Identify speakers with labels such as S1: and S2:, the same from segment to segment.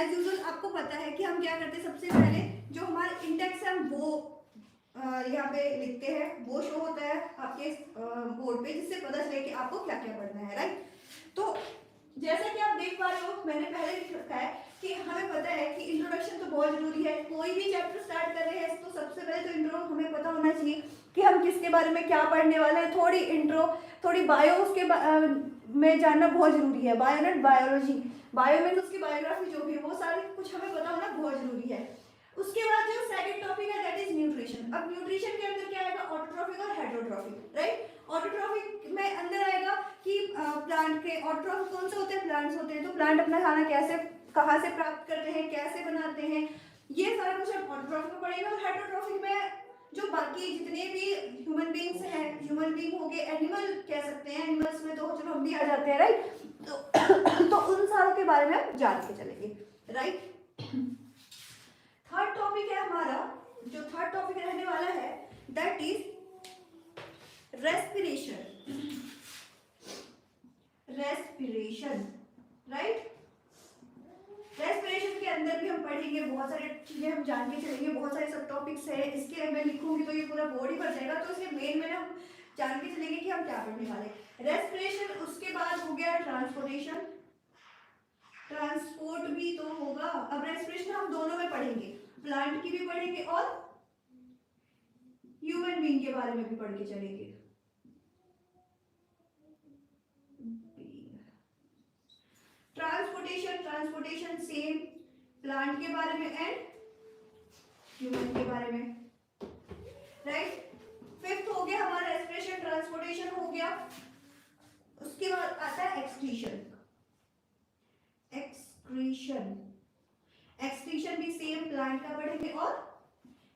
S1: As usual आपको पता है कि हम क्या करते हैं, सबसे पहले जो हमारे इंडेक्स है वो यहाँ पे लिखते हैं, वो शो होता है आपके बोर्ड पे, जिससे पता चले कि आपको क्या क्या पढ़ना है, राइट। तो जैसा कि आप देख पा रहे हो, मैंने पहले लिख रखा है कि हमें पता है कि इंट्रोडक्शन तो बहुत जरूरी है। कोई भी चैप्टर स्टार्ट कर रहे हैं तो सबसे पहले तो इंट्रो हमें पता होना चाहिए कि हम किसके बारे में क्या पढ़ने वाले हैं। थोड़ी इंट्रो, थोड़ी बायो उसके में जानना बहुत जरूरी है। बायो नॉट बायोलॉजी, बायो में उसकी बायोग्राफी जो भी है वो सारी कुछ हमें पता होना बहुत जरूरी है। उसके बाद जो सेकंड टॉपिक है दैट इज न्यूट्रिशन। अब न्यूट्रिशन के अंदर क्या आएगा, ऑटोट्रॉफिक और हेटेरोट्रॉफिक, राइट। ऑटोट्रॉफिक में अंदर आएगा कि प्लांट के ऑटोट्रॉफिक कौन से होते हैं, प्लांट्स होते हैं, तो प्लांट अपना खाना कैसे, कहाँ से प्राप्त करते हैं, कैसे बनाते हैं, ये सारा कुछ हम ऑटोट्रॉफिक में पढ़ेंगे। और हेटेरोट्रॉफिक में जो बाकी जितने भी ह्यूमन बींग्स हैं, ह्यूमन बींग हो गए, एनिमल कह सकते हैं, एनिमल्स में तो चलो हम भी आ जाते हैं, राइट। तो उन सारों के बारे में हम जान के चलेंगे, राइट। थर्ड टॉपिक है हमारा, जो थर्ड टॉपिक रहने वाला है that is respiration. Respiration, right. Respiration के अंदर भी हम पढ़ेंगे, बहुत सारे चीजें हम जान के चलेंगे, बहुत सारे सब टॉपिक्स है। इसके मैं लिखूंगी तो ये पूरा बोर्ड ही भर जाएगा, तो इसलिए मेन में हम जान के चलेंगे कि हम क्या पढ़ने वाले। रेस्पिरेशन, उसके बाद हो गया ट्रांसपोर्टेशन, ट्रांसपोर्ट भी तो होगा। अब रेस्पिरेशन हम दोनों में पढ़ेंगे, प्लांट की भी पढ़ेंगे और ह्यूमन बीइंग के बारे में भी पढ़ के चलेंगे। ट्रांसपोर्टेशन, ट्रांसपोर्टेशन सेम, प्लांट के बारे में एंड ह्यूमन के बारे में, राइट। फिफ्थ हो गया हमारा रेस्पिरेशन, ट्रांसपोर्टेशन हो गया। उसके बाद आता है एक्सक्रीशन। एक्सक्रीशन, एक्सक्रीशन भी सेम, प्लांट का पढ़ेंगे और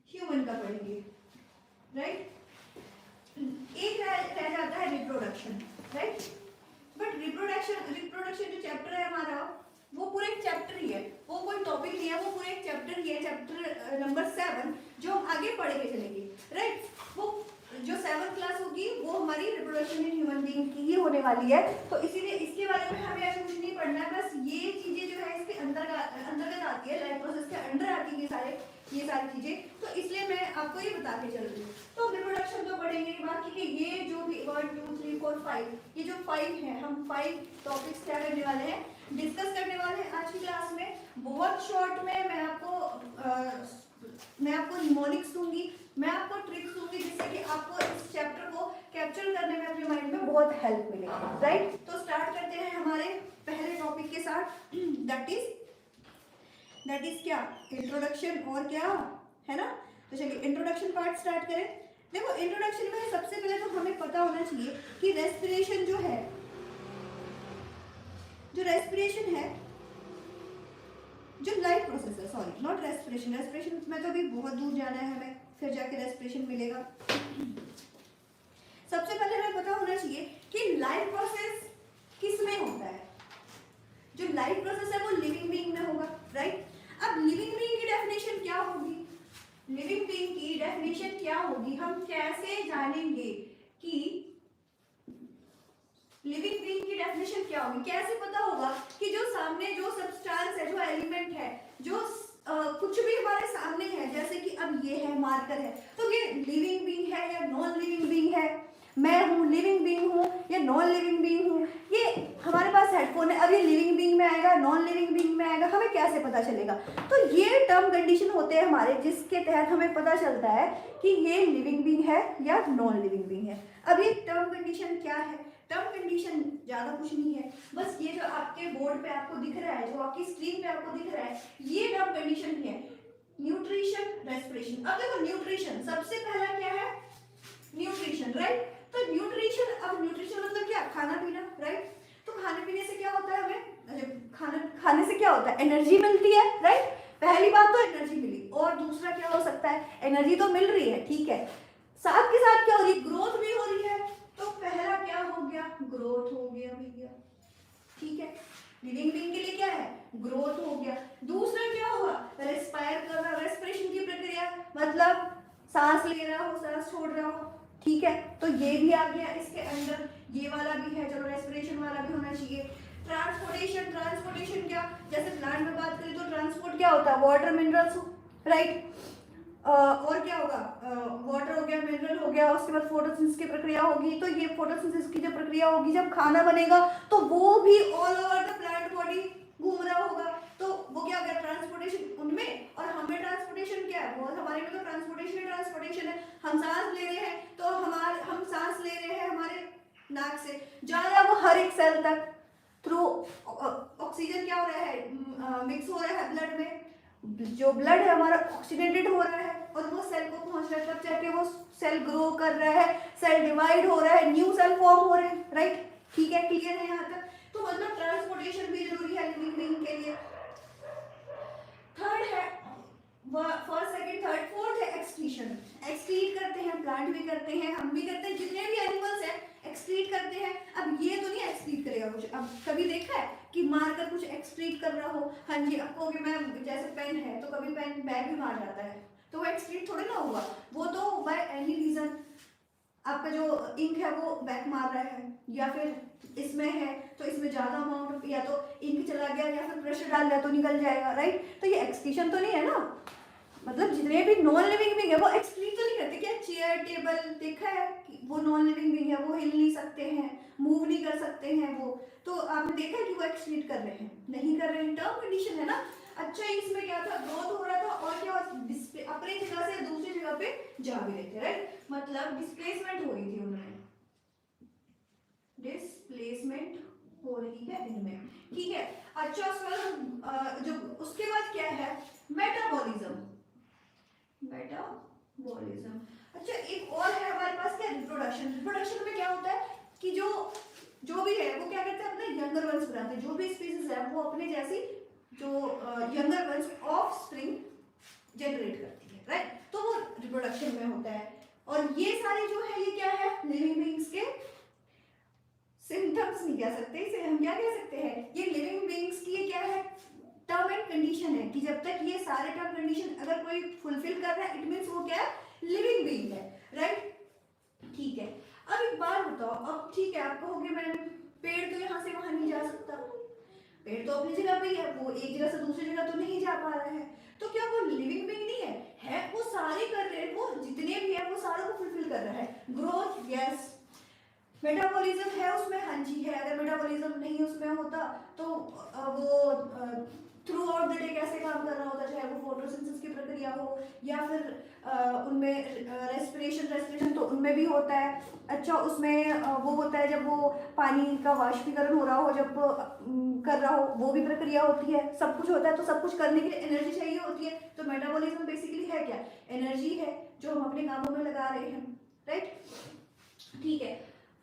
S1: ह्यूमन का पढ़ेंगे, राइट। एक रह जाता है रिप्रोडक्शन, राइट। बट रिप्रोडक्शन जो चैप्टर है हमारा, वो पूरा एक चैप्टर ही है, वो कोई टॉपिक नहीं है, वो पूरा एक चैप्टर ही है, चैप्टर नंबर 7 जो हम आगे पढ़ के चलेंगे, राइट। वो जो 7th क्लास होगी वो हमारी रिप्रोडक्शन इन ह्यूमन बीइंग की ही होने वाली है, तो इसीलिए इसके बारे में हमें आज कुछ नहीं पढ़ना है। बस ये चीजें जो है इसके अंतर्गत आती है, लाइफ प्रोसेस के अंडर आती है ये सारी चीजें, तो इसलिए मैं आपको ये बता के चल रही हूँ। तो रिप्रोडक्शन तो पढ़ेंगे, बाकी के ये जो भी 1 2 3 4 5, ये जो 5 है, हम 5 टॉपिक्स क्या करने वाले हैं, डिस्कस करने वाले हैं आज की क्लास में। बहुत शॉर्ट में मैं आपको निमोनिक्स दूंगी, मैं आपको ट्रिक्स दूंगी, जिससे कि आपको इस चैप्टर को कैप्चर करने में अपने माइंड में बहुत हेल्प मिलेगी, राइट। तो स्टार्ट करते हैं हमारे पहले टॉपिक के साथ, दैट इज क्या, इंट्रोडक्शन, और क्या है ना। तो चलिए इंट्रोडक्शन पार्ट स्टार्ट करें। देखो इंट्रोडक्शन में सबसे पहले तो हमें पता होना चाहिए कि रेस्पिरेशन जो है, जो रेस्पिरेशन है, जो लाइफ प्रोसेस है, सॉरी नॉट रेस्पिरेशन, रेस्पिरेशन में तो भी बहुत दूर जाना है हमें, फिर जाके रेस्पिरेशन मिलेगा। सबसे पहले हमें पता होना चाहिए कि लाइफ प्रोसेस किस में होता है। जो लाइफ प्रोसेस है वो लिविंग बीइंग में होगा, राइट। अब लिविंग बीइंग की डेफिनेशन क्या होगी, लिविंग बीइंग की डेफिनेशन क्या होगी, हम कैसे जानेंगे कि लिविंग बीइंग की डेफिनेशन क्या होगी, कैसे पता होगा कि जो सामने जो सब्सटेंस है, जो एलिमेंट है, जो कुछ भी हमारे सामने है, जैसे कि अब ये है मार्कर है, तो ये लिविंग बीइंग है या नॉन लिविंग बीइंग है, मैं हूँ लिविंग बीइंग हूँ या नॉन लिविंग बीइंग हूँ। ये हमारे पास हेडफोन है, अब ये लिविंग बीइंग में आएगा, नॉन लिविंग बीइंग में आएगा, हमें कैसे पता चलेगा। तो ये टर्म कंडीशन होते हैं हमारे, जिसके तहत हमें पता चलता है कि ये लिविंग बीइंग है या नॉन लिविंग बीइंग है। अब ये टर्म कंडीशन क्या है, टर्म कंडीशन ज्यादा कुछ नहीं है, बस ये जो आपके बोर्ड पे आपको दिख रहा है, जो आपकी स्क्रीन पे आपको दिख रहा है, ये टर्म कंडीशन है, न्यूट्रिशन, रेस्पिरेशन। अब देखो न्यूट्रिशन, सबसे पहला क्या है, न्यूट्रिशन, राइट। तो न्यूट्रिशन, अब न्यूट्रिशन मतलब क्या, खाना पीना, राइट। तो खाने पीने से क्या होता है, हमें खाने से क्या होता है, एनर्जी मिलती है, राइट। पहली बात तो एनर्जी मिली, और दूसरा क्या हो सकता है, एनर्जी तो मिल रही है, ठीक है, साथ के साथ क्या हो रही है, ग्रोथ भी हो रही है। तो पहला क्या हो गया, ग्रोथ हो गया भैया, ठीक है। लिविंग बीइंग के लिए क्या है, ग्रोथ हो गया। दूसरा क्या हुआ, रेस्पायर कर रहा, रेस्पिरेशन की प्रक्रिया, मतलब सांस ले रहा हो, सांस छोड़ रहा हो, ठीक है। तो ये भी आ गया इसके अंदर, ये वाला भी है, चलो रेस्पिरेशन वाला भी होना चाहिए। ट्रांसपोर्टेशन, ट्रांसपोर्टेशन क्या, जैसे प्लांट में बात करें तो क्या होता है, वाटर मिनरल्स, राइट। और क्या होगा, वाटर हो गया, मिनरल हो गया, उसके बाद फोटोसिंथेसिस की प्रक्रिया होगी। तो ये फोटोसिंथेसिस की जो प्रक्रिया होगी, जब खाना बनेगा तो वो भी all over the plant body घूम रहा होगा। तो वो क्या हो गया, ट्रांसपोर्टेशन उनमें, और हमें ट्रांसपोर्टेशन क्या है, वो हमारे में तो ट्रांसपोर्टेशन ही ट्रांसपोर्टेशन है। हम सांस ले रहे हैं तो हम सांस ले रहे हैं हमारे नाक से, जा रहा है वो हर एक सेल तक थ्रू ऑक्सीजन, क्या हो रहा है, मिक्स हो रहा है ब्लड में, जो ब्लड है हमारा ऑक्सीडेटेड हो रहा है और वो सेल को पहुंच रहा है, तब जाके वो सेल ग्रो कर रहा है, सेल डिवाइड हो रहा है, न्यू सेल फॉर्म हो रहे हैं, राइट। ठीक है, क्लियर है यहाँ तक। तो मतलब ट्रांसपोर्टेशन भी जरूरी है लिविंग बीइंग के लिए। थर्ड है, फर्स्ट सेकंड थर्ड फोर्थ है एक्सक्रीशन। एक्सक्रीट करते हैं, प्लांट भी करते हैं, हम भी करते हैं, जितने भी एनिमल्स हैं एक्सक्रीट करते हैं। अब ये तो नहीं एक्सक्रीट करेगा कुछ, अब कभी देखा है कि मारकर कुछ एक्सक्रीट कर रहा हो, हाँ जी, आपको कि मैं जैसे पेन है तो कभी पेन बैग भी मार जाता है, तो वो एक्सक्रीट थोड़ी ना हुआ, वो तो बाय एनी रीजन आपका जो इंक है वो बैक मार रहा है, या फिर इसमें है तो इसमें ज्यादा अमाउंट, या तो इंक चला गया या फिर प्रेशर डाल दिया तो निकल जाएगा, राइट। तो ये एक्सक्रीशन तो नहीं है ना, मतलब जितने भी नॉन लिविंग बीइंग है वो एक्सक्रीट तो नहीं करते। क्या चेयर टेबल देखा है कि वो नॉन लिविंग बीइंग है, वो हिल नहीं सकते हैं, मूव नहीं कर सकते हैं वो, तो आपने देखा है कि वो एक्सक्रीट कर रहे हैं, नहीं कर रहे हैं, टर्म कंडीशन है ना। अच्छा, इसमें क्या था, ग्रोथ हो रहा था और क्या अपनी जगह से दूसरी जगह पे जा भी रहे थे, राइट, मतलब डिस्प्लेसमेंट हो रही थी उनमें, डिस्प्लेसमेंट हो रही है इनमें, ठीक है। अच्छा, जो उसके बाद क्या है, मेटाबॉलिज्म। मेटाबॉलिज्म, अच्छा एक और है हमारे पास, क्या, रिप्रोडक्शन। रिप्रोडक्शन में क्या होता है कि जो भी है वो क्या करते हैं, अपने यंगर वंस बनाते हैं, जो भी स्पीसीज है वो अपने जैसी जो younger once of spring generate करती है, राइट। तो वो रिप्रोडक्शन में होता है। और ये सारे जो है ये क्या है, लिविंग बीइंग्स के सिम्टम्स नहीं कह सकते इसे, हम क्या कह सकते हैं, ये लिविंग बीइंग्स की ये क्या है, टर्म एंड कंडीशन है, कि जब तक ये सारे टर्म कंडीशन अगर कोई फुलफिल कर रहा है, इट मींस वो क्या है, लिविंग बीइंग है, राइट। ठीक है, अब एक बात बताओ, अब ठीक है आप कहोगे मैम पेड़ तो यहाँ से वहां नहीं जा सकता, पेड़ तो अपनी जगह पे ही है, वो एक जगह से दूसरी जगह तो नहीं जा पा रहा है, तो क्या वो लिविंग बीइंग नहीं है वो सारे कर रहे हैं, वो जितने भी है वो सारों को फुलफिल कर रहा है। Growth, yes. मेटाबॉलिज्म है उसमें, हाँ जी है। अगर मेटाबॉलिज्म नहीं उसमें होता तो वो थ्रू आउट द डे कैसे काम कर रहा होता, चाहे वो फोटोसिंथेसिस की प्रक्रिया हो या फिर उनमें रेस्पिरेशन तो उनमें भी होता है। अच्छा, उसमें वो होता है जब वो पानी का वाष्पीकरण हो रहा हो, जब कर रहा हो, वो भी प्रक्रिया होती है, सब कुछ होता है। तो सब कुछ करने के लिए एनर्जी चाहिए होती है, तो मेटाबॉलिज्म बेसिकली है क्या, एनर्जी है जो हम अपने कामों में लगा रहे हैं, राइट। ठीक है,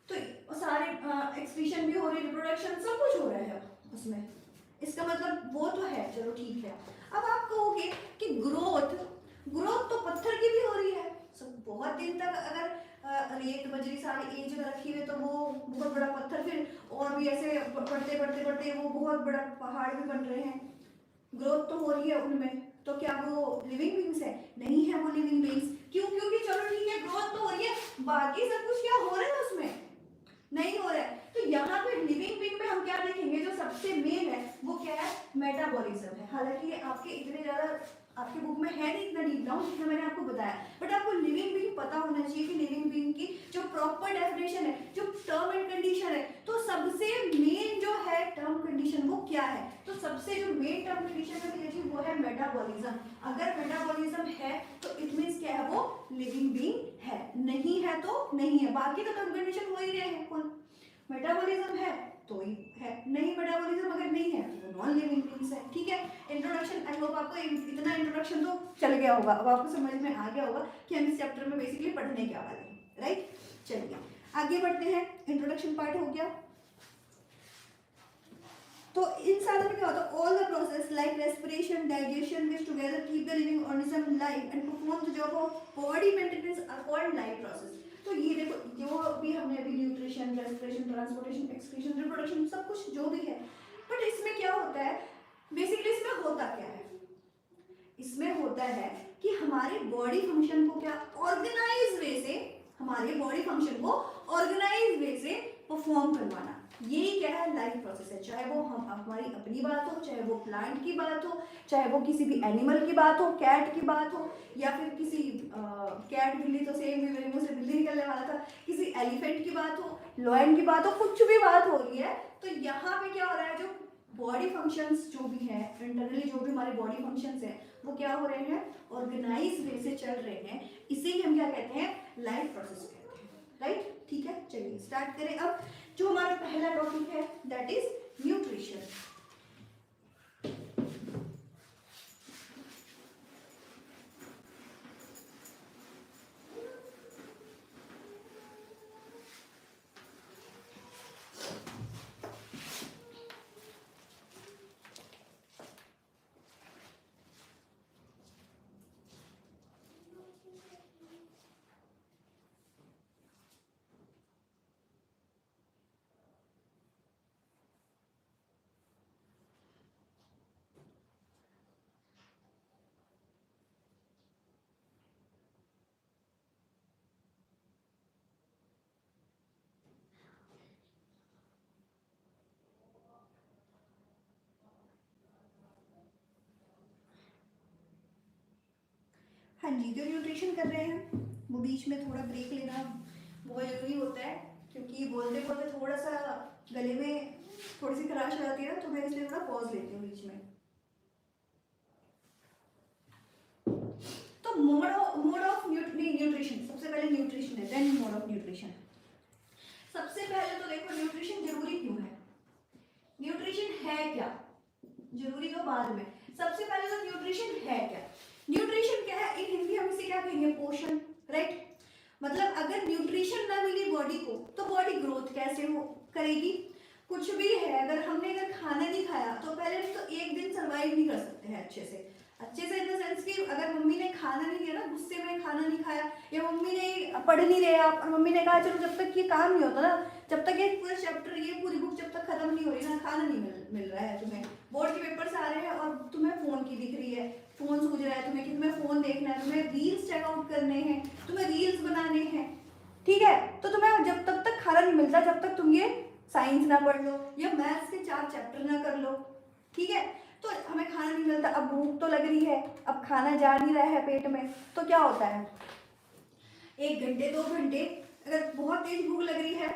S1: तो सारे एक्सक्रीशन भी हो रही, रिप्रोडक्शन सब कुछ हो रहा है उसमें, इसका मतलब वो तो है, चलो ठीक है। अब आप कहोगे कि ग्रोथ तो पत्थर की भी हो रही है, सब बहुत दिन तक अगर रेत बजरी सारी एक जगह रखी हुई तो वो बहुत बड़ा पत्थर, फिर और भी ऐसे बढ़ते वो बहुत बड़ा पहाड़ भी बन रहे हैं, ग्रोथ तो हो रही है उनमें, तो क्या वो लिविंग बीइंग्स है, नहीं है वो लिविंग बीइंग्स। क्यों, क्योंकि चलो ठीक है ग्रोथ तो हो रही है, बाकी सब कुछ क्या हो रहा है उसमें, नहीं हो रहा है। तो यहाँ पे लिविंग बीइंग में हम क्या देखेंगे, जो सबसे मेन है वो क्या है, मेटाबॉलिज्म है। हालांकि ये आपके इतने ज्यादा आपके बुक में है नहीं इतना डीप डाउन जितना मैंने आपको बताया, बट आपको लिविंग बीइंग पता होना चाहिए कि लिविंग बीइंग की जो प्रॉपर डेफिनेशन है, जो टर्म एंड कंडीशन है, तो सबसे मेन जो है टर्म कंडीशन वो क्या है, तो सबसे जो मेन टर्म कंडीशन है वो है मेटाबॉलिज्म। अगर मेटाबॉलिज्म है तो इट मींस क्या है, वो लिविंग बीइंग है, नहीं है तो नहीं है। बाकी तो टर्म कंडीशन हो ही रहे हैं, कौन मेटाबॉलिज्म है तो ही है, नहीं मेटाबॉलिज्म अगर नहीं है तो नॉन लिविंग बीइंग्स है। ठीक है, इंट्रोडक्शन, आई होप आपको इतना इंट्रोडक्शन तो चल गया होगा, अब आपको समझ में आ गया होगा कि हम इस चैप्टर में बेसिकली पढ़ने क्या वाले हैं, राइट। चलिए आगे बढ़ते हैं, इंट्रोडक्शन पार्ट हो गया। तो इन सारों में क्या होता है, all the process like respiration, digestion which together keep the living organism live and perform the job of body maintenance are called life process. तो ये देखो, जो भी हमने अभी nutrition, respiration, transportation, excretion, reproduction सब कुछ जो भी है, बट इसमें क्या होता है, बेसिकली इसमें होता क्या है, इसमें होता है कि हमारे बॉडी फंक्शन को क्या ऑर्गेनाइज वे से, हमारे बॉडी फंक्शन को ऑर्गेनाइज वे से परफॉर्म करवाना, यही क्या है, लाइफ प्रोसेस है। चाहे वो हम हमारी अपनी बात हो, चाहे वो प्लांट की बात हो, चाहे वो किसी भी एनिमल की बात हो, कैट की बात हो, या फिर किसी कैट बिल्ली तो सेम ही, मेरे मुंह से बिल्ली निकलने वाला था, किसी एलिफेंट की बात हो, लॉयन की बात हो, कुछ भी बात हो रही है, तो यहाँ पे क्या हो रहा है, जो बॉडी फंक्शंस जो भी है इंटरनली, जो भी हमारे बॉडी फंक्शंस हैं वो क्या हो रहे हैं, ऑर्गेनाइज वे से चल रहे हैं। इसे ही हम क्या कहते हैं, लाइफ प्रोसेस कहते हैं, राइट। ठीक है, चलिए स्टार्ट करें। अब जो हमारा पहला टॉपिक है दैट इज न्यूट्रिशन। हाँ जी, जो न्यूट्रिशन कर रहे हैं वो बीच में थोड़ा ब्रेक लेना बहुत ज़रूरी होता है, क्योंकि बोलते बोलते थोड़ा सा गले में थोड़ी सी खराश आ जाती है ना, तो मैं इसलिए थोड़ा पॉज लेती हूँ बीच में। तो मोड ऑफ न्यूट्रिशन, सबसे पहले न्यूट्रिशन है, देन मोड ऑफ न्यूट्रिशन। सबसे पहले तो देखो न्यूट्रिशन जरूरी क्यों है, न्यूट्रिशन है क्या, जरूरी तो बाद में, सबसे पहले तो न्यूट्रिशन है क्या। न्यूट्रिशन क्या है, इन हिंदी हम इसे क्या कहेंगे, पोषण, राइट। मतलब अगर न्यूट्रिशन ना मिली बॉडी को तो बॉडी ग्रोथ कैसे हो करेगी। कुछ भी है, अगर खाना नहीं खाया तो पहले तो एक दिन सर्वाइव नहीं कर सकते हैं अच्छे से इन द सेंस कि अगर मम्मी ने खाना नहीं दिया ना, गुस्से में खाना नहीं खाया, या मम्मी ने पढ़ नहीं रहे आप और मम्मी ने कहा चलो जब तक ये काम नहीं होता ना, जब तक ये पूरा चैप्टर, ये पूरी बुक जब तक खत्म नहीं हो रही ना, खाना नहीं मिल रहा है तुम्हें, बोर्ड के पेपर्स आ रहे हैं और तुम्हें फोन की दिख रही है, फोन सूझ रहा है तुम्हें कि तुम्हें फोन देखना है, तुम्हें रील्स चेकआउट करने हैं, तुम्हें रील्स बनाने हैं, ठीक है, तो तुम्हें जब तब तक खाना नहीं मिलता जब तक तुम ये साइंस ना पढ़ लो या मैथ्स के 4 चैप्टर ना कर लो, ठीक है। तो हमें खाना नहीं मिलता, अब भूख तो लग रही है, अब खाना जा नहीं रहा है पेट में, तो क्या होता है, 1 घंटे 2 घंटे अगर बहुत तेज भूख लग रही है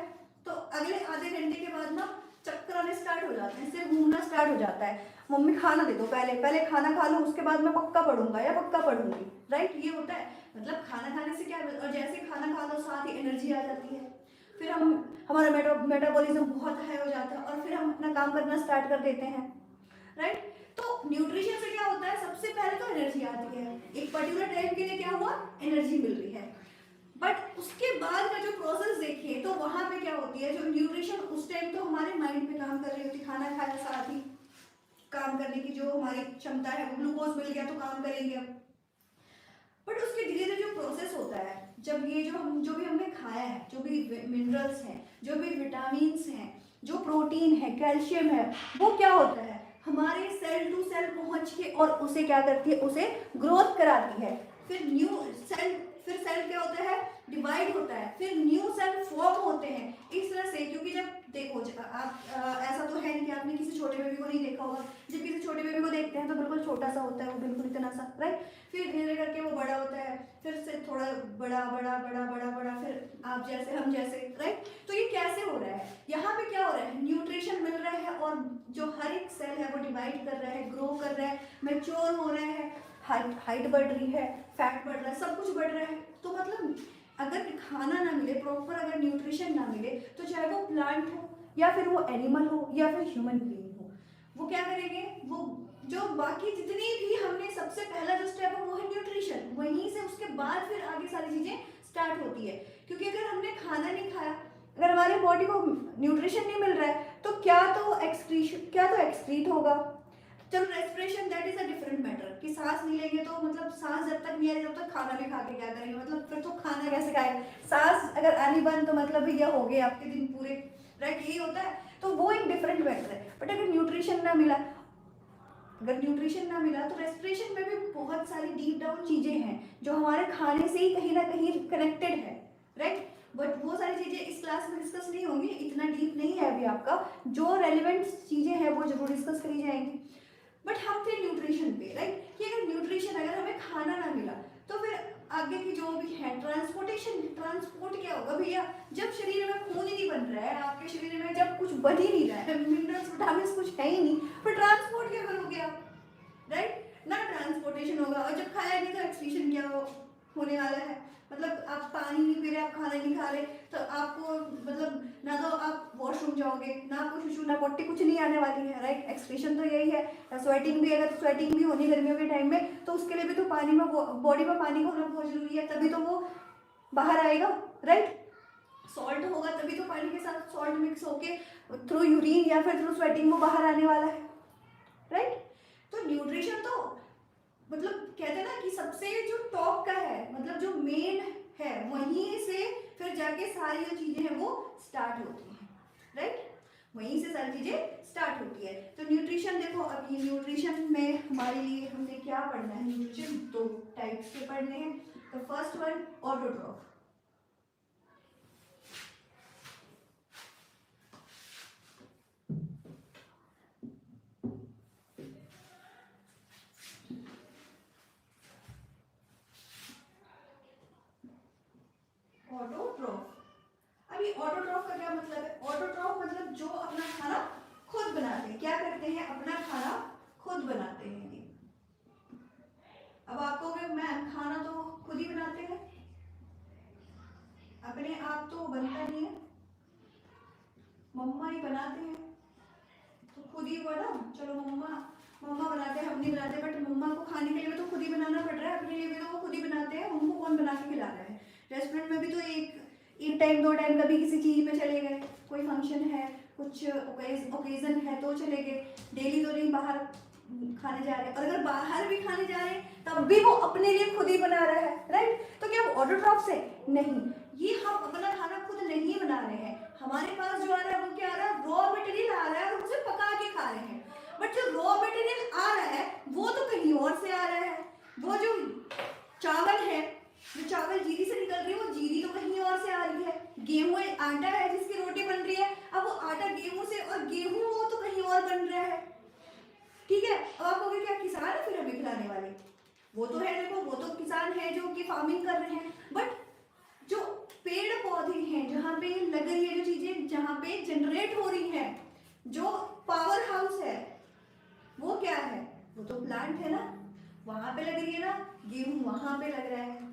S1: तो अगले आधे घंटे के बाद ना चक्कर आने स्टार्ट हो जाते हैं, सिर घूमना स्टार्ट हो जाता है, मम्मी खाना दे दो, पहले खाना खा लो, उसके बाद मैं पक्का पढ़ूंगा या पक्का पढ़ूंगी, राइट। ये होता है, मतलब खाना खाने से क्या, और जैसे खाना खा लो साथ ही एनर्जी आ जाती है, फिर हमारा मेटाबॉलिज्म बहुत हाई हो जाता है और फिर हम अपना काम करना स्टार्ट कर देते हैं, राइट। तो न्यूट्रिशन से क्या होता है, सबसे पहले तो एनर्जी आती है, एक पर्टिकुलर टाइम के लिए क्या हुआ, एनर्जी मिल रही है, बट उसके बाद का जो प्रोसेस देखिए तो वहां पे क्या होती है, जो न्यूट्रिशन उस टाइम तो हमारे माइंड पे काम कर रही होती, खाना खाया साथ ही काम करने की जो हमारी क्षमता है, ग्लूकोज मिल गया तो काम करेंगे अब, बट उसके धीरे धीरे जो प्रोसेस होता है, जब ये जो भी हमने खाया है, जो भी मिनरल्स हैं, जो भी विटामिन हैं, जो प्रोटीन है, कैल्शियम है, वो क्या होता है, हमारे सेल टू सेल पहुंच के और उसे क्या करती है, उसे ग्रोथ कराती है, फिर सेल क्या होता है, डिवाइड होता है, फिर न्यू सेल फॉर्म होते हैं, इस तरह से। क्योंकि जब देखो आप ऐसा तो है नहीं कि आपने किसी छोटे बेबी को नहीं देखा होगा, जब किसी छोटे बेबी को देखते हैं तो बिल्कुल छोटा सा होता है वो, बिल्कुल इतना सा, राइट, फिर धीरे करके वो बड़ा होता है, फिर से थोड़ा बड़ा बड़ा बड़ा बड़ा बड़ा, फिर आप जैसे हम जैसे, राइट। तो ये कैसे हो रहा है, यहाँ पे क्या हो रहा है, न्यूट्रिशन मिल रहा है और जो हर एक सेल है वो डिवाइड कर रहा है, ग्रो कर रहा है, मैच्योर हो रहा है, हाइट बढ़ रही है, फैट बढ़ रहा है, सब कुछ बढ़ रहा है। तो मतलब अगर खाना ना मिले प्रॉपर, अगर न्यूट्रिशन ना मिले, तो चाहे वो प्लांट हो या फिर वो एनिमल हो या फिर ह्यूमन बीइंग हो, वो क्या करेंगे, वो जो बाकी जितनी भी हमने सबसे पहला जो स्टेप है वो है न्यूट्रिशन, वहीं से उसके बाद फिर आगे सारी चीजें स्टार्ट होती है। क्योंकि अगर हमने खाना नहीं खाया, अगर हमारी बॉडी को न्यूट्रिशन नहीं मिल रहा है, तो क्या तो एक्सक्रीट होगा, चलो respiration that is a different matter, कि सांस नहीं लेंगे तो मतलब सांस जब तक नहीं आ रही तब तक खाना भी खा के क्या करेंगे, मतलब फिर तो खाना कैसे खाएंगे, सांस अगर आनी बंद तो मतलब भैया हो गए आपके दिन पूरे, राइट, यही होता है। तो वो एक डिफरेंट मैटर है, बट अगर न्यूट्रिशन ना मिला, तो रेस्पिरेशन में भी बहुत सारी डीप डाउन चीजें हैं जो हमारे खाने से ही कहीं ना कहीं कनेक्टेड है, राइट। बट वो सारी चीज़ें इस क्लास में डिस्कस नहीं होंगी, इतना डीप नहीं है अभी आपका। जो रेलिवेंट चीज़ें हैं वो जरूर डिस्कस करी जाएंगी। बट हम थे न्यूट्रिशन पे, राइट, कि अगर न्यूट्रिशन, अगर हमें खाना ना मिला तो फिर आगे की जो भी है ट्रांसपोर्टेशन, ट्रांसपोर्ट क्या होगा भैया? जब शरीर में खून ही नहीं बन रहा है, आपके शरीर में जब कुछ बन ही नहीं रहा है, मिनरल्स विटामिन कुछ है ही नहीं, फिर ट्रांसपोर्ट क्या करोगे आप, राइट? ना ट्रांसपोर्टेशन होगा, और जब खाया नहीं तो एक्सक्रीशन क्या होने वाला है? मतलब आप पानी नहीं पी रहे, आप खाना नहीं खा रहे, तो आपको मतलब ना तो आप वॉशरूम जाओगे, ना आपको शुशु ना पोटी कुछ नहीं आने वाली है, राइट? एक्सक्रीशन तो यही है। स्वेटिंग भी, अगर स्वेटिंग भी होनी गर्मियों के टाइम में तो उसके लिए भी तो पानी में, बॉडी में पानी का होना बहुत जरूरी है, तभी तो वो बाहर आएगा, राइट? सॉल्ट होगा तभी तो पानी के साथ सॉल्ट मिक्स होके थ्रू यूरिन या फिर थ्रू स्वेटिंग वो बाहर आने वाला है, राइट? तो न्यूट्रिशन तो मतलब कहते हैं ना कि सबसे जो टॉप का है, मतलब जो मेन है, वहीं से फिर जाके सारी जो चीजें हैं वो स्टार्ट होती हैं, राइट? वहीं से सारी चीजें स्टार्ट होती है। तो न्यूट्रिशन देखो, अब ये न्यूट्रिशन में हमारे लिए हमने क्या पढ़ना है? न्यूट्रिशन दो टाइप्स के पढ़ने हैं। तो फर्स्ट वन ऑटोट्रॉफ। ऑटोट्रॉफ, अभी ऑटोट्रॉफ का क्या मतलब है? ऑटोट्रॉफ मतलब जो अपना खाना खुद बनाते हैं। क्या करते हैं? अपना खाना खुद बनाते हैं। ये अब आप कहोगे मैम खाना तो खुद ही बनाते हैं, अपने आप तो बनता नहीं है, मम्मा ही बनाते हैं, तो खुद ही हुआ ना। चलो मम्मा मम्मा बनाते हैं, हम नहीं बनाते, बट मम्मा को खाने के लिए भी तो खुद ही बनाना पड़ रहा है, अपने लिए भी तो वो खुद ही बनाते हैं, उनको कौन बना के खिला रहा है? रेस्टोरेंट में भी तो एक टाइम दो टाइम कभी किसी चीज में चले गए, कोई फंक्शन है, कुछ ओकेजन है तो चले गए, डेली तो नहीं बाहर खाने जा रहे हैं। और अगर बाहर भी खाने जा रहे हैं तब भी वो अपने लिए खुद ही बना रहा है, राइट? तो क्या वो ऑटोट्रॉफ से? नहीं, ये हम अपना खाना खुद नहीं बना रहे हैं, हमारे पास जो आ रहा है वो क्या आ रहा है? रॉ मटेरियल आ रहा है और उसे पका के खा रहे हैं। बट जो रॉ मटेरियल आ रहा है वो तो कहीं और से आ रहा है। वो जो चावल है, जो चावल जीरी से निकल रही है, वो जीरी तो कहीं और से आ रही है। गेहूं आटा है जिसकी रोटी बन रही है, अब वो आटा गेहूं से, और गेहूं वो तो कहीं और बन रहा है, ठीक है? अब आप कहोगे क्या किसान है फिर हमें खिलाने वाले? वो तो है, देखो वो तो किसान है जो कि फार्मिंग कर रहे हैं, बट जो पेड़ पौधे हैं जहाँ पे लग रही है जो चीजें, जहाँ पे जनरेट हो रही है, जो पावर हाउस है, वो क्या है? वो तो प्लांट है ना, वहां पे लग रही है ना, गेहूं वहां पे लग रहा है,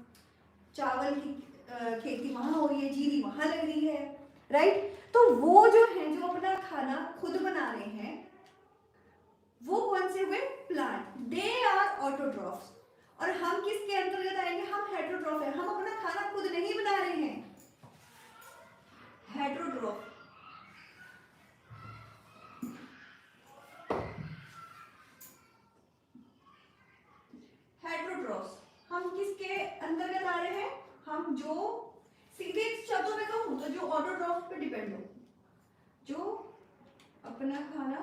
S1: चावल की खेती वहां हो रही है, जीरी वहां लग रही है, राइट? तो वो जो है, जो अपना खाना खुद बना रहे हैं, वो कौन से हुए? Plant, they are autotrophs. और हम किसके अंतर्गत आएंगे? हम हेटरोट्रॉफ है, हम अपना खाना खुद नहीं बना रहे हैं, हेटरोट्रॉफ। हेटरोट्रॉफ्स हम किसके अंतर्गत आ रहे हैं? हम जो सीधे शब्दों में कहूं तो जो ऑटोट्रॉफ पे डिपेंड हो, जो अपना खाना,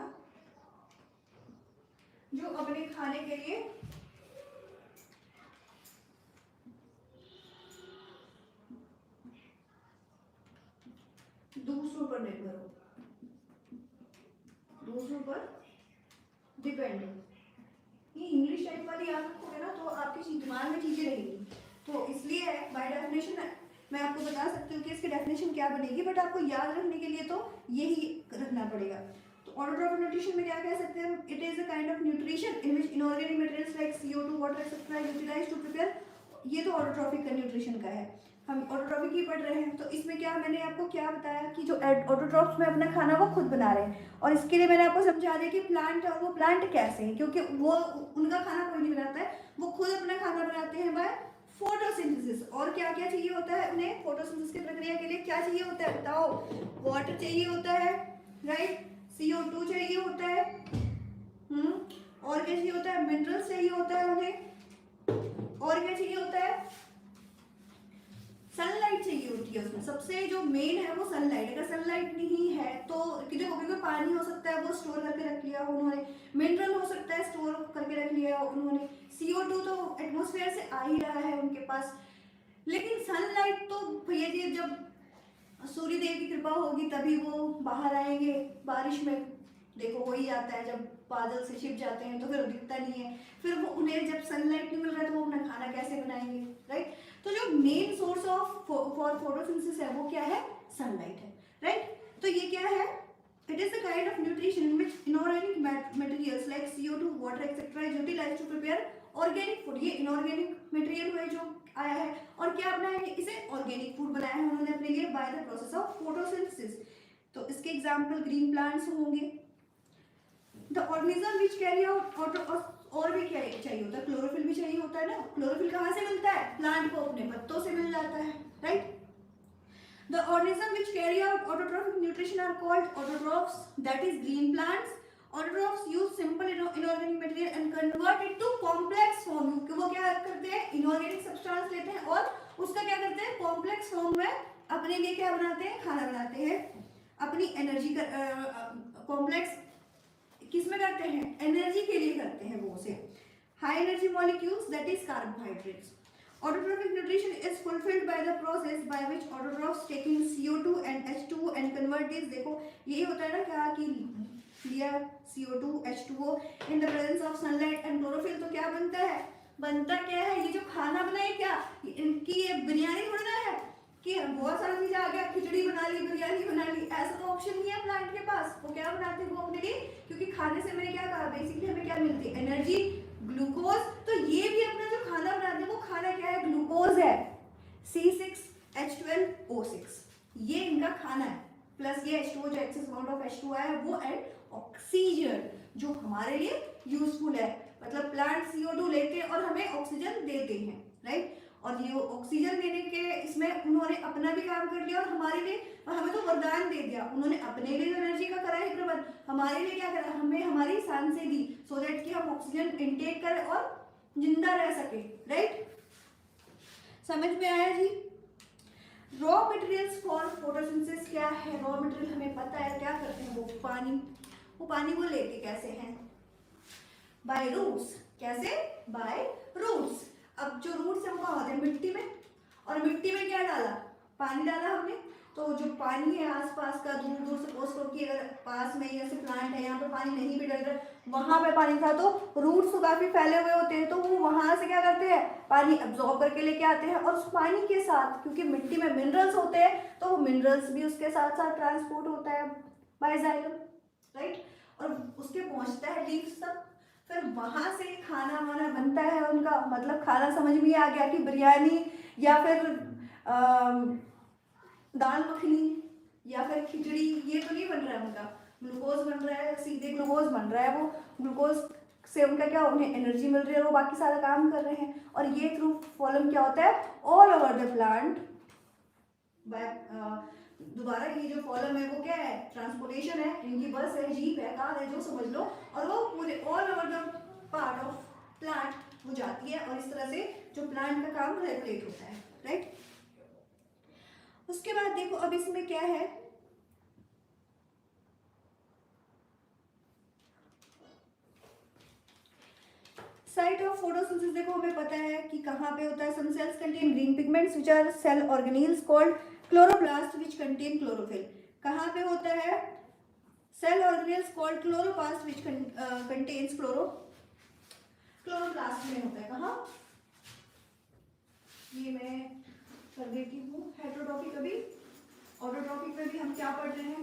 S1: जो अपने खाने के लिए दूसरों पर निर्भर हो, दूसरों पर डिपेंड हो। ये इंग्लिश टाइप वाली याद रखोगे ना तो आपके दिमाग में चीजें रहेगी, तो इसलिए बाय डेफिनेशन मैं आपको बता सकती हूँ कि इसकी डेफिनेशन क्या बनेगी, बट आपको याद रखने के लिए तो यही रखना पड़ेगा। तो ऑटोट्रॉफ न्यूट्रिशन में क्या कह सकते हैं? It is a kind of nutrition in which inorganic materials like CO2 water etcetera utilized to prepare. ये तो ऑटोट्रॉफिक का न्यूट्रिशन का है, हम ऑटोट्रॉफिक ही पढ़ रहे हैं। तो इसमें क्या, मैंने आपको क्या बताया कि जो ऑटोट्रॉफ्स में अपना खाना वो खुद बना रहे हैं, और इसके लिए मैंने आपको समझा दिया कि प्लांट, और वो प्लांट कैसे है, क्योंकि वो उनका खाना कोई नहीं बनाता है, वो खुद अपना खाना बनाते हैं बाय फोटोसिंथेसिस। और क्या क्या चाहिए होता है उन्हें फोटोसिंथेसिस की प्रक्रिया के लिए? क्या चाहिए होता है बताओ? वाटर चाहिए होता है, राइट? CO2 चाहिए होता है, और क्या चाहिए होता है? मिनरल्स चाहिए होता है उन्हें, और क्या चाहिए होता है? सनलाइट चाहिए होती है उसमें, सबसे जो मेन है वो सनलाइट। अगर सनलाइट नहीं है तो देखो, क्योंकि पानी हो सकता है वो स्टोर करके रख लिया उन्होंने, मिनरल हो सकता है स्टोर करके रख लिया उन्होंने, CO2 तो एटमॉस्फेयर से आ ही रहा है उनके पास, लेकिन सनलाइट तो भैया जी जब सूर्य देव की कृपा होगी तभी वो बाहर आएंगे। बारिश में देखो वही आता है, जब बादल से छिप जाते हैं तो फिर दिखता नहीं है, फिर वो उन्हें जब सनलाइट नहीं मिल रहा है तो वो अपना खाना कैसे बनाएंगे, राइट। तो जो main source of for photosynthesis है वो क्या है, सनलाइट है, राइट। तो ये क्या है, it is the kind of nutrition in which inorganic materials like CO2, water etcetera is utilized to prepare organic food. ये इनऑर्गेनिक मटेरियल है जो आया है, और क्या बनाया है, इसे ऑर्गेनिक फूड बनाया है उन्होंने अपने लिए by the process of photosynthesis. तो इसके एग्जांपल ग्रीन प्लांट्स होंगे। The organism which carry out और भी क्या चाहिए होता है, क्लोरोफिल भी चाहिए होता है ना। क्लोरोफिल कहाँ से मिलता है, प्लांट को अपने पत्तों से मिल जाता है, right. The organisms which carry out autotrophic nutrition are called autotrophs, that is green plants. Autotrophs use simple inorganic material and convert it to complex form। क्योंकि वो क्या करते हैं, inorganic substance लेते हैं और उसका क्या करते हैं, complex form में अपने लिए क्या बनाते हैं, खाना बनाते हैं, अपनी एनर्जी का कॉम्प्लेक्स किस में करते हैं, एनर्जी के लिए करते हैं वो उसे। High energy molecules that is carbohydrates. Autotrophic nutrition is fulfilled by the process by which autotrophs taking CO2 and H2O and convert this, देखो यही होता है ना क्या कि लिया CO2 H2O in the presence of sunlight and chlorophyll, तो क्या बनता है, बनता क्या है, ये जो खाना बना है क्या, इनकी ये बिरयानी थोड़ी ना है कि बहुत सारी चीजें आ गया, खिचड़ी बना ली, बिरयानी बना ली, ऐसा तो ऑप्शन नहीं है प्लांट के पास। वो क्या बनाते हैं, वो अपने लिए, क्योंकि खाने से मैंने क्या कहा, बेसिकली हमें क्या मिलती है, एनर्जी, ग्लूकोज। तो ये भी अपना जो खाना बनाते हैं वो खाना क्या है, ग्लूकोज है, C6H12O6, ये इनका खाना है, प्लस ये H2O जो एक्सेस अमाउंट ऑफ H2O है वो, एंड ऑक्सीजन जो हमारे लिए यूजफुल है, मतलब प्लांट CO2 लेते हैं और हमें ऑक्सीजन देते हैं, राइट। और ये ऑक्सीजन देने के इसमें उन्होंने अपना भी काम कर लिया और हमारे लिए, और हमें तो वरदान दे दिया, उन्होंने अपने लिए एनर्जी का करा है प्रबंध, हमारे लिए क्या करा, हमें हमारी सांसें दी, सो दैट कि हम ऑक्सीजन इनटेक करें और जिंदा रह सके, राइट। समझ में आया जी। रॉ मटेरियल्स फॉर फोटोसिंथेसिस क्या है, रॉ मटेरियल हमें पता है क्या करते हैं, वो पानी वो लेते कैसे हैं, बाय रूट्स। कैसे, बाय रूट्स। अब जो रूट्स है वो कहाँ होते हैं, मिट्टी में, और मिट्टी में क्या डाला, पानी डाला हमने, तो जो पानी है आसपास का, दूर दूर से सपोज करो कि अगर पास में जैसे प्लांट है यहाँ पे पानी नहीं भी डल रहा, वहां पे पानी था, तो रूट्स तो काफी फैले हुए होते हैं, तो वो वहां से क्या करते हैं, पानी अब्सॉर्ब करके लेके आते हैं, और उस पानी के साथ, क्योंकि मिट्टी में मिनरल्स होते हैं, तो वो मिनरल्स भी उसके साथ साथ ट्रांसपोर्ट होता है बाय जाइलम, राइट, और उसके पहुंचता है लीव्स तक, फिर वहां से खाना वाना बनता है उनका, मतलब खाना समझ में आ गया कि बिरयानी या फिर दाल मखनी या फिर खिचड़ी, ये तो नहीं बन रहा है उनका, ग्लूकोज बन रहा है, सीधे ग्लूकोज बन रहा है, वो ग्लूकोज से उनका क्या, उन्हें एनर्जी मिल रही है, वो बाकी सारा काम कर रहे हैं, और ये थ्रू फॉलम क्या होता है, ऑल ओवर द प्लांट दोबारा, ये जो फॉलम है वो क्या है, ट्रांसपोर्टेशन है, इनकी बस है, जीप है, कार है, जो समझ लो, और वो पूरे all over the part of plant हो जाती है, और इस तरह से जो प्लांट का काम रेगुलेट होता है, राइट। उसके बाद देखो अब इसमें क्या है, साइट ऑफ फोटोसिंथेसिस, देखो हमें पता है कि कहाँ पे होता है, some cells contain green pigments which are cell organelles called chloroplast which contain chlorophyll. कहाँ पे होता है, cell organelles called chloroplast which contains chloroplast में होता है, कहाँ, ये मैं कर देती हूँ, हेटेरोट्रॉपिक, अभी ऑटोट्रॉपिक में भी हम क्या पढ़ रहे हैं,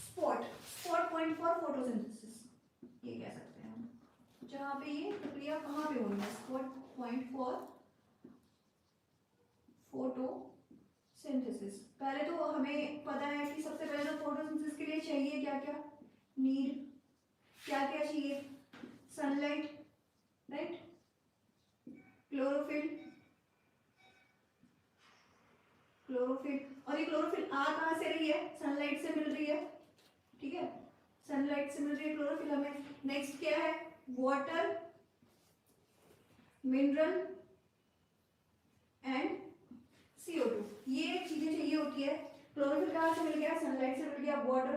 S1: स्पॉट पॉइंट फॉर फोटोसिंथेसिस, ये कह सकते हैं हम, जहाँ पे ये प्रक्रिया कहाँ पे हो रही है, स्पॉट पॉइंट फॉर फोटोसिंथेसिस। पहले तो हमें पता है कि सबसे पहले तो फोटोसिंथेसिस के लिए चाहिए क्या क्या, नीड, क्या क्या चाहिए, सनलाइट, राइट, क्लोरोफिल, और ये क्लोरोफिल आ कहाँ से रही है, सनलाइट से मिल रही है, ठीक है, सनलाइट से मिल रही है क्लोरोफिल हमें। नेक्स्ट क्या है, वाटर, मिनरल एंड CO2, ये चीजें चाहिए होती है। क्लोरोफिल कहाँ से मिल गया, सनलाइट से मिल गया, वाटर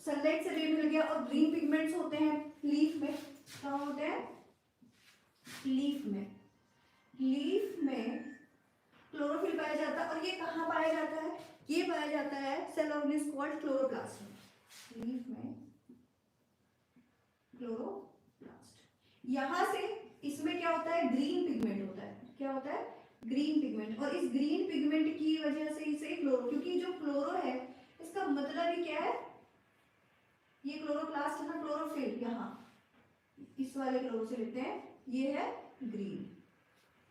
S1: सनलाइट से भी मिल गया, और ग्रीन पिगमेंट्स होते हैं लीफ में, कहाँ होते हैं, लीफ में क्लोरोफिल पाया जाता है। और ये कहाँ पाया जाता है? ये पाया जाता है सेल ऑर्गेनिज कॉल्ड क्लोरोप्लास्ट में, लीफ में क्लोरोप्लास्ट। यहाँ से इसमें क्या होता है? ग्रीन पिगमेंट होता है। क्या होता है? Green pigment. और इस ग्रीन पिगमेंट की वजह से इसे क्लोरो, क्योंकि जो क्लोरो है इसका मतलब ही क्या है? ये क्लोरोप्लास्ट है ना, क्लोरोफिल, यहाँ इस वाले क्लोरो से लेते हैं, ये है ग्रीन।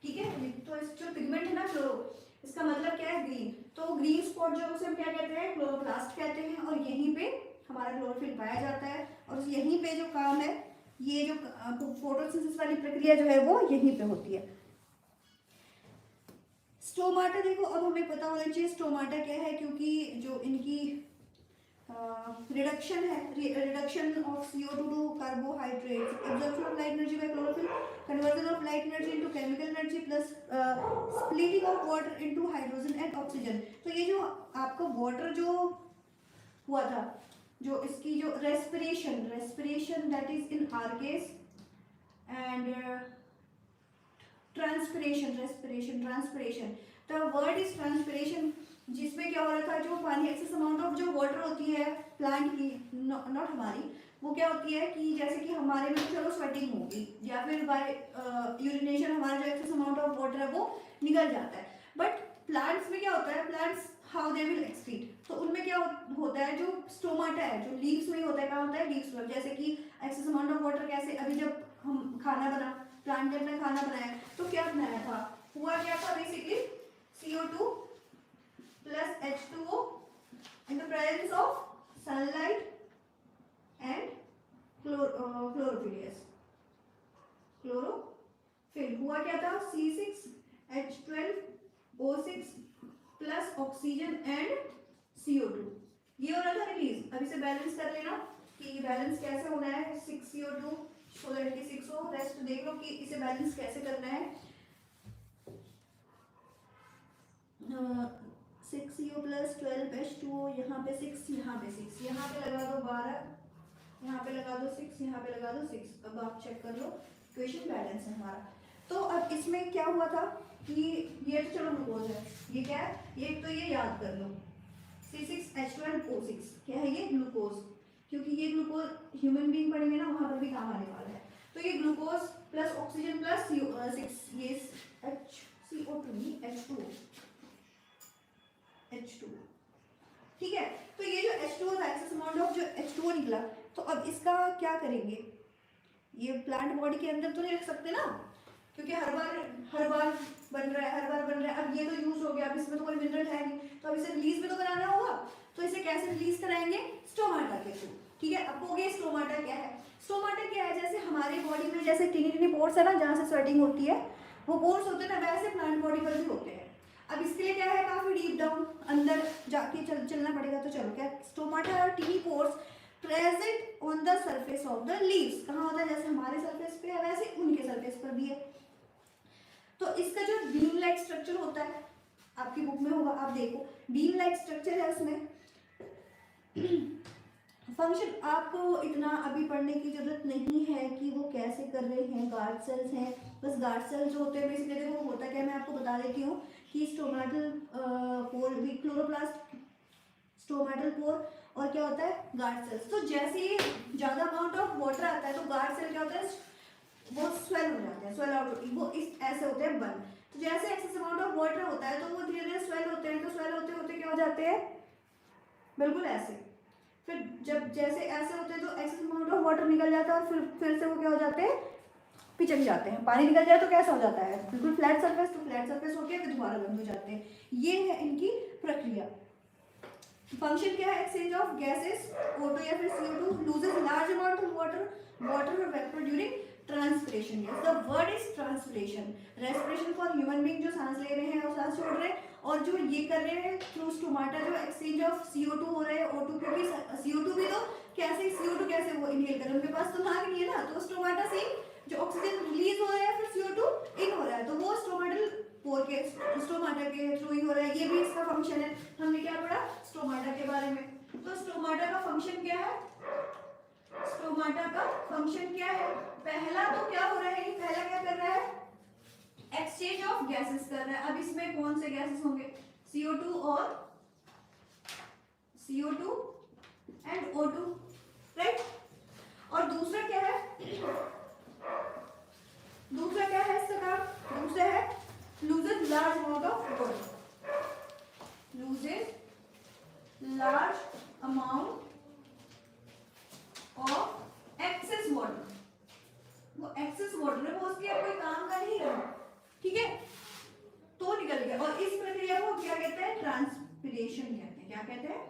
S1: ठीक है, तो इस जो पिगमेंट है ना क्लोरो, इसका मतलब क्या है? ग्रीन। तो ग्रीन स्पॉट जो उसे हम क्या कहते हैं? क्लोरोप्लास्ट कहते हैं। और यहीं पे हमारा क्लोरोफिल पाया जाता है। और यहीं पे जो काम है, ये जो फोटोसिंथेसिस वाली प्रक्रिया जो है वो यहीं पे होती है। स्टोमाटा देखो, अब हमें पता होना चाहिए स्टोमाटा क्या है, क्योंकि जो इनकी रिडक्शन है, reduction of CO2 to carbohydrates, absorption of light energy by chlorophyll, conversion of light energy into chemical energy plus splitting of water into hydrogen and oxygen. तो ये जो आपका वाटर जो हुआ था, जो इसकी जो respiration that is in are case, and transpiration, the word is transpiration, जिसमें क्या हो रहा था? जो पानी, एक्सेस अमाउंट ऑफ जो वाटर होती है प्लांट की, नॉट हमारी, वो क्या होती है कि जैसे कि हमारे में चलो स्वेटिंग होगी या फिर बाय यूरिनेशन हमारा जो एक्सेस अमाउंट ऑफ वाटर है वो निकल जाता है। बट प्लांट्स में क्या होता है? Plants how they will excrete, तो उनमें क्या होता है? जो स्टोमाटा है जो लीव्स में होता है, क्या होता है? लीव्स में, जैसे कि एक्सेस अमाउंट ऑफ वाटर कैसे, अभी जब हम खाना बना, प्लांट ने अपना खाना बनाया तो क्या बनाया था? हुआ क्या था? Basically CO2 plus H2O in the presence of sunlight and chlorophyll. Yes, chlorophyll. हुआ क्या था? C6H12O6 plus oxygen and CO2, ये हो रहा था रिलीज। अब इसे बैलेंस कर लेना कि बैलेंस कैसे होना है। 6CO2 6 हो, रेस्ट देख लो कि इसे बैलेंस कैसे करना है। 6CO प्लस 12H2O, यहाँ पे 6, यहाँ पे 6, यहाँ पे लगा दो 12, यहाँ पे लगा दो 6, यहाँ पे लगा दो 6। अब आप चेक कर लो, इक्वेशन बैलेंस है हमारा। तो अब इसमें क्या हुआ था कि ये तो चलो ग्लूकोज है, ये क्या है? ये तो ये याद कर लो, C6H12O6 क्या है? ये ग्लूकोज, क्योंकि ये ग्लूकोज ह्यूमन बीइंग पढ़ेंगे ना, वहां पर भी काम आने वाला है। तो ये ग्लूकोज प्लस ऑक्सीजन प्लस 6, ये CO2 H2O, ठीक है। तो ये जो H2O था, एक्सेस अमाउंट ऑफ जो H2O निकला, तो अब इसका क्या करेंगे? ये प्लांट बॉडी के अंदर तो नहीं रख सकते ना, क्योंकि हर बार बन रहा है। अब ये तो यूज हो गया, अब इसमें तो कोई मिनरल है नहीं, तो अब इसे रिलीज भी तो कराना होगा। तो इसे कैसे रिलीज कराएंगे? स्टोमाटा के थ्रू। ठीक है, अब हो गया स्टोमाटा क्या है? स्टोमाटा क्या है? जैसे हमारी बॉडी में जैसे टिनी पोर्स है ना, जहाँ से स्वेटिंग होती है, वो पोर्स होते हैं ना, वैसे प्लांट बॉडी पर भी होते हैं। अब इसके लिए क्या है? काफी डीप डाउन अंदर जाके चलना पड़ेगा। तो चलो, क्या स्टोमाटा और टिनी pores present on the surface of the leaves, कहाँ होता है? जैसे हमारे सरफेस पे है वैसे उनके सरफेस पर भी है। तो इसका जो बीम लाइक स्ट्रक्चर होता है, आपकी बुक में होगा, आप देखो, बीम लाइक स्ट्रक्चर है उसमें। फंक्शन आपको इतना अभी पढ़ने की जरूरत नहीं है कि वो कैसे कर रहे हैं। गार्ड सेल्स हैं, बस गार्ड सेल्स जो होते हैं बेसिकली, देखो होता क्या है, मैं आपको बता देती हूँ कि stomatal pore, chloroplast, stomatal pore, और क्या होता है? Guard cells. तो जैसे ही ज्यादा अमाउंट ऑफ वाटर आता है तो गार्ड सेल क्या होता है? वो स्वेल हो जाते हैं, स्वेल आउट, वो इस ऐसे होते हैं बंद। तो जैसे एक्सेस अमाउंट ऑफ वाटर होता है तो वो धीरे धीरे स्वेल होते हैं, तो स्वेल होते होते क्या हो जाते हैं? बिल्कुल ऐसे। फिर जब जैसे ऐसे होते हैं तो एक्सेस अमाउंट ऑफ वाटर निकल जाता है, और फिर से वो क्या हो जाते हैं? पिचक जाते हैं। पानी निकल जाए तो कैसा हो जाता है? बिल्कुल फ्लैट सरफेस, तो फ्लैट सरफेस होके फिर दोबारा बंद हो जाते हैं। ये है इनकी प्रक्रिया। फंक्शन क्या है? एक्सचेंज ऑफ गैसेस, O2 या फिर CO2 loses large amount of water और vapour during transpiration. Yes, the word is transpiration. Respiration for human being, जो सांस ले रहे हैं और सांस छोड़ रहे हैं, और जो ये कर रहे हैं थ्रू स्टोमाटा, जो एक्सचेंज ऑफ CO2 हो रहा है, O2, क्योंकि CO2 भी तो कैसे, CO2 कैसे वो इनहेल करें, उनके पास तो नाक नहीं है ना, तो स्टोमाटा से जो ऑक्सीजन रिलीज हो रहा है फिर CO2 इन हो रहा है, तो वो स्टोमेटल पोर के, स्टोमाटा के थ्रू ही हो रहा है। ये भी इसका फंक्शन है। हमने क्या पढ़ा स्टोमाटा के बारे में? तो स्टोमाटा का फंक्शन क्या है? स्टोमाटा का फंक्शन क्या है? पहला तो क्या हो रहा है? पहला क्या कर रहा है? एक्सचेंज ऑफ गैसेस कर रहे हैं। अब इसमें कौन से गैसेस होंगे, CO2 और CO2 एंड O2, राइट। और दूसरा क्या है, दूसरा क्या है इसका काम, दूसरा है loses large amount of water, loses large amount of excess water. वो एक्सेस वाटर है, वो उसके अब कोई काम का नहीं रहा, ठीक है, तो निकल गया। और इस प्रक्रिया को क्या कहते हैं, ट्रांसपिरेशन कहते हैं। क्या कहते हैं,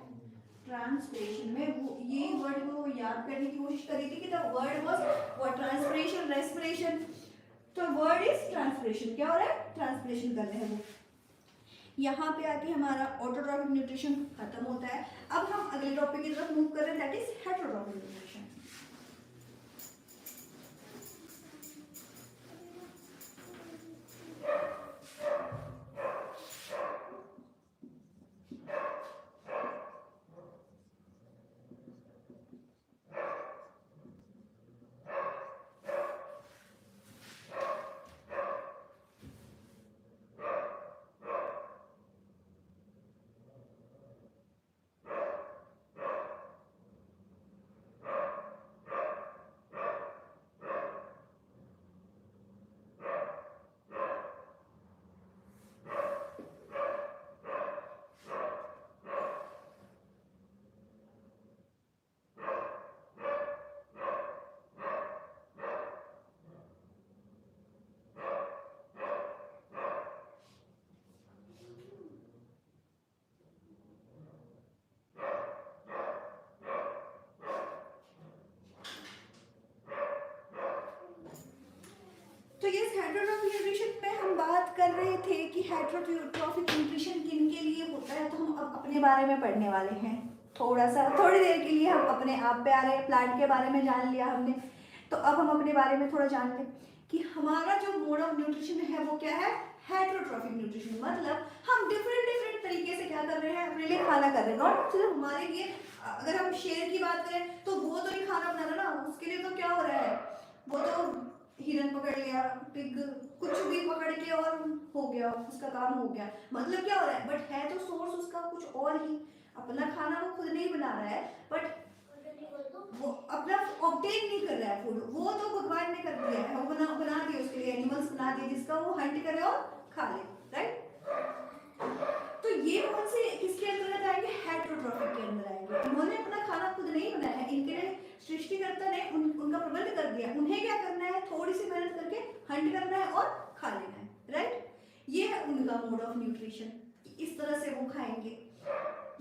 S1: ट्रांसपिरेशन। में वो ये वर्ड को याद करने की कोशिश करी थी कि the word was what, transpiration, respiration, तो वर्ड इज ट्रांसपिरेशन। क्या हो रहा है, ट्रांसपिरेशन कर रहे हैं वो। यहाँ पे आके हमारा ऑटोट्रॉफिक न्यूट्रिशन खत्म होता है। अब हम अगले टॉपिक की तरफ मूव कर रहे हैं, दैट इज हेटेरोट्रॉफिक न्यूट्रिशन। तो ये हेटेरोट्रॉफिक न्यूट्रिशन पे हम बात कर रहे थे कि हेटेरोट्रॉफिक न्यूट्रिशन किन के लिए होता है। तो हम अब अपने बारे में पढ़ने वाले हैं। थोड़ा सा थोड़ी देर के लिए हम अपने आप पे आ रहे हैं, प्लांट के बारे में जान लिया हमने, तो अब हम अपने बारे में थोड़ा जान लें कि हमारा जो मोड ऑफ न्यूट्रिशन है वो क्या है, हेटेरोट्रॉफिक न्यूट्रिशन। मतलब हम डिफरेंट तरीके से क्या कर रहे हैं, अपने लिए खाना कर रहे हैं, नॉट सिर्फ हमारे लिए। अगर हम शेर की बात करें तो वो तो नहीं खाना बना रहा ना, उसके लिए तो क्या हो रहा है, वो तो हिरन पकड़ लिया, पिग, कुछ भी पकड़ के और हो गया, उसका काम हो गया। मतलब क्या हो रहा है, बट है तो सोर्स उसका कुछ और ही, अपना खाना वो खुद नहीं बना रहा है, बट वो अपना ऑब्टेन नहीं कर रहा है फूड, वो तो भगवान ने कर दिया है, वो बना दिया उसके लिए, एनिमल्स बना दिए जिसका वो हंट करे और खा ले, राइट। तो ये कौन से किसके अंतर्गत आएंगे, हेटेरोट्रॉफिक के अंदर आएंगे। इन्होंने अपना खाना खुद नहीं बनाया है, इनके लिए सृष्टिकर्ता ने उनका प्रबंध कर दिया। उन्हें क्या करना है, थोड़ी सी मेहनत करके हंट करना है और खा लेना है, राइट। ये है उनका मोड ऑफ न्यूट्रिशन, इस तरह से वो खाएंगे।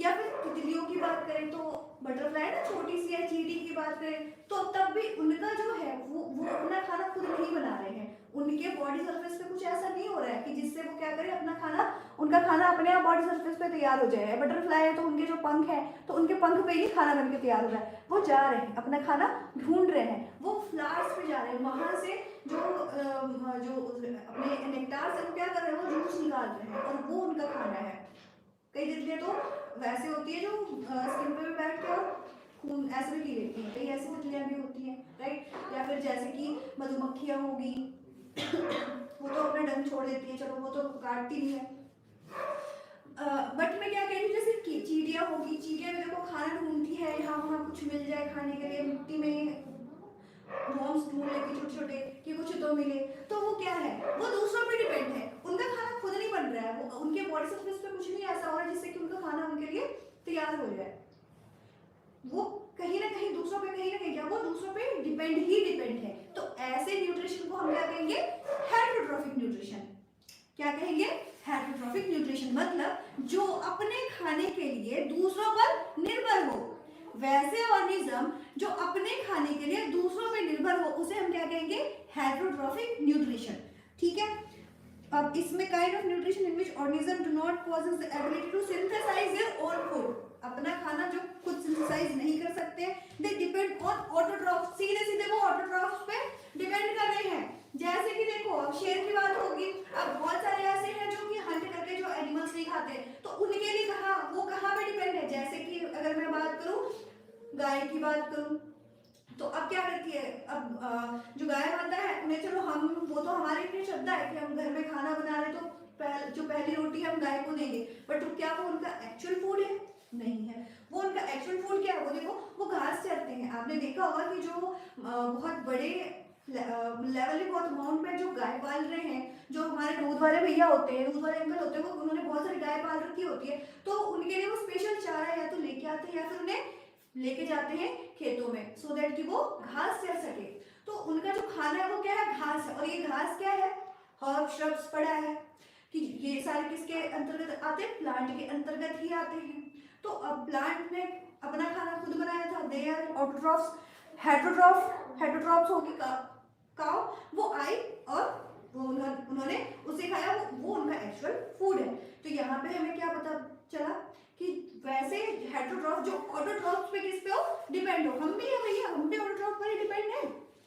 S1: या फिर तितलियों की बात करें तो बटरफ्लाई ना, छोटी सी या चींटी की बात करें तो तब भी उनका जो है वो अपना खाना खुद नहीं बना रहे हैं। उनके बॉडी सरफेस पे कुछ ऐसा नहीं हो रहा है कि जिससे वो क्या करें, अपना खाना, उनका खाना अपने आप बॉडी सरफेस पे तैयार हो जाए। बटरफ्लाई है तो उनके जो पंख है तो उनके पंख पे ही खाना बनके तैयार हो रहा है। वो जा रहे हैं, अपना खाना ढूंढ रहे हैं, वो फ्लावर्स पे जा रहे हैं, वहां से जो अपने नेक्टार से क्या कर रहे हैं, वो जूस निकाल रहे हैं और वो उनका खाना है। कई तितलियां तो वैसे होती है जो स्किन पे भी बैठ के और खून ऐसे भी पी लेती हैं, कई ऐसी तितलियां भी होती हैं, राइट। या फिर जैसे कि मधुमक्खियां होगी वो तो अपना डंक छोड़ देती है, चलो वो तो काटती नहीं है। बट मैं क्या कह रही हूँ, जैसे चींटियां होगी, चींटियां भी देखो खाना ढूंढती है, यहाँ वहाँ कुछ मिल जाए खाने के लिए, मिट्टी में वॉर्म्स ढूंढ लेती छोटे छोटे कि कुछ तो मिले, तो वो क्या है, वो दूसरों पे डिपेंड है। उनका खाना खुद नहीं बन रहा है, वो उनके बॉडी सरफेस पे कुछ नहीं ऐसा हो रहा है जिससे कि उनका खाना उनके लिए तैयार हो जाए। वो कहीं ना कहीं दूसरों पे, कहीं ना कहीं क्या, वो दूसरों पे डिपेंड है। तो ऐसे न्यूट्रिशन को हम क्या कहेंगे, हेटेरोट्रॉफिक न्यूट्रिशन। क्या कहेंगे, हेटेरोट्रॉफिक न्यूट्रिशन। मतलब जो अपने खाने के लिए दूसरों पर निर्भर हो, वैसे ऑर्गेनिज्म जो अपने खाने के लिए दूसरों पर निर्भर हो, उसे हम क्या कहेंगे, हेटेरोट्रॉफिक न्यूट्रिशन, ठीक है। अब इसमें kind of nutrition in which organism do not possess the ability to synthesize their own food, अपना खाना जो खुद सिंथेसाइज नहीं कर सकते, दे डिपेंड ऑन ऑटोट्रॉफ्स, सीधे सीधे वो ऑटोट्रॉफ्स पे डिपेंड कर रहे हैं। जैसे कि देखो, अब शेर की बात होगी, अब बहुत सारे ऐसे हैं जो कि हंट करके जो एनिमल्स नहीं खाते, तो उनके लिए कहाँ पे डिपेंड है। जैसे कि अगर मैं बात करूं, गाय की बात करूं, तो अब क्या करती है, अब जो गाय माता है उन्हें, चलो हम वो तो हमारे लिए श्रद्धा है कि हम घर में खाना बना रहे तो जो पहली रोटी हम गाय को देंगे, बट क्या वो उनका एक्चुअल फूड है? नहीं है। वो उनका एक्चुअल फूड क्या है? वो देखो वो घास चरते हैं। आपने देखा होगा कि जो बहुत बड़े लेवल पे, बहुत अमाउंट में जो गाय पाल रहे हैं, जो हमारे दूध वाले भैया होते हैं, दूध वाले अंकल होते हैं, वो उन्होंने बहुत सारी गाय पाल रखी होती है, तो उनके लिए वो स्पेशल चारा या तो लेके आते हैं या फिर उन्हें लेके जाते हैं खेतों में, सो दैट कि वो घास चर सके। तो उनका जो खाना है वो क्या है? घास है। और ये घास क्या है? हर्ब श्रब्स पड़ा है कि ये सारे किसके अंतर्गत आते हैं? प्लांट के अंतर्गत ही आते हैं। तो अब प्लांट ने अपना खाना खुद बनाया था, दे आर ऑटोट्रॉफ्स। हेटरोट्रॉफ्स होगी काउ, वो आई और वो उन्होंने उसे खाया, वो उनका एक्चुअल फूड है। तो यहाँ पे हमें क्या पता चला कि वैसे हेटरोट्रॉफ जो ऑटोट्रॉफ्स पे किस पे हो? डिपेंड हो। हम भी है भैया, हम भी ऑटोट्रॉफ पर ही डिपेंड है,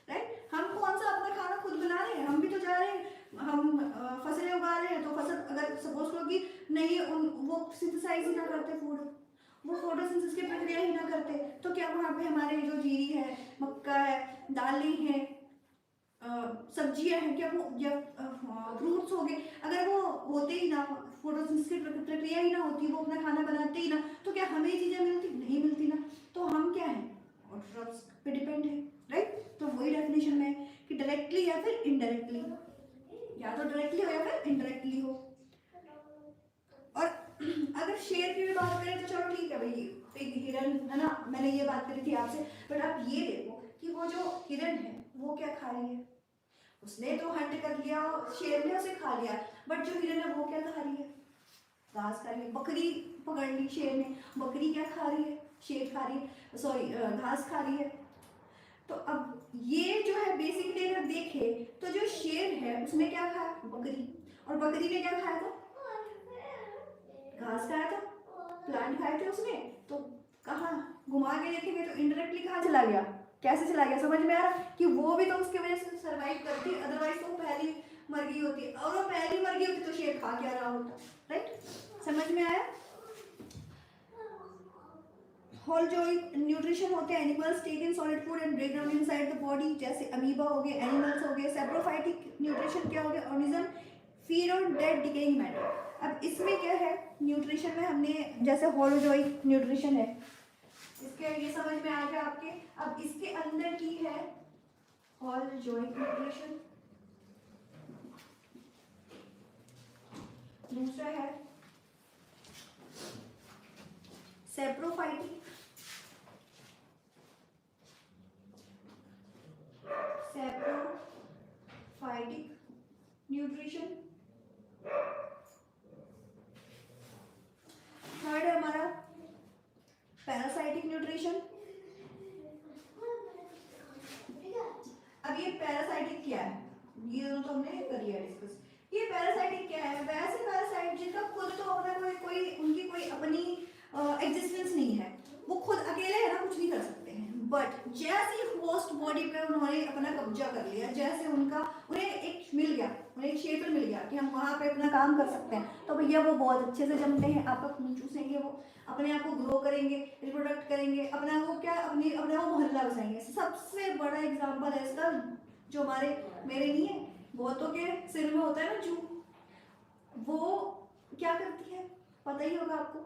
S1: राइट? हम कौन सा अपना खाना खुद बना रहे हैं? हम भी तो जा रहे हैं, हम फसलें उगा रहे हैं, तो फसल अगर सपोज करो कि नहीं वो सिंथेसाइज ही ना करते फूड, वो फोटोसिंथेसिस की प्रक्रिया ही ना करते, तो क्या वहाँ पे हमारे जो जीरी है, मक्का है, दालें हैं, सब्जियां हैं, क्या वो या फ्रूट्स हो गए, अगर वो होते ही ना, फोटोसिंथेसिस की प्रक्रिया ही ना होती, वो अपना खाना बनाते ही ना, तो क्या हमें ये चीजें मिलती? नहीं मिलती ना। तो हम क्या है? ऑटोट्रॉफ्स पे डिपेंड है, राइट? तो वही डेफिनेशन में है कि डायरेक्टली या फिर इनडायरेक्टली, या तो डायरेक्टली हो या फिर इनडायरेक्टली हो। और अगर शेर की भी बात करें तो चलो ठीक है भाई, एक हिरन है ना, मैंने ये बात करी थी आपसे, बट आप ये देखो कि वो जो हिरन है वो क्या खा रही है? उसने तो हंट कर लिया, शेर ने उसे खा लिया, बट जो हिरन है वो क्या खा रही है? घास खा रही है। बकरी पकड़ ली शेर ने, बकरी क्या खा रही है? शेर खा रही है, सॉरी घास खा रही है। तो अब ये जो है बेसिकली अगर देखे तो जो शेर है उसने क्या खाया? बकरी। और बकरी ने क्या खाया था? घास खाया था, प्लांट खाए थे उसने। तो कहाँ घुमा के देखेंगे तो इनडायरेक्टली कहाँ चला गया? कैसे चला गया? समझ में आ रहा कि वो भी तो उसके वजह से सरवाइव करती, अदरवाइज तो पहली मर गई होती, और वो पहली मर गई होती तो शेर खा क्या रहा होता, राइट? समझ में आया? होल जो न्यूट्रिशन होते हैं, animals take in solid food and break down inside the body, जैसे अमीबा हो गए, एनिमल्स हो गए। सैप्रोफाइटिक न्यूट्रिशन क्या हो गया? Organism feed on dead decaying matter. अब इसमें क्या है? न्यूट्रिशन में हमने जैसे होलोजोइक न्यूट्रिशन है, इसके ये समझ में आ गया आपके। अब इसके अंदर की है होलोजोइक न्यूट्रिशन, दूसरा है सैप्रोफाइटिक, न्यूट्रिशन। थर्ड है हमारा पैरासाइटिक न्यूट्रिशन। अब ये पैरासाइटिक क्या है? ये दोनों तो हमने कर लिया डिस्कस। ये पैरासाइटिक क्या है? वैसे पैरासाइट जिनका खुद तो अपना कोई उनकी कोई अपनी एग्जिस्टेंस नहीं है, वो खुद अकेले है ना, कुछ नहीं कर सकते हैं, बट जैसे होस्ट बॉडी पे उन्होंने अपना कब्जा कर लिया, जैसे उन्हें एक मिल गया, उन्हें एक क्षेत्र मिल गया कि हम वहाँ पे अपना काम कर सकते हैं, तो भैया वो बहुत अच्छे से जमते हैं, आपका खून चूसेंगे, वो अपने आप को ग्रो करेंगे, रिप्रोडक्ट करेंगे, अपना वो क्या अपना वो मोहल्ला बसाएंगे। सबसे बड़ा एग्जाम्पल है इसका, जो हमारे मेरे नहीं है, बहुतों के सिर में होता है ना जू, वो क्या करती है पता ही होगा आपको,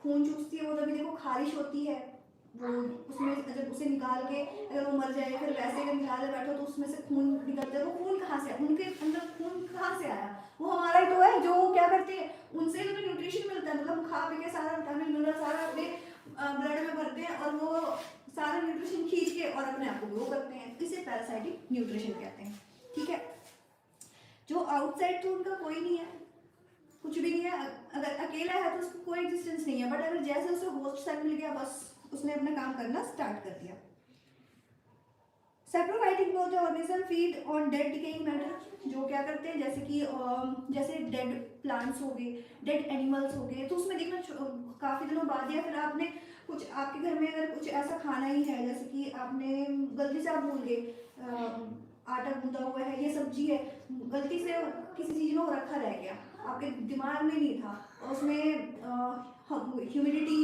S1: खून चूसती है। वो तभी देखो खारिश होती है, वो उसमें जब उसे निकाल के अगर वो मर जाए, फिर वैसे अगर निकाले बैठो तो उसमें से खून निकलता है। वो खून कहाँ से आया? उनके अंदर खून कहाँ से आया? वो हमारा ही तो है, जो क्या करते हैं उनसे तो न्यूट्रिशन मिलता है, मतलब खा पी के सारा विटामिन मिनरल सारा अपने ब्लड में भरते हैं, और वो सारा न्यूट्रिशन खींच के और अपने आप को ग्रो करते हैं। इसे पैरासाइटिक न्यूट्रिशन कहते हैं, ठीक है? जो आउटसाइड तो उनका कोई नहीं है, कुछ भी नहीं है, अगर अकेला है तो उसको कोई एग्जिस्टेंस नहीं है, बट अगर जैसे उसे होस्ट सेल मिल गया, बस उसने अपना काम करना स्टार्ट कर दिया। सैप्रोफाइटिक में होते हैं organism feed on dead decaying matter, जो क्या करते हैं जैसे कि जैसे डेड प्लांट्स हो गए, डेड एनिमल्स हो गए, तो उसमें देखना काफ़ी दिनों बाद, या फिर आपने कुछ आपके घर में अगर कुछ ऐसा खाना ही है, जैसे कि आपने गलती से आप भूल गए आटा गूंदा हुआ है, ये सब्जी है, गलती से किसी चीज़ में वो रखा रह गया, आपके दिमाग में नहीं था, और उसमें ह्यूमिडिटी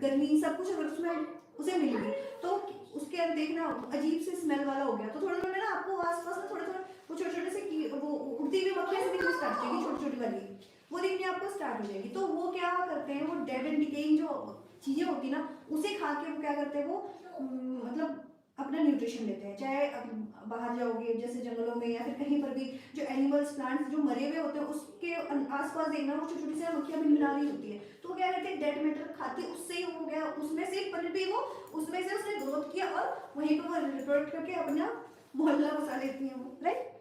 S1: गर्मी सब कुछ अगर उसमें उसे मिल गई, तो उसके अंदर देखना अजीब से स्मेल वाला हो गया, तो थोड़ा थोड़ा ना आपको आसपास में थोड़ा थोड़ा वाली, वो दिखनी आपको स्टार्ट हो जाएगी। तो वो क्या करते हैं, वो डेड एंड डिकेइंग जो चीज़ें होती है ना, उसे खा के वो क्या करते हैं, वो मतलब अपना न्यूट्रिशन लेते हैं। चाहे बाहर जाओगे जैसे जंगलों में या फिर कहीं पर भी, जो एनिमल्स प्लांट्स जो मरे हुए होते हैं उसके आसपास देखना, वो छोटी छोटी सी मक्खियाँ भी मिला रही होती है, तो वो क्या करते हैं, डेड मैटर खाते हैं, उससे ही हो गया, उसमें से पनप भी वो, उसमें से उसने ग्रोथ किया और वहीं पर वो रिप्रोडक्ट करके अपना मोहल्ला बसा लेती हैं वो, right.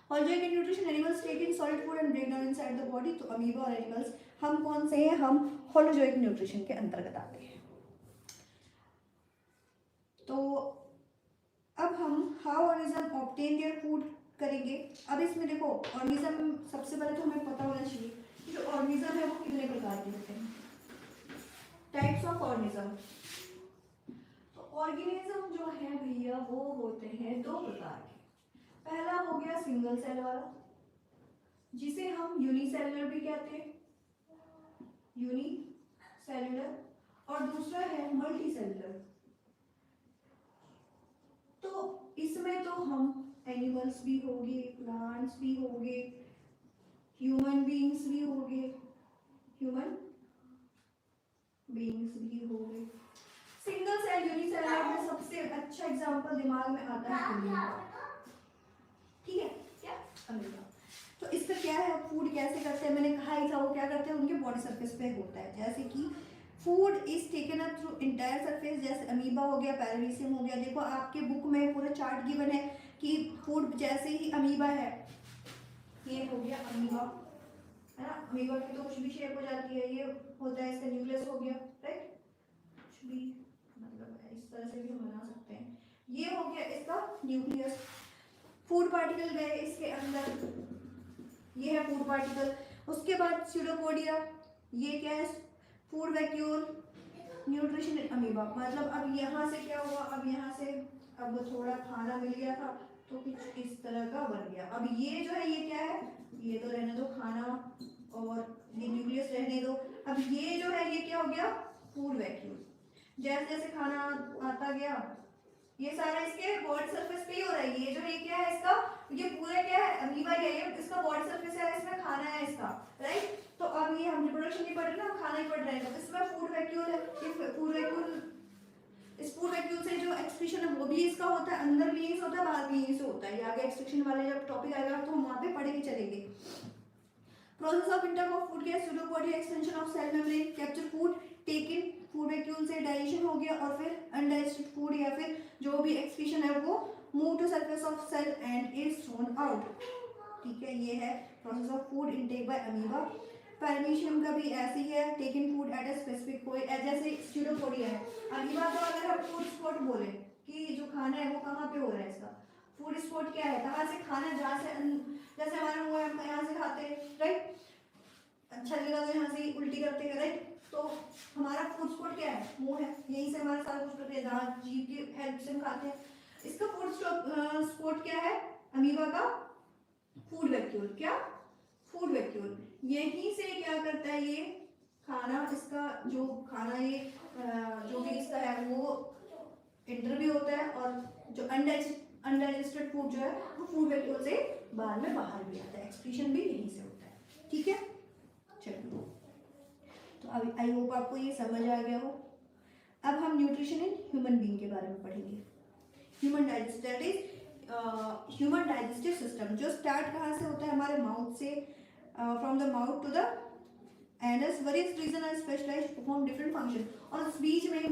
S1: Holozoic in nutrition, animals take in solid food and break down inside the body. तो अमीबा और एनिमल्स हम कौन से हैं, हम होलोजोइक न्यूट्रिशन के अंतर्गत आते हैं। तो अब हम how organism obtain their food करेंगे। अब इसमें देखो ऑर्गेनिज्म, सबसे पहले तो हमें पता होना चाहिए कि जो ऑर्गेनिज्म है वो कितने प्रकार के होते हैं, टाइप्स ऑफ ऑर्गेनिज्म। तो ऑर्गेनिज्म जो है भैया वो होते हैं दो प्रकार के। पहला हो गया सिंगल सेल वाला, जिसे हम यूनिसेलुलर भी कहते हैं, यूनिसेलुलर, और दूसरा है मल्टी सेलुलर। तो इसमें तो हम एनिमल्स भी होंगे, प्लांट्स भी होंगे, ह्यूमन बीइंग्स भी होंगे, ह्यूमन बीइंग्स भी होंगे। सिंगल सेल यूनिसेलुलर में सबसे अच्छा एग्जांपल दिमाग में आता है अमीबा, ठीक है, क्या अमीबा। तो इसका क्या है, फूड कैसे करते हैं, मैंने कहा ही था वो क्या करते हैं, उनके बॉडी सरफेस पे होता है। जैसे कि food is taken up through entire surface, जैसे अमीबा हो गया, पैरामीशियम हो गया। देखो आपके बुक में पूरा चार्ट गिवन है कि फूड जैसे ही अमीबा है, ये हो गया अमीबा, है ना। अमीबा की तो कुछ भी शेप हो जाती है, ये होता है इसका न्यूक्लियस हो गया, राइट, कुछ भी मतलब इस तरह से भी हम बना सकते हैं। ये हो गया इसका न्यूक्लियस, फूड पार्टिकल गए इसके अंदर, ये है फूड पार्टिकल। उसके बाद स्यूडोपोडिया, ये क्या है, फूड वैक्यूल, न्यूट्रिशन अमीबा। मतलब अब यहाँ से क्या हुआ, अब यहाँ से अब थोड़ा खाना मिल गया था तो कुछ इस तरह का बन गया। अब ये जो है ये क्या है, ये तो रहने दो खाना, और ये न्यूक्लियस रहने दो। अब ये जो है ये क्या हो गया, फूड वैक्यूल। जैसे जैसे खाना आता गया, ये सारा इसके बॉडी सरफेस पे ही हो रहा है। ये जो ये क्या है इसका, ये पूरा क्या है, अमीबा है, ये इसका बॉडी सरफेस है, इसमें खाना है इसका, राइट। तो अब ये हम रिप्रोडक्शन नहीं पढ़ रहे ना, खाना ही पढ़ रहे हैं, तो इसमें फूड वैक्यूल है। ये फूड वैक्यूल, इस फूड वैक्यूल से जो एक्सक्रीशन है वो भी इसका होता है, अंदर भी यही से होता है, बाहर भी यही से होता है। ये आगे एक्सक्रीशन वाले जब टॉपिक आएगा तो हम वहाँ पे पढ़ के चलेंगे। Process of intake of food क्या है, pseudopodia, extension of cell membrane, capture food, take in, food vacuole से डाइजेशन हो गया, और फिर अनडाइजेस्टेड फूड या फिर जो भी एक्सक्रीशन है वो move to surface of cell and is thrown out, ठीक है। ये है process of food intake by amoeba. Paramecium का भी ऐसे ही है, take in food at a specific point, जैसे स्यूडोपोडिया है। अमीबा तो अगर हम फूड स्पॉट बोले कि जो खाना है वो कहाँ पे हो रहा है, इसका फूड स्पॉट क्या है, कहाँ से खाना, जहाँ से जैसे हमारा मुंह है, हम यहाँ से खाते हैं, राइट, अच्छा लगा तो यहाँ से उल्टी करते हैं, राइट। तो हमारा फूड स्पॉट क्या है, मुंह है, यहीं से हमारा सारा कुछ करते हैं, जहाँ जीभ की हेल्प से हम खाते हैं। इसका फूड स्पॉट क्या है, अमीबा का फूड वैक्यूल, क्या फूड वैक्यूल, यहीं से क्या करता है ये खाना, इसका जो खाना ये जो भी इसका है वो इंटर भी होता है, और जो अनडाइजेस्टेड फूड जो है वो फूड वैक्यूल से बाहर में बाहर भी आता है, एक्सक्रीशन भी यहीं से होता है, ठीक है। चलो, तो अभी आई होप आपको ये समझ आ गया हो। अब हम न्यूट्रिशन इन ह्यूमन बीइंग के बारे में पढ़ेंगे। ह्यूमन डाइजेस्टिव सिस्टम जो स्टार्ट कहाँ से होता है, हमारे माउथ से, from the mouth to the anus, various region are specialized to perform different function. और उस बीच में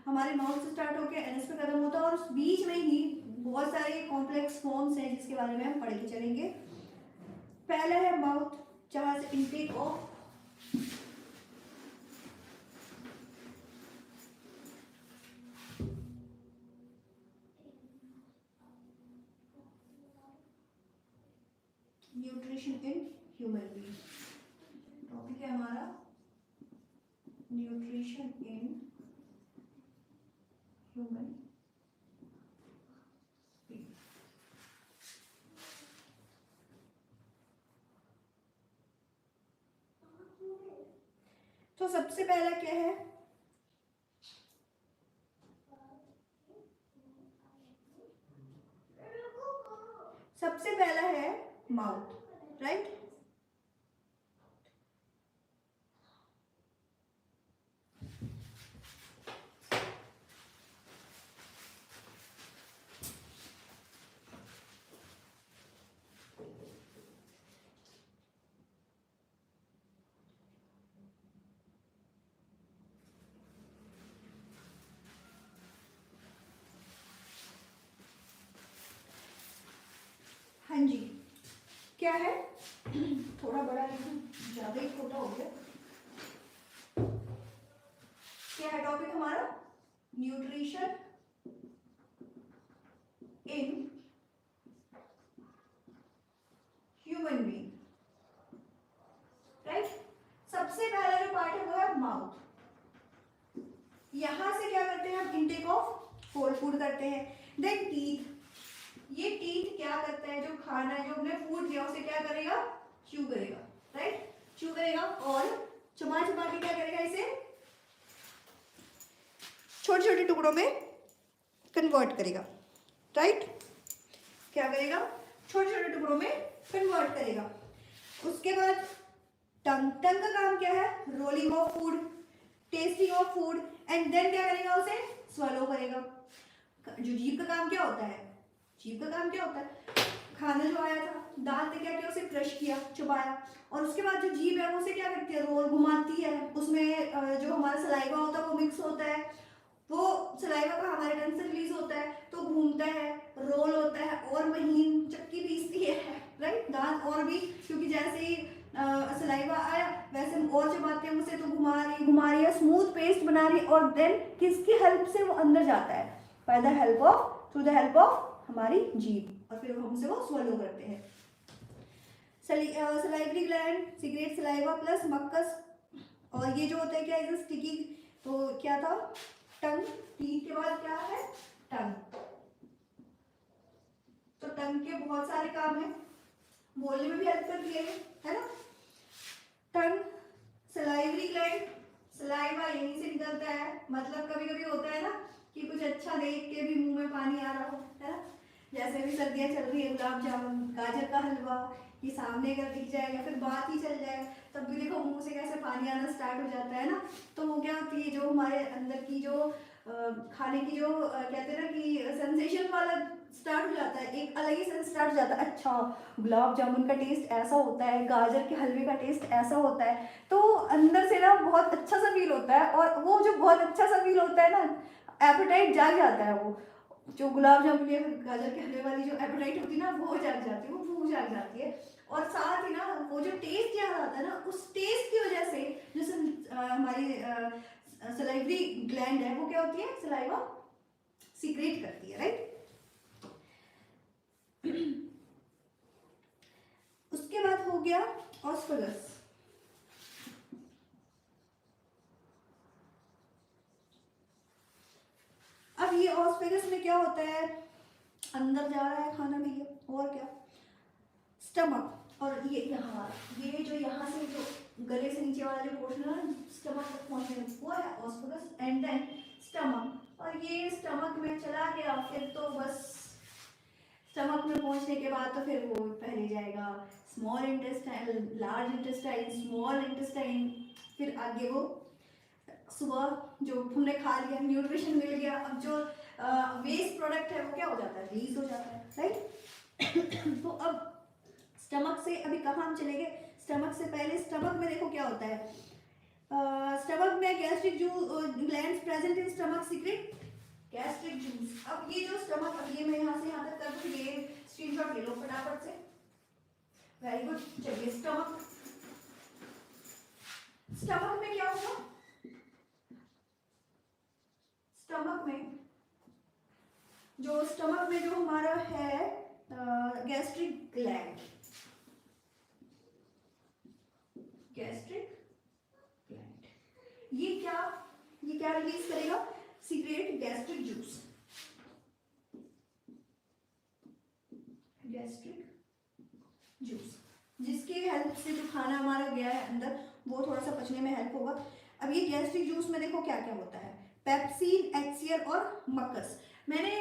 S1: हमारे माउथ से स्टार्ट होकर एनस पे खत्म होता है, और उस बीच में ही बहुत सारे कॉम्प्लेक्स फॉर्म्स हैं जिसके बारे में हम पढ़ के चलेंगे। पहला है माउथ, जहाँ से intake of nutrition in human being, topic है हमारा न्यूट्रिशन इन ह्यूमन। तो सबसे पहला क्या है, सबसे पहला है माउथ, राइट। हाँ जी, क्या है? थोड़ा बड़ा लिखूं, ज्यादा ही छोटा हो गया। क्या है टॉपिक हमारा? Nutrition in human being, right. सबसे पहला जो पार्ट है वो है माउथ। यहां से क्या करते हैं हम? इनटेक ऑफ होल फूड करते हैं। देन टीथ, ये टीथ क्या करता है? जो खाना है, जो हमने फूड लिया उसे क्या करेगा? च्यू करेगा, राइट। च्यू करेगा और चबा चबा के क्या करेगा? इसे छोटे छोटे टुकड़ों में कन्वर्ट करेगा, राइट। क्या करेगा? छोटे छोटे टुकड़ों में कन्वर्ट करेगा। उसके बाद टंग, टंग का काम क्या है? Rolling of food, tasting of food, and then क्या करेगा? उसे स्वलो करेगा। जो जीभ का काम क्या होता है? जीभ का काम क्या होता है? खाना जो आया था, दांत ने क्या किया? उसे क्रश किया, चबाया, और उसके बाद जो जीभ है वो उसे क्या करती है? रोल घुमाती है। उसमें जो हमारा सलाइवा होता है वो मिक्स होता है, वो सलाइवा का हमारे टंग से रिलीज होता है, तो घूमता है, रोल होता है, और महीन चक्की पीसती है, राइट। दांत और भी, क्योंकि जैसे ही सलाइवा आया वैसे हम और चबाते हैं उसे, तो घुमा रही है, स्मूथ पेस्ट बना रही है, और देन किसकी हेल्प से वो अंदर जाता है? By the help of, through the help of हमारी जीभ, और फिर हम उसे वो स्वलो करते हैं। Salivary gland secrete saliva plus mucus, और ये जो होता है क्या? इज स्टिकी, तो क्या था? टंग। टीथ के बाद क्या है? टंग। तो टंग के बहुत सारे काम है, बोलने में भी हेल्प करती है ना। टंग, सलाइवरी ग्लैंड, सलाइवा यहीं से निकलता है। मतलब कभी कभी होता है ना कि कुछ अच्छा देख के भी मुंह में पानी आ रहा हो, है ना। जैसे भी सर्दियाँ चल रही है, गुलाब जामुन, गाजर का हलवा, ये सामने अगर दिख जाए या फिर बात ही चल जाए, तब भी देखो मुंह से कैसे पानी आना स्टार्ट हो जाता है ना। तो वो क्या होती है? जो हमारे अंदर की जो खाने की जो कहते हैं ना कि सेंसेशन वाला स्टार्ट हो जाता है, एक अलग ही सेंस स्टार्ट हो जाता है। अच्छा, गुलाब जामुन का टेस्ट ऐसा होता है, गाजर के हलवे का टेस्ट ऐसा होता है, तो अंदर से ना बहुत अच्छा सा फील होता है। और वो जो बहुत अच्छा सा फील होता है ना, एपेटाइट जाग जाता है। वो जो गुलाब जामुन या गाजर के हलवे वाली जो एपेटाइट होती है ना, वो जाग जाती है, वो भूख जाग जाती है। और साथ ही ना वो जो टेस्ट याद आता है ना, उस टेस्ट की वजह से जैसे हमारी सलाइवरी ग्लैंड है, वो क्या होती है? सलाइवा सीक्रेट करती है, राइट। उसके बाद हो गया ऑस्फेगस। अब ये ऑस्फेगस में क्या होता है? अंदर जा रहा है खाना भैया, और क्या? स्टमक, और ये यहाँ, ये जो यहाँ से जो गले से नीचे वाला जो पोर्शन है ना, स्टमक तक पहुंचने में, वो है ऑस्फेगस, एंड देन स्टमक। और ये स्टमक में चला गया, फिर तो बस स्टमक में पहुंचने के बाद तो फिर वो पहले जाएगा small intestine, large intestine, small intestine, फिर आगे वो सुबह जो हमने खा लिया, न्यूट्रिशन मिल गया, अब जो वेस्ट प्रोडक्ट है वो क्या हो जाता है? रिलीज हो जाता है, राइट। तो अब स्टमक से अभी कहाँ हम चले गए? स्टमक से पहले स्टमक में देखो क्या होता है। स्टमक में gastric glands present in stomach secret gastric juice. अब ये जो स्टमक, अब ये मैं यहाँ से यहाँ तक कर दूँ, ये स्क्रीनशॉट ले लो फटाफट से। Very good. चलिए स्टमक, स्टमक में क्या होगा? स्टमक में जो हमारा है गैस्ट्रिक ग्लैंड, गैस्ट्रिक ग्लैंड, ये क्या रिलीज करेगा? Secret gastric juice, gastric juice, जिसकी हेल्प से जो खाना हमारा गया है अंदर वो थोड़ा सा पचने में हेल्प होगा। अब ये गैस्ट्रिक जूस में देखो क्या क्या होता है? पेप्सिन, HCl और मक्कस। मैंने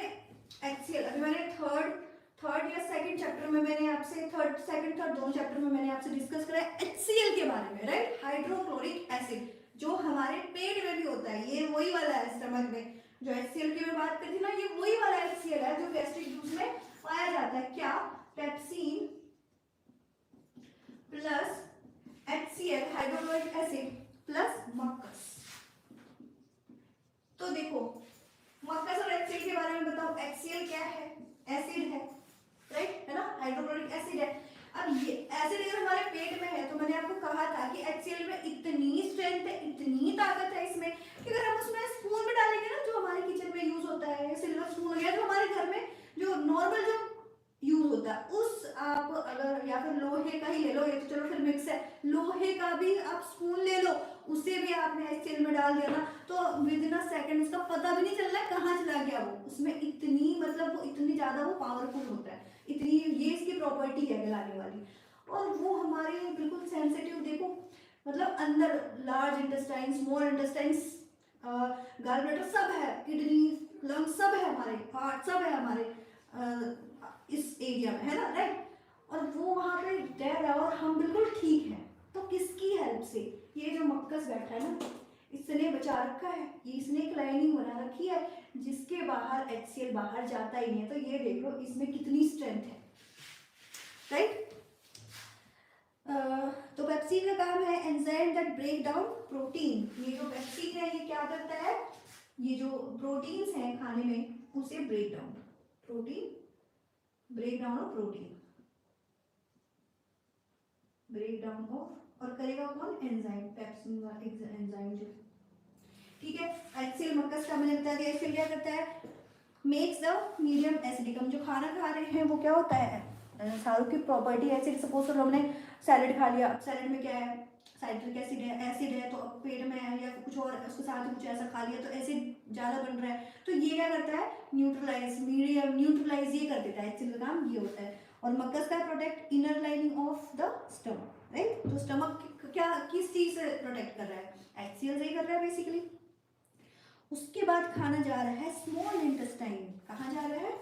S1: HCl अभी मैंने थर्ड या सेकंड चैप्टर में मैंने आपसे थर्ड दोनों चैप्टर में मैंने आपसे डिस्कस करा है HCl के बारे में, राइट। हाइड्रोक्लोरिक एसिड, जो हमारे पेट में भी होता है, ये वही वाला है। स्टमक में जो HCl की मैं बात करी थी ना, ये वही वाला HCl है जो गैस्ट्रिक जूस में पाया जाता है। क्या? Pepsin plus HCl hydrochloric acid plus mucus. तो देखो मक्कस और HCl के बारे में बताओ। HCl क्या है? एसिड है, राइट, है ना। हाइड्रोक्लोरिक ये एसिड अगर हमारे पेट में है तो मैंने आपको कहा था कि HCl में इतनी स्ट्रेंथ है, इतनी ताकत है इसमें कि अगर हम उसमें स्पून में डालेंगे ना, जो हमारे किचन में यूज होता है, सिल्वर स्पून हो गया, जो हमारे घर में जो नॉर्मल जो यूज होता है, उस आप अगर या फिर लोहे का ही ले लो, ये तो चलो फिर मिक्स है, लोहे का भी आप स्पून ले लो, उसे भी आपने HCl में डाल दिया ना, तो विद इन अ सेकंड उसका पता भी नहीं चल रहा है कहाँ चला गया वो। उसमें इतनी मतलब वो इतनी ज्यादा वो पावरफुल होता है, इतनी ये इसकी प्रॉपर्टी है गलाने वाली। और वो हमारे बिल्कुल सेंसिटिव, देखो मतलब अंदर large intestine, small intestine, gall bladder सब है, किडनी, लंग सब है हमारे, हार्ट सब है हमारे इस एरिया में, है ना, राइट। और वो वहाँ पे डेड है और हम बिल्कुल ठीक है। तो किसकी हेल्प से? ये जो मक्कस बैठा है ना, इसने बचा रखा है, ये इसने एक लाइनिंग बना रखी है जिसके बाहर HCl बाहर जाता ही नहीं है। तो ये देख लो इसमें कितनी स्ट्रेंथ है, राइट। तो पेप्सिन का काम है enzyme that break down protein. ये जो पेप्सिन है ये क्या करता है, ये जो प्रोटीन्स हैं खाने में उसे break down, protein break down of protein, break down of, और करेगा कौन? एंजाइम, पेप्सिन का एंजाइम जो, ठीक है। HCl मक्कस का मैंने बता दिया। HCl क्या करता है? Makes the medium acidic. हम जो खाना खा रहे हैं वो क्या होता है, सारों की प्रॉपर्टी एसिड। सपोज करो हमने सैलेड खा लिया, सैलेड में क्या है, साइट्रिक एसिड है, तो अब पेट में है या कुछ और उसके साथ कुछ ऐसा खा लिया तो एसिड ज़्यादा बन रहा है, तो ये क्या करता है? न्यूट्रलाइज, मीडियम न्यूट्रलाइज ये कर देता है। HCl का काम ये होता है। और मक्कस का protect inner lining of the stomach, right. तो स्टमक क्या किस चीज़ से प्रोटेक्ट कर रहा है? HCl से ही कर रहा है बेसिकली। उसके बाद खाना जा रहा है स्मॉल इंटेस्टाइन। कहाँ जा रहा है?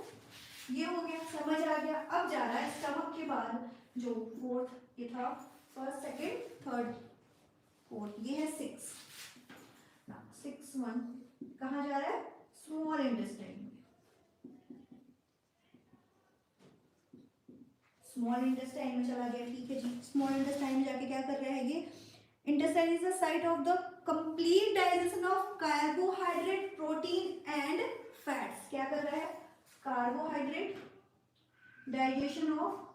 S1: ये हो गया, समझ आ गया। अब जा रहा है स्टमक के बाद जो फोर्थ, ये था फर्स्ट, सेकेंड, थर्ड, फोर्थ, ये है 6 ना, 6 1 कहाँ जा रहा है? स्मॉल इंटेस्टाइन में। स्मॉल इंटेस्टाइन में चला गया, ठीक है जी। स्मॉल इंटेस्टाइन में जाके क्या कर रहा है ये? Intestine is the site of the complete digestion of carbohydrate, protein and fats. क्या कर रहा है? Carbohydrate digestion of,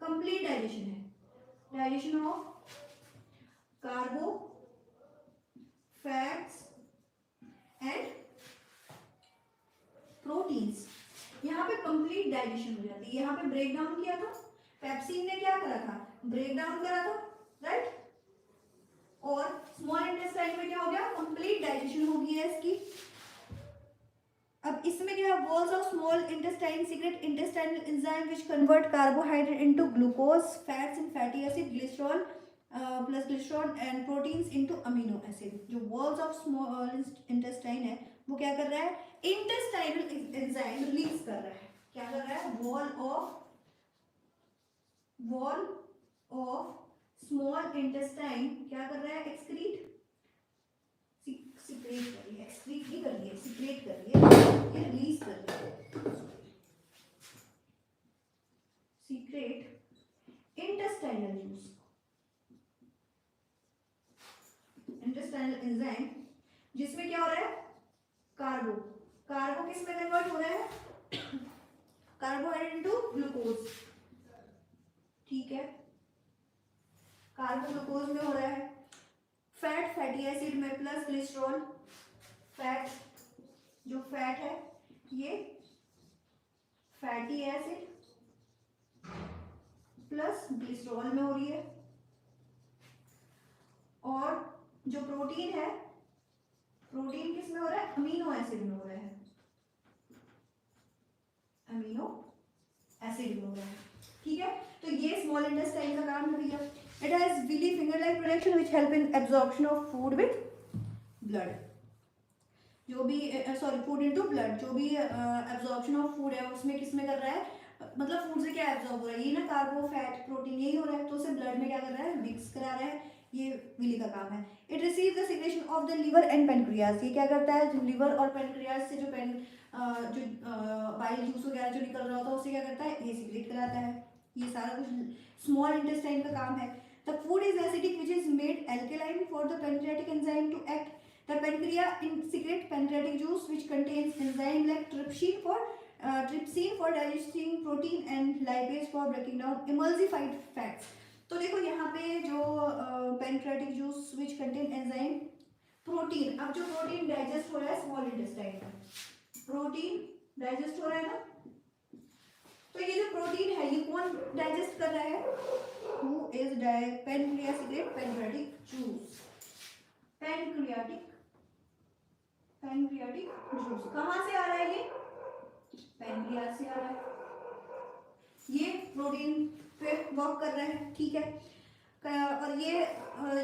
S1: complete digestion है, digestion of carbo, fats and proteins. यहाँ पे कंप्लीट डाइजेशन हो जाती है। यहाँ पे ब्रेक डाउन किया था, पेप्सिन ने क्या करा था? ब्रेक डाउन करा था, राइट। और स्मॉल इंटेस्टाइन में क्या हो गया? कंप्लीट डाइजेशन हो गई है इसकी। अब इसमें क्या है? Walls of small intestine secret intestinal enzyme which convert carbohydrate into glucose, fats and fatty acid, glycerol plus glycerol and proteins into amino acid. जो वॉल्स ऑफ स्मॉल इंटेस्टाइन है वो क्या कर रहा है? इंटेस्टाइनल एंजाइम रिलीज कर रहा है। क्या कर रहा है? वॉल ऑफ स्मॉल इंटेस्टाइन क्या कर रहा है? एक्सक्रीट, सीक्रेट कर रही है, एक्सक्रीट नहीं कर रही है, सीक्रेट कर रही है, ये रिलीज कर रही है। Secret intestinal juice, intestinal enzyme जिसमें क्या हो रहा है? कार्बो किस में कन्वर्ट हो रहा है? कार्बोहाइड्रेट इनटू ग्लूकोज, ठीक है। कार्बो ग्लूकोज में हो रहा है, फैट फैटी एसिड में प्लस ग्लिसरॉल, फैट जो फैट है ये फैटी एसिड प्लस ग्लिसरॉल में हो रही है। और जो प्रोटीन है, प्रोटीन किस में हो रहा है? अमीनो एसिड में हो रहा है, अमीनो एसिड में हो रहा है, ठीक है। तो ये स्मॉल इंटेस्टाइन का काम है भैया। It has willy finger-like projection which help in absorption of food with blood. जो भी food into blood, जो भी absorption of food है उसमें किस में कर रहा है? मतलब फूड से क्या एब्जॉर्ब हो रहा है? ये ना कार्बो, फैट, प्रोटीन यही हो रहा है, तो उसे ब्लड में क्या कर रहा है? मिक्स करा रहा है। ये विली का काम है। It receive the secretion of the liver and pancreas. ये क्या करता है? लिवर और पेनक्रियाज से जो बाइल जूस वगैरह जो निकल रहा होता है उसे क्या करता है? ये सिक्रेट कराता है। ये सारा कुछ स्मॉल इंटेस्टाइन का काम है। The food is acidic which is made alkaline for the pancreatic enzyme to act. The pancreas secrete pancreatic juice which contains enzyme like trypsin for trypsin for digesting protein and lipase for breaking down emulsified fats. तो देखो यहाँ पे जो pancreatic juice which contain enzyme protein, अब जो protein digest हो रहा है स्मॉल इंटेस्टाइन में, प्रोटीन डाइजेस्ट हो रहा है ना, तो ये जो प्रोटीन है ये कौन डाइजेस्ट कर रहा है, who is pancreatic juice, pancreatic juice कहाँ से आ रहा है, ये पैनक्रियाज से आ रहा है, ये प्रोटीन पे वर्क कर रहा है, ठीक है। और ये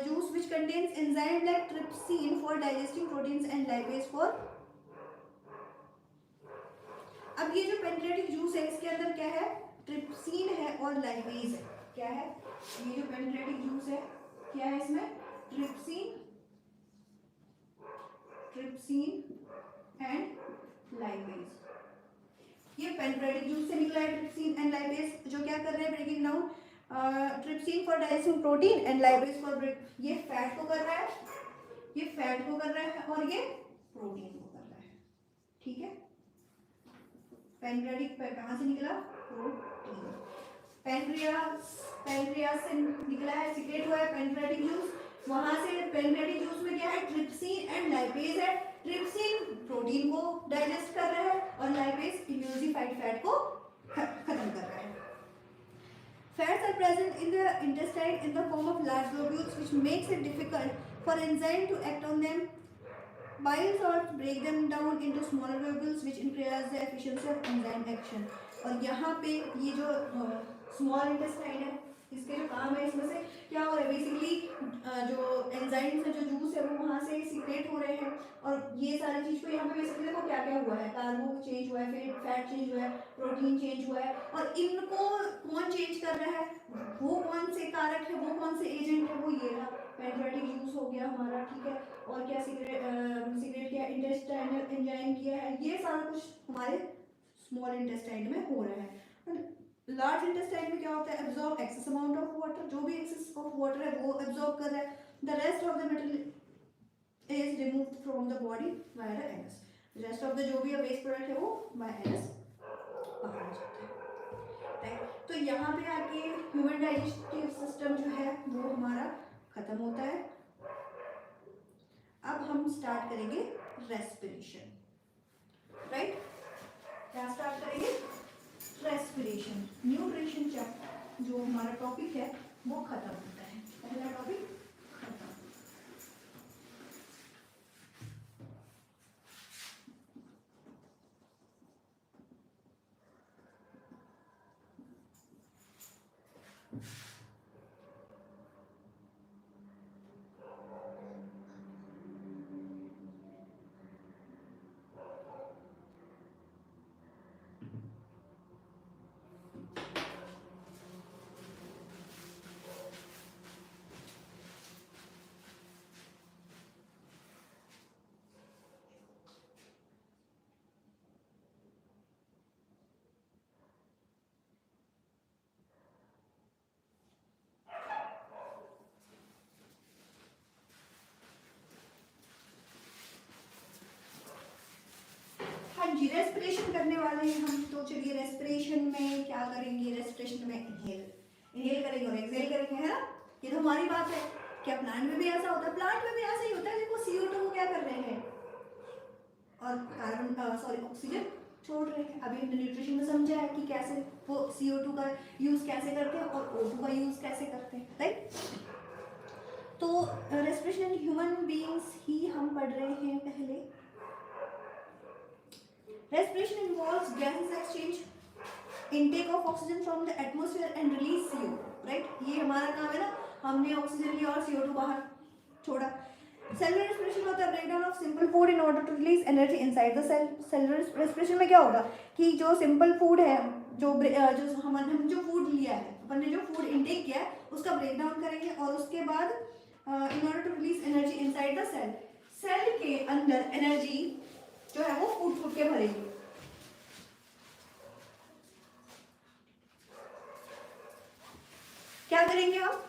S1: juice which contains enzyme like trypsin for digesting proteins and lipase for. अब ये जो पैनक्रियाटिक जूस है इसके अंदर क्या है, ट्रिप्सिन है और लाइपेज है, क्या है, ये जो पैनक्रियाटिक जूस है क्या है इसमें, ट्रिप्सिन एंड लाइपेज, ये पैनक्रियाटिक जूस से निकला है ट्रिप्सिन एंड लाइपेज, जो क्या कर रहे हैं, breaking down trypsin for digesting protein and lipase for break, ये फैट को कर रहा है, ये फैट को कर रहा है और ये प्रोटीन को कर रहा है, ठीक है। पैनक्रियाटिक कहाँ से निकला, प्रोटीन, पैनक्रियास से निकला है, सीक्रेट हुआ है पैनक्रियाटिक जूस, वहां से पैनक्रियाटिक जूस में क्या है, ट्रिप्सिन एंड लाइपेज है, ट्रिप्सिन प्रोटीन को डाइजेस्ट कर रहा है और लाइपेज इम्यूनिफाइड फैट को खत्म कर रहा है। Fats are present in the intestine in the form of large globules, which makes it difficult for enzyme to act on them. Bile salts break them down into smaller globules, which increases the efficiency of enzyme action. और यहाँ पे ये जो small intestine है, इसके जो काम है, इसमें से क्या हो रहा है, बेसिकली जो एंजाइम्स है, जो जूस है वो वहाँ से सीक्रेट हो रहे हैं, और ये सारी चीज़ को यहाँ पे बेसिकली देखो क्या क्या हुआ है, कार्बो चेंज हुआ है, फिर फैट चेंज हुआ है, प्रोटीन चेंज हुआ है, और इनको कौन चेंज कर रहा है, वो कौन से कारक है, वो कौन से एजेंट है, वो ये रहा पैनक्रियाटिक जूस हो गया हमारा, ठीक है। और क्या सीक्रेट किया, इंटेस्टाइनल एंजाइम किया है, ये सारा कुछ हमारे स्मॉल इंटेस्टाइन में हो रहा है। लार्ज इंटेस्टाइन में क्या होता है, absorb excess amount of water, जो भी एक्सेस ऑफ वाटर है वो एब्जॉर्ब कर रहा है, the rest of the metal is removed from the body by the anus, rest of the जो भी वेस्ट प्रोडक्ट है वो बाय एनस बाहर आ जाता है, राइट। तो यहाँ पे आके ह्यूमन डाइजेस्टिव सिस्टम जो है वो हमारा खत्म होता है। अब हम स्टार्ट करेंगे रेस्पिरेशन, राइट, क्या स्टार्ट करेंगे, रेस्पिरेशन, न्यूट्रिशन चैप्टर जो हमारा टॉपिक है वो खत्म होता है, पहला टॉपिक खत्म। जी, रेस्पिरेशन करने वाले हैं हम, तो चलिए रेस्पिरेशन में क्या करेंगे, रेस्पिरेशन में इनहेल करेंगे और एक्सहेल करेंगे, है ना, ये तो हमारी बात है। क्या प्लांट में भी ऐसा होता है, प्लांट में भी ऐसा ही होता है, देखो CO2 को क्या कर रहे हैं और कार्बन ऑक्सीजन छोड़ रहे हैं। अभी हमने न्यूट्रिशन में समझा है कि कैसे वो CO2 का यूज कैसे करते हैं और O2 का यूज कैसे करते हैं, राइट। तो रेस्पिरेशन इन ह्यूमन बीइंग्स ही हम पढ़ रहे हैं पहले। Respiration involves gases exchange, intake of oxygen from the atmosphere and release CO2, right? ये हमारा काम है ना, हमने ऑक्सीजन लिया और CO2 बाहर छोड़ा। Cellular respiration होता है breakdown of simple food in order to release energy inside the cell. Cellular respiration में क्या होगा कि जो simple food है, जो हम जो food लिया है, अपन ने जो food intake किया है उसका breakdown करेंगे और उसके बाद in order to release energy inside the cell, cell के अंदर energy जो है वो फूट के भरेगी। क्या करेंगे आप,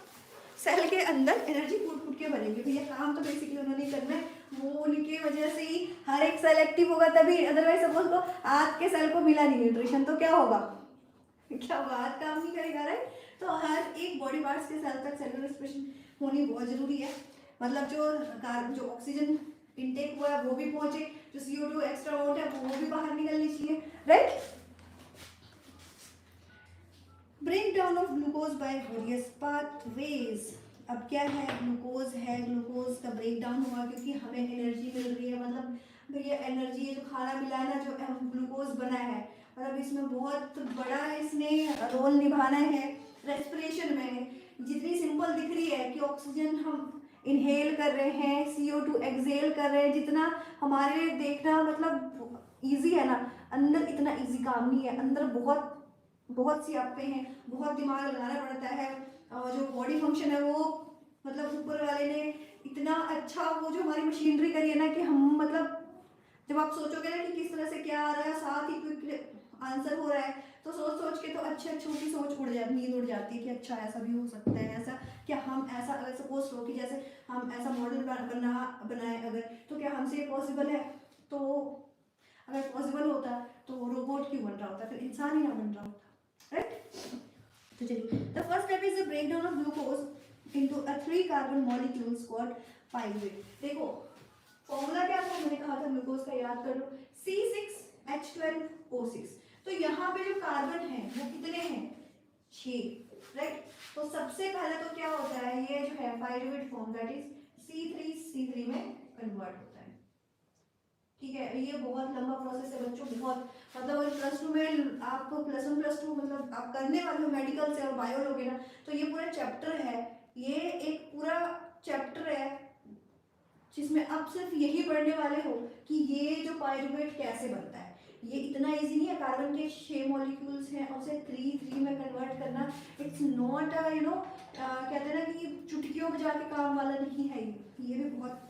S1: सेल के अंदर एनर्जी फूट के भरेंगे। भैया काम तो बेसिकली उन्होंने करना है, वो उनकी वजह से ही हर एक सेल एक्टिव होगा तभी, अदरवाइज सपोज को आँख के सेल को मिला नहीं न्यूट्रिशन तो क्या होगा, क्या होगा, आँख काम नहीं करेगा, राइट। तो हर एक बॉडी पार्ट्स के सेल तक सेलुलर एक्सप्रेशन होनी बहुत जरूरी है, मतलब जो ऑक्सीजन इनटेक हुआ है वो भी पहुंचे, जो CO2 एक्स्ट्रा आउट है वो भी बाहर निकलनी चाहिए, right. Break down of glucose by various pathways. अब क्या है, ग्लूकोज है, ग्लूकोज का ब्रेक डाउन हुआ क्योंकि हमें एनर्जी मिल रही है, मतलब भैया एनर्जी जो खाना मिला है ना, जो ग्लूकोज बना है, मतलब इसमें बहुत बड़ा इसने रोल निभाना है रेस्पिरेशन में। जितनी सिंपल दिख रही है कि ऑक्सीजन हम इनहेल कर रहे हैं, CO2 एक्सहेल कर रहे हैं, जितना हमारे लिए देखना मतलब इजी है ना, अंदर इतना इजी काम नहीं है, अंदर बहुत बहुत सी आपे हैं, बहुत दिमाग लगाना पड़ता है। जो बॉडी फंक्शन है वो मतलब ऊपर वाले ने इतना अच्छा वो जो हमारी मशीनरी करी है ना कि हम मतलब जब आप सोचोगे ना कि किस तरह से क्या आ रहा है, साथ ही क्विक आंसर हो रहा है, तो सोच सोच के तो अच्छे अच्छों की सोच उड़ जाती, नींद उड़ जाती है कि अच्छा ऐसा भी हो सकता है, ऐसा क्या हम ऐसा अगर सपोज लो कि जैसे हम ऐसा मॉडल बनाए अगर, तो क्या हमसे ये पॉसिबल है, तो अगर पॉसिबल होता तो रोबोट क्यों बन रहा होता, फिर इंसान ही ना बन रहा होता, राइट। तो चलिए, the first step is the breakdown of glucose into a 3 carbon molecules called pyruvate. देखो फॉर्मूला क्या था, मैंने कहा था ग्लूकोज का, याद कर लो, C6H12O6। तो यहाँ पे जो कार्बन है वो कितने हैं, 6, राइट। तो सबसे पहले तो क्या होता है, ये जो है pyruvate form that is C3 में कन्वर्ट होता है, ठीक है। ये बहुत लंबा प्रोसेस है बच्चों, बहुत मतलब प्लस टू में आपको +1 +2 मतलब आप करने वाले हो मेडिकल से और बायो लोगे ना, तो ये पूरा चैप्टर है, ये एक पूरा चैप्टर है जिसमें आप सिर्फ यही पढ़ने वाले हो कि ये जो पाइरूवेट कैसे बनता है। ये इतना इजी नहीं है, कार्बन के 6 मॉलिक्यूल्स हैं और उसे 3 में कन्वर्ट करना, इट्स नॉट कहते हैं ना कि चुटकियों में जाके काम वाला नहीं है, ये भी बहुत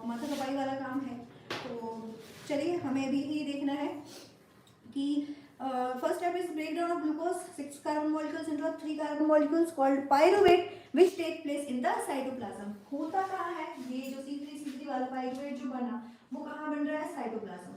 S1: माथा दबाई वाला काम है। तो चलिए हमें भी ये देखना है कि first step is breakdown of glucose 6 carbon molecules into 3 carbon molecules called pyruvate which take place in the cytoplasm. होता कहाँ है, ये जो C3 वाला पाइरूवेट जो बना वो कहाँ बन रहा है, साइटोप्लाज्म।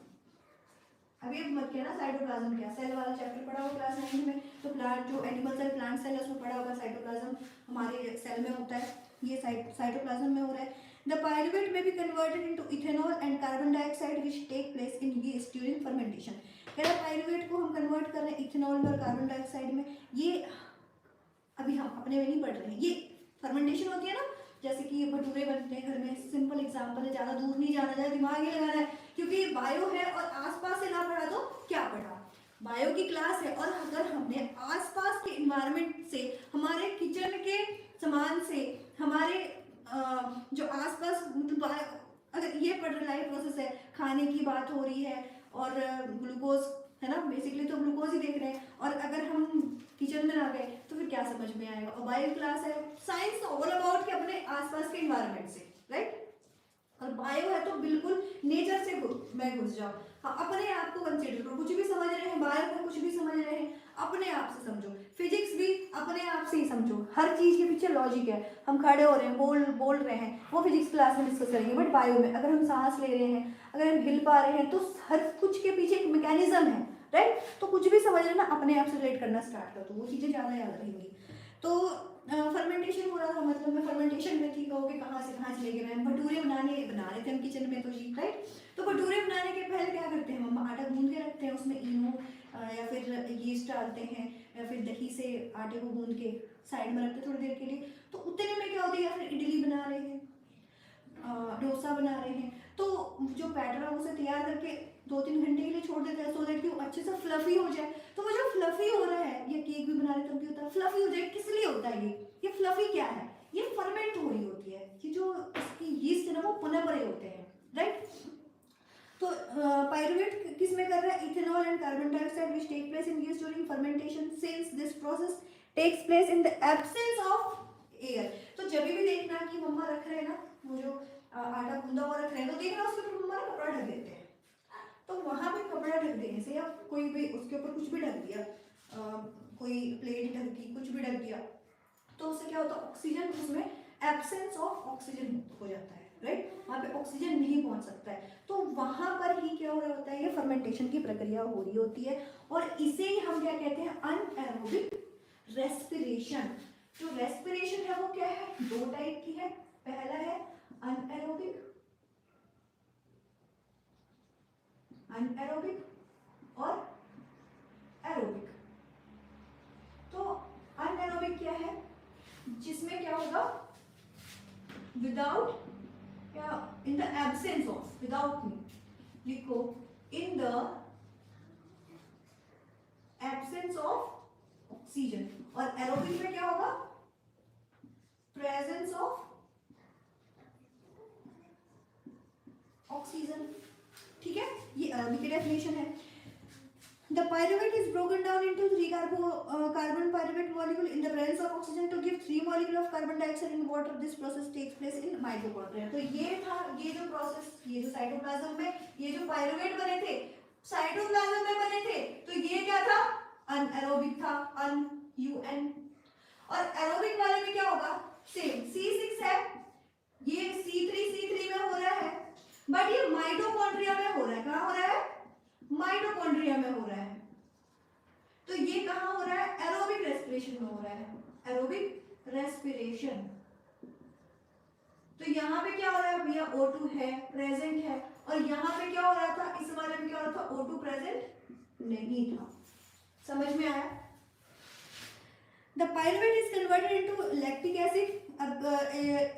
S1: अभी मत कहना साइटोप्लाज्म क्या, सेल वाला चैप्टर पढ़ा होगा क्लास 9 में, तो प्लांट जो एनिमल सेल प्लांट सेल है उसमें पढ़ा होगा, साइटोप्लाज्म हमारे सेल में होता है, ये साइटोप्लाज्म में हो रहा है। The pyruvate may be converted into ethanol and carbon dioxide which take place in yeast during fermentation। कह रहा पाइरूवेट को हम कन्वर्ट कर रहे हैं इथेनॉल में और कार्बन डाइऑक्साइड में, ये अभी हम अपने में नहीं पढ़ रहे हैं, ये फर्मेंटेशन होती है ना, जैसे कि ये भटूरे बनते हैं घर में, सिंपल एग्जांपल है, ज़्यादा दूर नहीं जाना चाहिए, दिमाग ही लगाना है, क्योंकि ये बायो है और आसपास से ना पढ़ा तो क्या पढ़ा, बायो की क्लास है, और अगर हमने आसपास के इन्वायरमेंट से, हमारे किचन के सामान से, हमारे जो आसपास मतलब अगर ये पढ़ रहा है प्रोसेस है, खाने की बात हो रही है और ग्लूकोज है ना, बेसिकली तो ग्लूकोज ही देख रहे हैं, और अगर हम किचन में ना गए तो फिर क्या समझ में आएगा। और बायो क्लास है, साइंस तो ऑल अबाउट के अपने आसपास के इन्वायरमेंट से, राइट। और बायो है तो बिल्कुल नेचर से मैं घुस जाओ, हाँ अपने आप को कंसीडर करो, कुछ भी समझ रहे हैं बायो का, कुछ भी समझ रहे हैं अपने आप से समझो, फिजिक्स भी अपने आप से ही समझो, हर चीज के पीछे लॉजिक है, हम खड़े हो रहे हैं, बोल रहे हैं, वो फिजिक्स क्लास में डिस्कस करेंगे, बट बायो में अगर हम सांस ले रहे हैं, अगर हम हिल पा रहे हैं, तो हर कुछ के पीछे एक मैकेनिज्म है, राइट। तो कुछ भी समझ रहे ना, अपने आप से रिलेट करना स्टार्ट कर दो, वो चीजें ज्यादा याद रहेंगी। तो फर्मेंटेशन हो रहा था, मतलब मैं फर्मेंटेशन में थी, कहोगे कहाँ से कहाँ चले गए, मैम भटूरे बना रहे थे हम किचन में, तो जी राइट। तो भटूरे बनाने के पहले क्या करते हैं, हम आटा गूंद के रखते हैं, उसमें इनो या फिर यीस्ट डालते हैं, या फिर दही से आटे को गूंद के साइड में रखते हैं थोड़ी देर के लिए, तो उतने में क्या होता है, या फिर इडली बना रहे हैं, डोसा बना रहे हैं, तो जो बैटर है उसे तैयार करके 2-3 घंटे के लिए छोड़ देते हैं, सो दैट कि वो अच्छे से फ्लफी हो जाए। तो वो जो फ्लफी हो रहा है, ये केक भी बना रहे तब भी होता है फ्लफी हो जाए, किस लिए होता है ये फ्लफी क्या है, ये फर्मेंट हो रही होती है, ये जो इसकी यीस्ट है ना वो पुनः बड़े होते हैं, राइट। तो पाइरूवेट किस में कर रहा है, ethanol and carbon dioxide which take place in yeast during fermentation, since this process takes place in the absence of air. तो जब भी देखना कि मम्मा रख रहे हैं ना, वो जो आटा गूंदा हुआ रख रहे हैं, तो देखना उसके ऊपर मम्मा ना कपड़ा ढक देते हैं, तो वहां पे कपड़ा ढक देने से या कोई भी उसके ऊपर कुछ भी ढक दिया, कोई प्लेट ढक दी, कुछ भी ढक दिया, तो उससे क्या होता है, ऑक्सीजन उसमें एब्सेंस ऑफ ऑक्सीजन हो जाता है, राइट, वहाँ पे ऑक्सीजन नहीं पहुँच सकता है, तो वहाँ पर ही क्या हो रहा होता है, ये फर्मेंटेशन की प्रक्रिया हो रही होती है, और इसे ही हम क्या कहते हैं, अनएरोबिक रेस्पिरेशन। जो रेस्पिरेशन है वो क्या है, दो टाइप की है, पहला है अनएरोबिक, अनएरोबिक और एरोबिक। तो अनएरोबिक क्या है, जिसमें क्या होगा, विदाउट, क्या, इन द एब्सेंस ऑफ, विदाउट में लिखो, इन द एब्सेंस ऑफ ऑक्सीजन, और एरोबिक में क्या होगा, प्रेजेंस ऑफ ऑक्सीजन। ठीक है, ये एरोबिक की डेफिनेशन है। The pyruvate is broken down into three carbon pyruvate molecule in the presence of oxygen to give 3 molecule of carbon dioxide in water. This process takes place in mitochondria. तो ये था, ये जो process, ये जो cytoplasm में ये जो पायरुवेट बने थे, साइटोप्लाज्म में बने थे, तो ये क्या था, अनएरोबिक था, UN। और एरोबिक वाले में क्या होगा, सेम C6 है, ये C3 में हो रहा है, बट ये माइटोकॉन्ड्रिया में हो रहा है। कहाँ हो रहा है, माइटोकॉन्ड्रिया में हो रहा है। तो ये कहाँ हो रहा है, एरोबिक रेस्पिरेशन में हो रहा है, एरोबिक रेस्पिरेशन। तो यहाँ पे क्या हो रहा है भैया, O2 है, प्रेजेंट है, और यहाँ पे क्या हो रहा था, इस वाले में क्या हो रहा था, O2 प्रेजेंट नहीं था। समझ में आया? The pyruvate is converted into lactic acid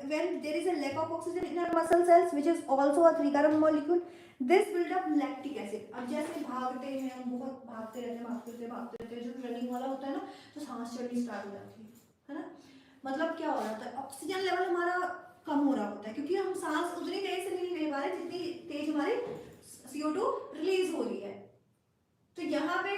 S1: when there is a lack of oxygen in our muscle cells, which is also a 3 carbon molecule. This build up lactic acid. अब जैसे भागते हैं हम, बहुत भागते रहते हैं, जो रनिंग वाला होता है ना, तो सांस चढ़नी स्टार्ट हो जाती है ना। मतलब क्या हो रहा है, ऑक्सीजन लेवल हमारा कम हो रहा होता है, क्योंकि हम सांस उतनी तेज से नहीं ले पा रहे जितनी तेज हमारी CO2 रिलीज हो रही है। तो यहाँ पे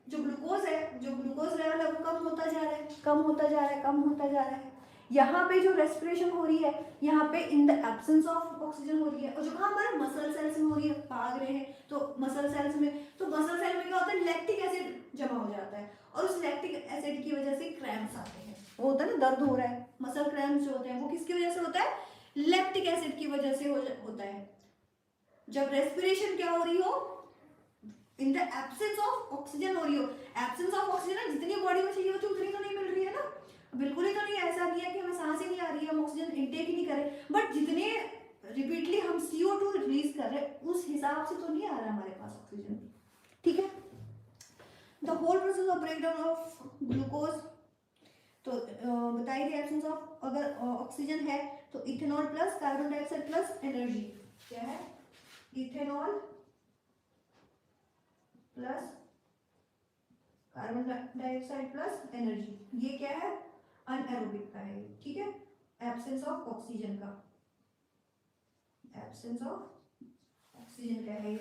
S1: जो ग्लूकोज है, जो ग्लूकोज लेवल है वो कम होता जा रहा है, कम होता जा रहा है, कम होता जा रहा है। यहाँ पे जो रेस्पिरेशन हो रही है, यहाँ पे इन द एब्सेंस ऑफ ऑक्सीजन हो रही है, और जो हमारे मसल सेल्स में हो रही है, भाग रहे हैं तो मसल सेल्स में, तो मसल सेल में क्या होता है, लैक्टिक एसिड जमा हो जाता है, और उस लैक्टिक एसिड की वजह से क्रैम्प्स आते हैं। वो होता है ना, दर्द हो रहा है, मसल क्रैम्प्स जो होते हैं, वो किसकी वजह से होता है, लैक्टिक एसिड की वजह से होता है। जब रेस्पिरेशन क्या हो रही हो, इन द एब्सेंस ऑफ ऑक्सीजन हो रही हो। एब्सेंस ऑफ ऑक्सीजन जितनी बॉडी में चाहिए होती है उतनी तो नहीं मिल रही है ना, बिल्कुल ही तो नहीं, ऐसा नहीं है कि हमें सांस ही नहीं आ रही है, हम ऑक्सीजन इनटेक ही नहीं कर रहे, बट जितने रिपीटली हम CO2 रिलीज कर रहे हैं उस हिसाब से तो नहीं आ रहा हमारे पास ऑक्सीजन। ठीक है, the whole process of breakdown of glucose, तो बताइए एब्सेंस ऑफ अगर ऑक्सीजन है तो ethanol plus carbon dioxide plus energy, क्या है, ethanol plus carbon dioxide plus energy, ये क्या है, अनएरोबिक का है। ठीक है, एब्सेंस ऑफ ऑक्सीजन का, एब्सेंस ऑफ ऑक्सीजन का है।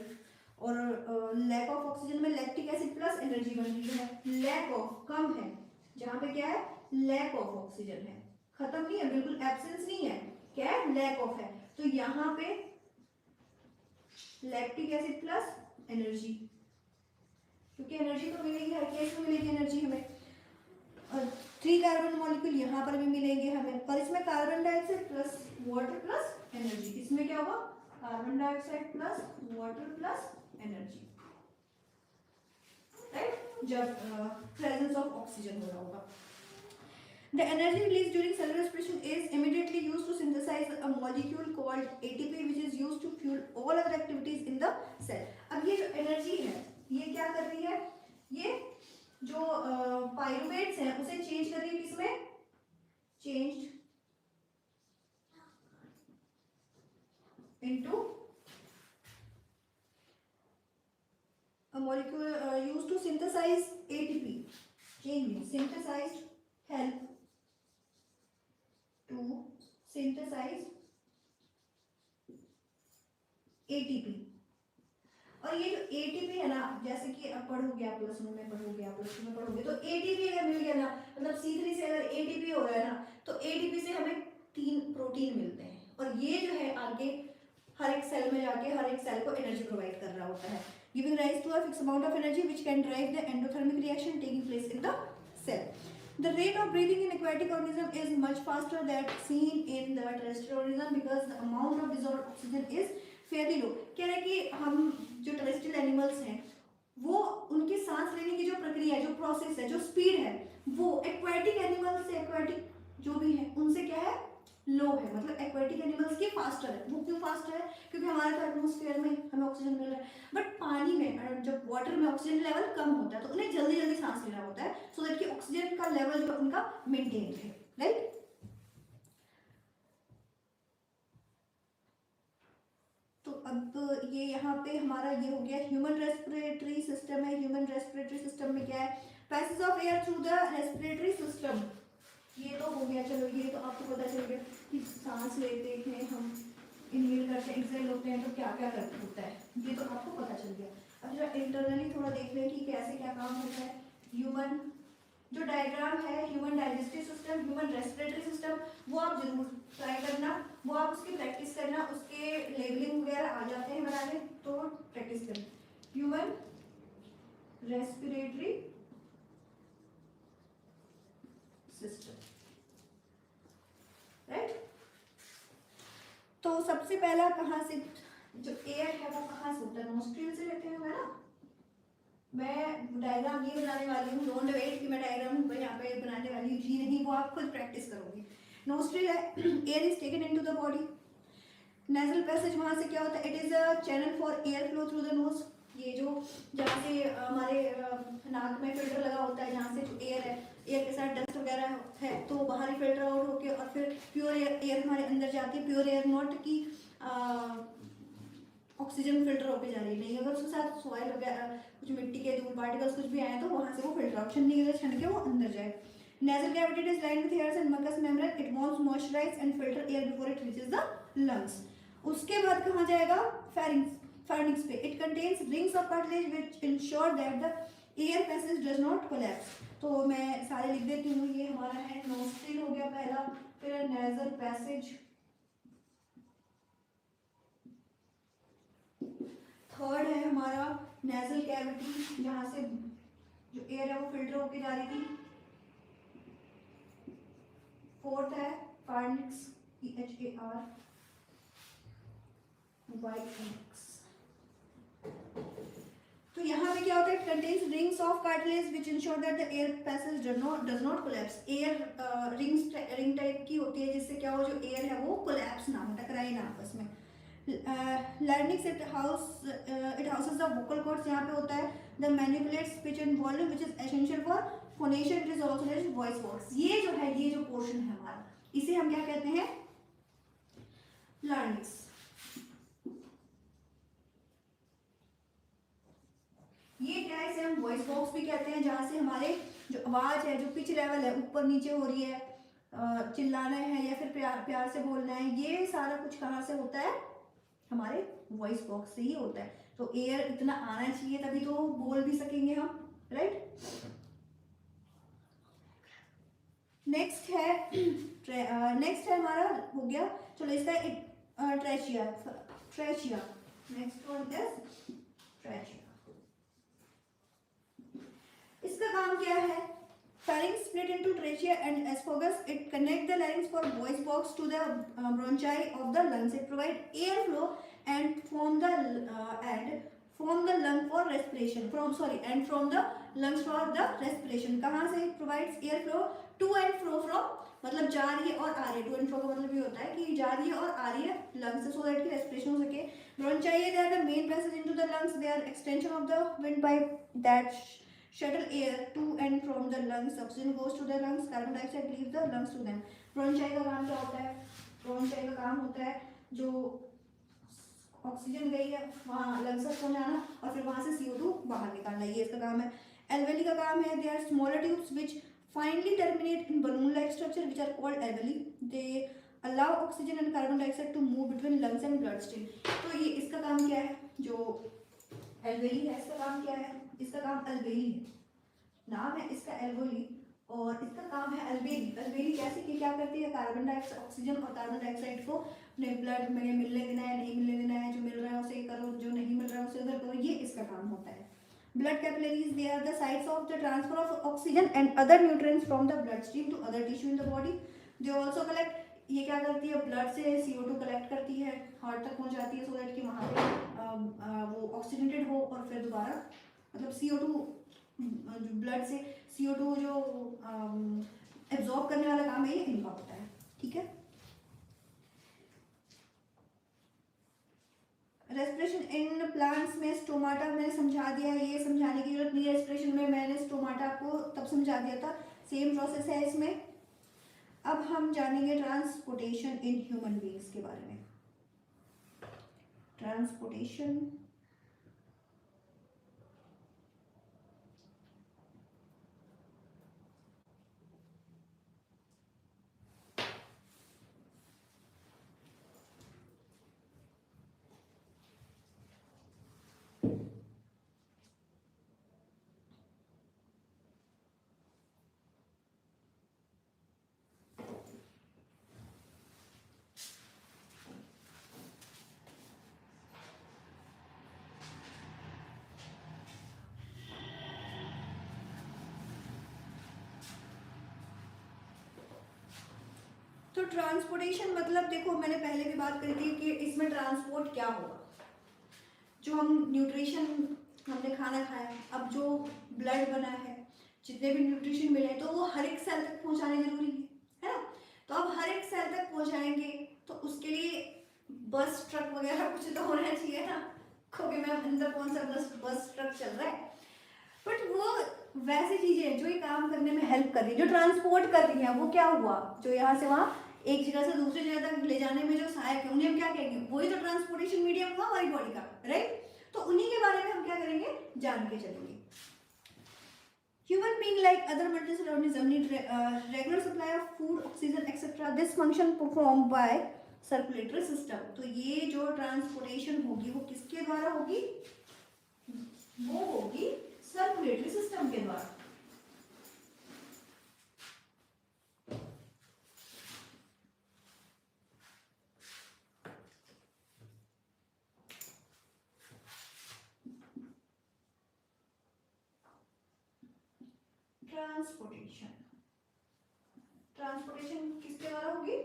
S1: और लैक ऑफ ऑक्सीजन में लैक्टिक एसिड प्लस एनर्जी बन रही है। लैक ऑफ कम है, जहां पे क्या है, लैक ऑफ ऑक्सीजन है, खत्म नहीं है, बिल्कुल एब्सेंस नहीं है, क्या है, लैक ऑफ है, तो यहाँ पे लैक्टिक एसिड प्लस एनर्जी, क्योंकि एनर्जी तो मिलेगी, हर केस में मिलेगी एनर्जी हमें, और 3 कार्बन मॉलिक्यूल यहाँ पर भी मिलेंगे हमें, पर इसमें carbon dioxide plus water plus energy, इसमें क्या होगा, carbon dioxide plus water plus energy, right, जब प्रेजेंस ऑफ ऑक्सीजन हो रहा होगा। The energy released during cell respiration is immediately used to synthesize a molecule called ATP, which is used to fuel all other activities in the cell. अब ये जो energy है, ये क्या कर रही है, ये जो पायरुवेट्स हैं उसे चेंज कर रही है, किसमें, changed into a molecule used to synthesize ATP, change means synthesized, help to synthesize ATP। और ये जो ATP है ना, जैसे कि अब पढ़ोगे आप प्लस वन में, पढ़ोगे आप प्लस टू में पढ़ोगे, तो ATP अगर मिल गया ना, मतलब C3 से अगर ATP हो रहा है ना, तो ATP से हमें 3 प्रोटीन मिलते हैं, और ये जो है आगे हर एक सेल में जाके हर एक सेल को एनर्जी प्रोवाइड कर रहा होता है, giving rise to a fix amount of energy which can drive the endothermic reaction taking place in the cell. The rate of breathing in aquatic organism is much faster than seen in the terrestrial organism because the amount of dissolved oxygen is fairly low. कह रहे हैं कि हम जो terrestrial animals हैं वो उनकी सांस लेने की जो प्रक्रिया है, जो प्रोसेस है, जो स्पीड है, वो एक्वाटिक एनिमल्स से, एक्वाटिक जो भी है उनसे क्या है, लो है. मतलब एक्वाटिक एनिमल्स की फास्टर है. वो क्यों फास्टर है? क्योंकि हमारे एटमॉस्फेयर में हमें ऑक्सीजन मिल रहा है, बट पानी में जब वाटर में ऑक्सीजन लेवल कम होता है तो उन्हें जल्दी जल्दी सांस लेना होता है सो दैट कि ऑक्सीजन का लेवल जो उनका मेंटेन रहे. राइट. तो अब ये यहाँ पे हमारा ये हो गया ह्यूमन रेस्पिरेटरी सिस्टम है. ह्यूमन रेस्पिरेटरी सिस्टम में क्या है? Passage of air through the respiratory system. ये तो हो गया. चलो ये तो आपको पता चल गया कि सांस लेते हैं हम, इनहेल करते हैं, एक्सहेल होते हैं तो क्या क्या करते होता है. ये तो आपको पता चल गया. अब जरा इंटरनली थोड़ा देख लें कि कैसे क्या काम होता है. ह्यूमन जो डायग्राम है, human digestive system, human respiratory system, वो आप जरूर ट्राई करना, वो आप उसकी प्रैक्टिस करना. उसके लेबलिंग वगैरह आ जाते हैं बनाने तो प्रैक्टिस करना. Human respiratory system. राइट. तो सबसे पहला कहाँ से जो एयर है वो कहाँ से होता है? नोस्ट्रिल से लेते हैं ना. मैं डायग्राम ये बनाने वाली हूँ, डोंट वेट कि मैं डायग्राम यहाँ पे बनाने वाली हूँ जी नहीं, वो आप खुद प्रैक्टिस करोगे. नोस्ट्रिल है, air is taken into the body. Nasal passage वहाँ से क्या होता है? It is a channel for air flow through the nose. ये जो जहाँ से हमारे नाक में फिल्टर लगा होता है, जहाँ से जो एयर है, एयर के साथ डस्ट वगैरह है तो बाहर ही फिल्टर आउट होके और फिर प्योर एयर हमारे अंदर जाती है. प्योर एयर नॉट की ऑक्सीजन फिल्टर होके जा रही है, नहीं. अगर उसके साथ सॉइल वगैरह कुछ मिट्टी के धूल पार्टिकल्स कुछ भी आए तो वहाँ से वो फिल्टर आउट छनने के छन के वो अंदर जाए. Nasal cavity is lined with hairs and mucous membrane. It wants to moisturize and filter air before it reaches the lungs. उसके बाद कहाँ जाएगा? Pharynx पे. It contains rings of cartilage which ensure that the air passage does not collapse. तो मैं सारे लिख देती हूँ. ये हमारा है nostril हो गया पहला, फिर nasal passage, थर्ड है हमारा nasal cavity जहाँ से जो एयर है वो फिल्टर होके जा रही थी. फोर्थ है pharynx, PHARYNX. तो यहाँ पे क्या होता है? It contains rings of cartilage which ensure that the air passage does not collapse. Air ring type की होती है जिससे क्या हो, जो एयर है वो कोलैप्स ना हो, टकराए ना आपस में. Larynx it houses the vocal cords. यहाँ पे होता है the manipulates pitch and volume which is essential for phonation. It is also known as voice box. ये जो है, ये जो पोर्शन है हमारा, इसे हम क्या कहते हैं? larynx. ये क्या है? इसे हम वॉइस बॉक्स भी कहते हैं, जहाँ से हमारे जो आवाज है, जो पिच लेवल है, ऊपर नीचे हो रही है, चिल्लाना है या फिर प्यार से बोलना है, ये सारा कुछ कहाँ से होता है? हमारे वॉइस बॉक्स से ही होता है. तो एयर इतना आना चाहिए तभी तो बोल भी सकेंगे हम. राइट. नेक्स्ट है हमारा हो गया. चलो इसका trachea. Next one is trachea. इसका काम क्या है? Pharynx split into trachea and esophagus. It connects the larynx for voice box to the bronchi of the lungs. It provides airflow and from the lung for respiration. And from the lungs for the respiration. कहाँ से provides airflow? To and fro from, मतलब जा रही है और आ रही है. To and fro का मतलब ये होता है कि जा रही है और आ रही है lungs से, so that की respiration हो सके. Bronchi, they are the main passage into the lungs. They are extension of the windpipe that shuttle air to and from the lungs. Oxygen goes to the lungs, carbon dioxide leaves the lungs to them. Bronchi का काम क्या होता है? Bronchi का काम होता है जो ऑक्सीजन गई है वहाँ लंग्स तक पहुँचाना और फिर वहाँ से CO2 बाहर निकालना, ये इसका काम है. Alveoli का काम है, they are smaller tubes which finally terminate in balloon-like structure which are called alveoli. They allow oxygen and carbon dioxide to move between lungs and bloodstream. तो ये इसका काम क्या है? जो alveoli है इसका काम क्या है? इसका काम alveoli है, नाम है इसका alveoli, और इसका काम है alveoli. alveoli कैसे की क्या करती है? कार्बन डाइऑक्साइड, ऑक्सीजन और कार्बन डाइऑक्साइड को अपने ब्लड में मिलने देना है, नहीं मिलने देना है. जो मिल रहा है उसे करो, जो नहीं मिल रहा है उसे उधर करो, ये इसका काम होता है. Blood capillaries, they are the sites of the transfer of oxygen and other nutrients from the bloodstream to other tissue in the body. They also collect, ये क्या करती है, ब्लड से CO2 कलेक्ट करती है, हार्ट तक पहुंचाती है, सो दैट कि वहाँ पे वो ऑक्सीडेटेड हो और फिर दोबारा मतलब CO2 ब्लड से CO2 जो एब्जॉर्ब करने वाला काम है ये इनका होता है, ठीक है। रेस्पिरेशन इन प्लांट्स में स्टोमाटा मैंने समझा दिया है, ये समझाने की जरूरत नहीं है। रेस्पिरेशन में मैंने स्टोमाटा आपको तब समझा दिया था, सेम प्रोसेस है इसमें। अब हम जानेंगे ट्रांसपोर्टेशन इन ह्यूमन बीइंग्स के बारे में। ट्रांसपोर्टेशन तो ट्रांसपोर्टेशन मतलब देखो मैंने पहले भी बात करी थी कि इसमें ट्रांसपोर्ट क्या होगा। जो हम न्यूट्रिशन हमने खाना खाया, अब जो ब्लड बना है, जितने भी न्यूट्रिशन मिले तो वो हर एक सेल तक पहुंचाने जरूरी है ना। तो अब हर एक सेल तक पहुंचाएंगे तो उसके लिए बस ट्रक वगैरह कुछ तो होना चाहिए ना, क्योंकि मैं अंदर कौन सा बस ट्रक चल रहा है, बट वो वैसी चीजें जो ये काम करने में हेल्प कर रही है, जो ट्रांसपोर्ट कर रही है, वो क्या हुआ, जो यहाँ से वहाँ एक जगह से दूसरी जगह तक ले जाने में जो सहायक है उन्हें हम क्या कहेंगे, वही तो ट्रांसपोर्टेशन मीडियम हुआ हमारी बॉडी का, राइट। तो उन्हीं के बारे में हम क्या करेंगे, जान के चलेंगे। Human being like other multicellular organism need regular supply of food, oxygen, etc. This function performed by circulatory system. तो ये जो ट्रांसपोर्टेशन होगी वो किसके द्वारा होगी, वो होगी सर्कुलेटरी सिस्टम के द्वारा। ट्रांसपोर्टेशन ट्रांसपोर्टेशन किसके द्वारा होगी,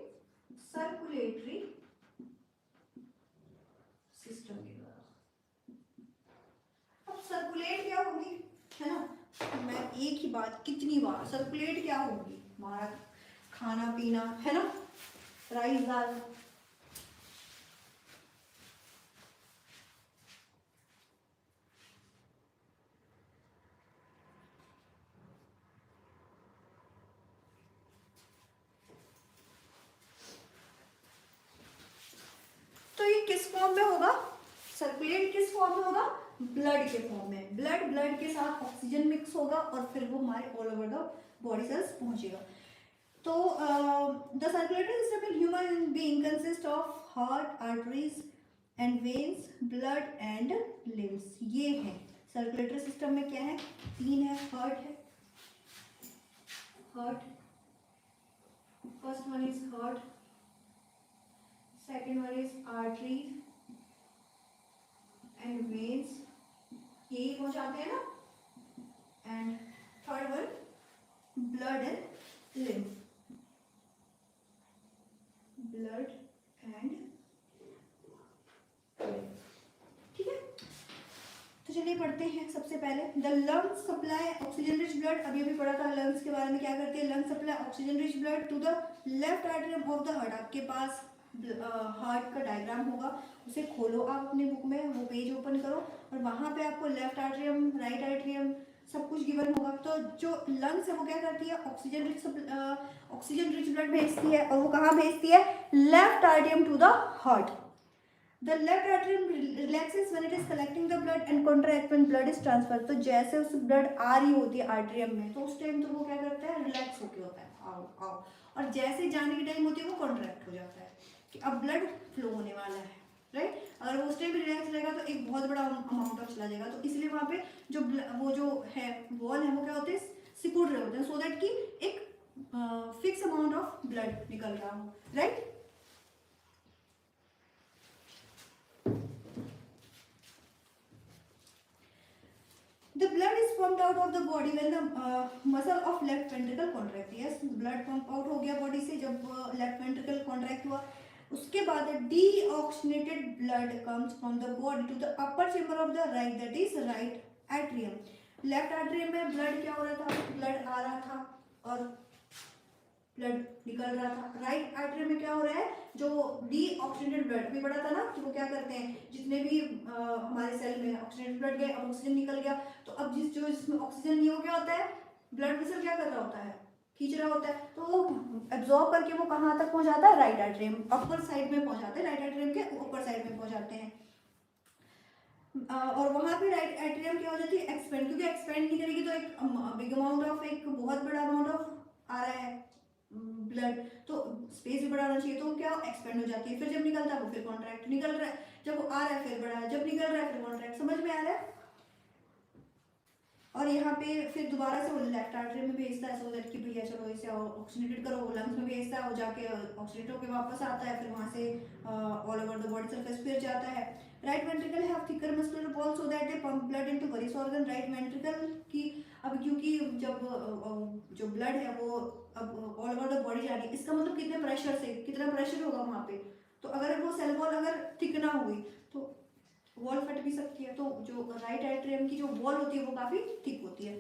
S1: सर्कुलेटरी सिस्टम के द्वारा। अब सर्कुलेट क्या होगी, है ना, मैं एक ही बात कितनी बार, सर्कुलेट क्या होगी, हमारा खाना पीना, है ना, राइस दाल, तो ये किस फॉर्म में होगा, सर्कुलेट किस फॉर्म में होगा, ब्लड के फॉर्म में। ब्लड के साथ ऑक्सीजन मिक्स होगा और फिर वो हमारे all over the body cells पहुंचेगा। तो the circulatory system in human being consist of heart, arteries and veins, blood and limbs. ये है सर्कुलेटरी सिस्टम में, क्या है, तीन है, heart, first one is heart, second one is arteries and veins, यही पहुंचाते हैं ना, and third one blood and lymph, blood and lymph, ठीक है। तो चलिए पढ़ते हैं। सबसे पहले the lungs supply oxygen rich blood, अभी अभी पढ़ा था लंग्स के बारे में, क्या करते हैं, lungs supply oxygen rich blood to the left atrium of the heart. आपके पास हार्ट का डायग्राम होगा, उसे खोलो आप अपनी बुक में, वो पेज ओपन करो और वहाँ पे आपको लेफ्ट आर्टरियम, राइट आर्टरियम सब कुछ गिवन होगा। तो जो लंग्स है वो क्या करती है, ऑक्सीजन रिच ब्लड भेजती है, और वो कहाँ भेजती है, left atrium to the heart. The left atrium relaxes when it is collecting the blood and contract when blood is transfer. तो जैसे उस ब्लड आ रही होती है आर्टरियम में, तो उस टाइम तो वो क्या करता है, रिलैक्स होके होता है, आओ आओ, और जैसे जाने की टाइम होती है वो कॉन्ट्रैक्ट हो जाता है कि अब ब्लड फ्लो होने वाला है, राइट। अगर वो उस टाइम रिलैक्स रहेगा तो एक बहुत बड़ा अमाउंट ऑफ चला जाएगा, तो इसलिए वहाँ पे जो वो जो है वॉल है वो क्या होते हैं, सिकुड़ रहे होते हैं, सो दैट कि एक फिक्स अमाउंट ऑफ ब्लड निकल रहा हो, right. The pumped out of the body when the muscle of left ventricle contract. Yes, blood pump out हो गया बॉडी से जब लेफ्ट वेंट्रिकल कॉन्ट्रैक्ट हुआ. उसके बाद deoxygenated blood comes from the body to the upper chamber of the right, that is right atrium. Left atrium में blood क्या हो रहा था, ब्लड आ रहा था और ब्लड निकल रहा था. राइट एट्रियम में क्या हो रहा है, जो डीऑक्सीजनेटेड ब्लड भी पड़ा था ना, तो वो क्या करते हैं, जितने भी हमारे सेल में ऑक्सीजनेटेड ब्लड गए, अब ऑक्सीजन निकल गया, तो अब जिसमें ऑक्सीजन नहीं हो, क्या होता है, ब्लड वेसल क्या कर रहा होता है, खींच रहा होता है, तो वो एब्जॉर्ब करके वो कहाँ तक पहुंचाता है, राइट एट्रियम, अपर साइड में पहुंचाते हैं, राइट एट्रियम के ऊपर साइड में पहुंचाते हैं. और वहां पे राइट एट्रियम क्या हो जाती है, एक्सपेंड, क्योंकि एक्सपेंड नहीं करेगी तो एक बिग अमाउंट ऑफ, एक बहुत बड़ा अमाउंट ऑफ आ रहा है ब्लड, तो स्पेस भी बढ़ाना चाहिए, तो क्या एक्सपेंड हो जाती है. फिर जब निकलता है वो फिर कॉन्ट्रैक्ट, निकल रहा है, जब वो आ रहा है फिर बढ़ा है, जब निकल रहा है फिर कॉन्ट्रैक्ट. समझ में आ रहा है. और यहाँ पे फिर दोबारा से वो लेफ्ट आर्टरी में भेजता है, सो दैट कि भैया चलो इसे ऑक्सीजनेटेड करो, लंग्स में भेजता है, वो जाके ऑक्सीजनेट होकर वापस आता है, फिर वहाँ से all over the body surface फिर जाता है. Right ventricle have thicker muscular wall so that they pump blood into various organ. Right ventricle की अब क्योंकि जब जो ब्लड है वो अब ऑल ओवर द बॉडी जा रही है, इसका मतलब कितने प्रेशर से, कितना प्रेशर होगा वहाँ पे, तो अगर वो सेल वॉल अगर थिक ना हुई तो वॉल फट भी सकती है. तो जो राइट एट्रियम की जो वॉल होती है वो काफी थिक होती है,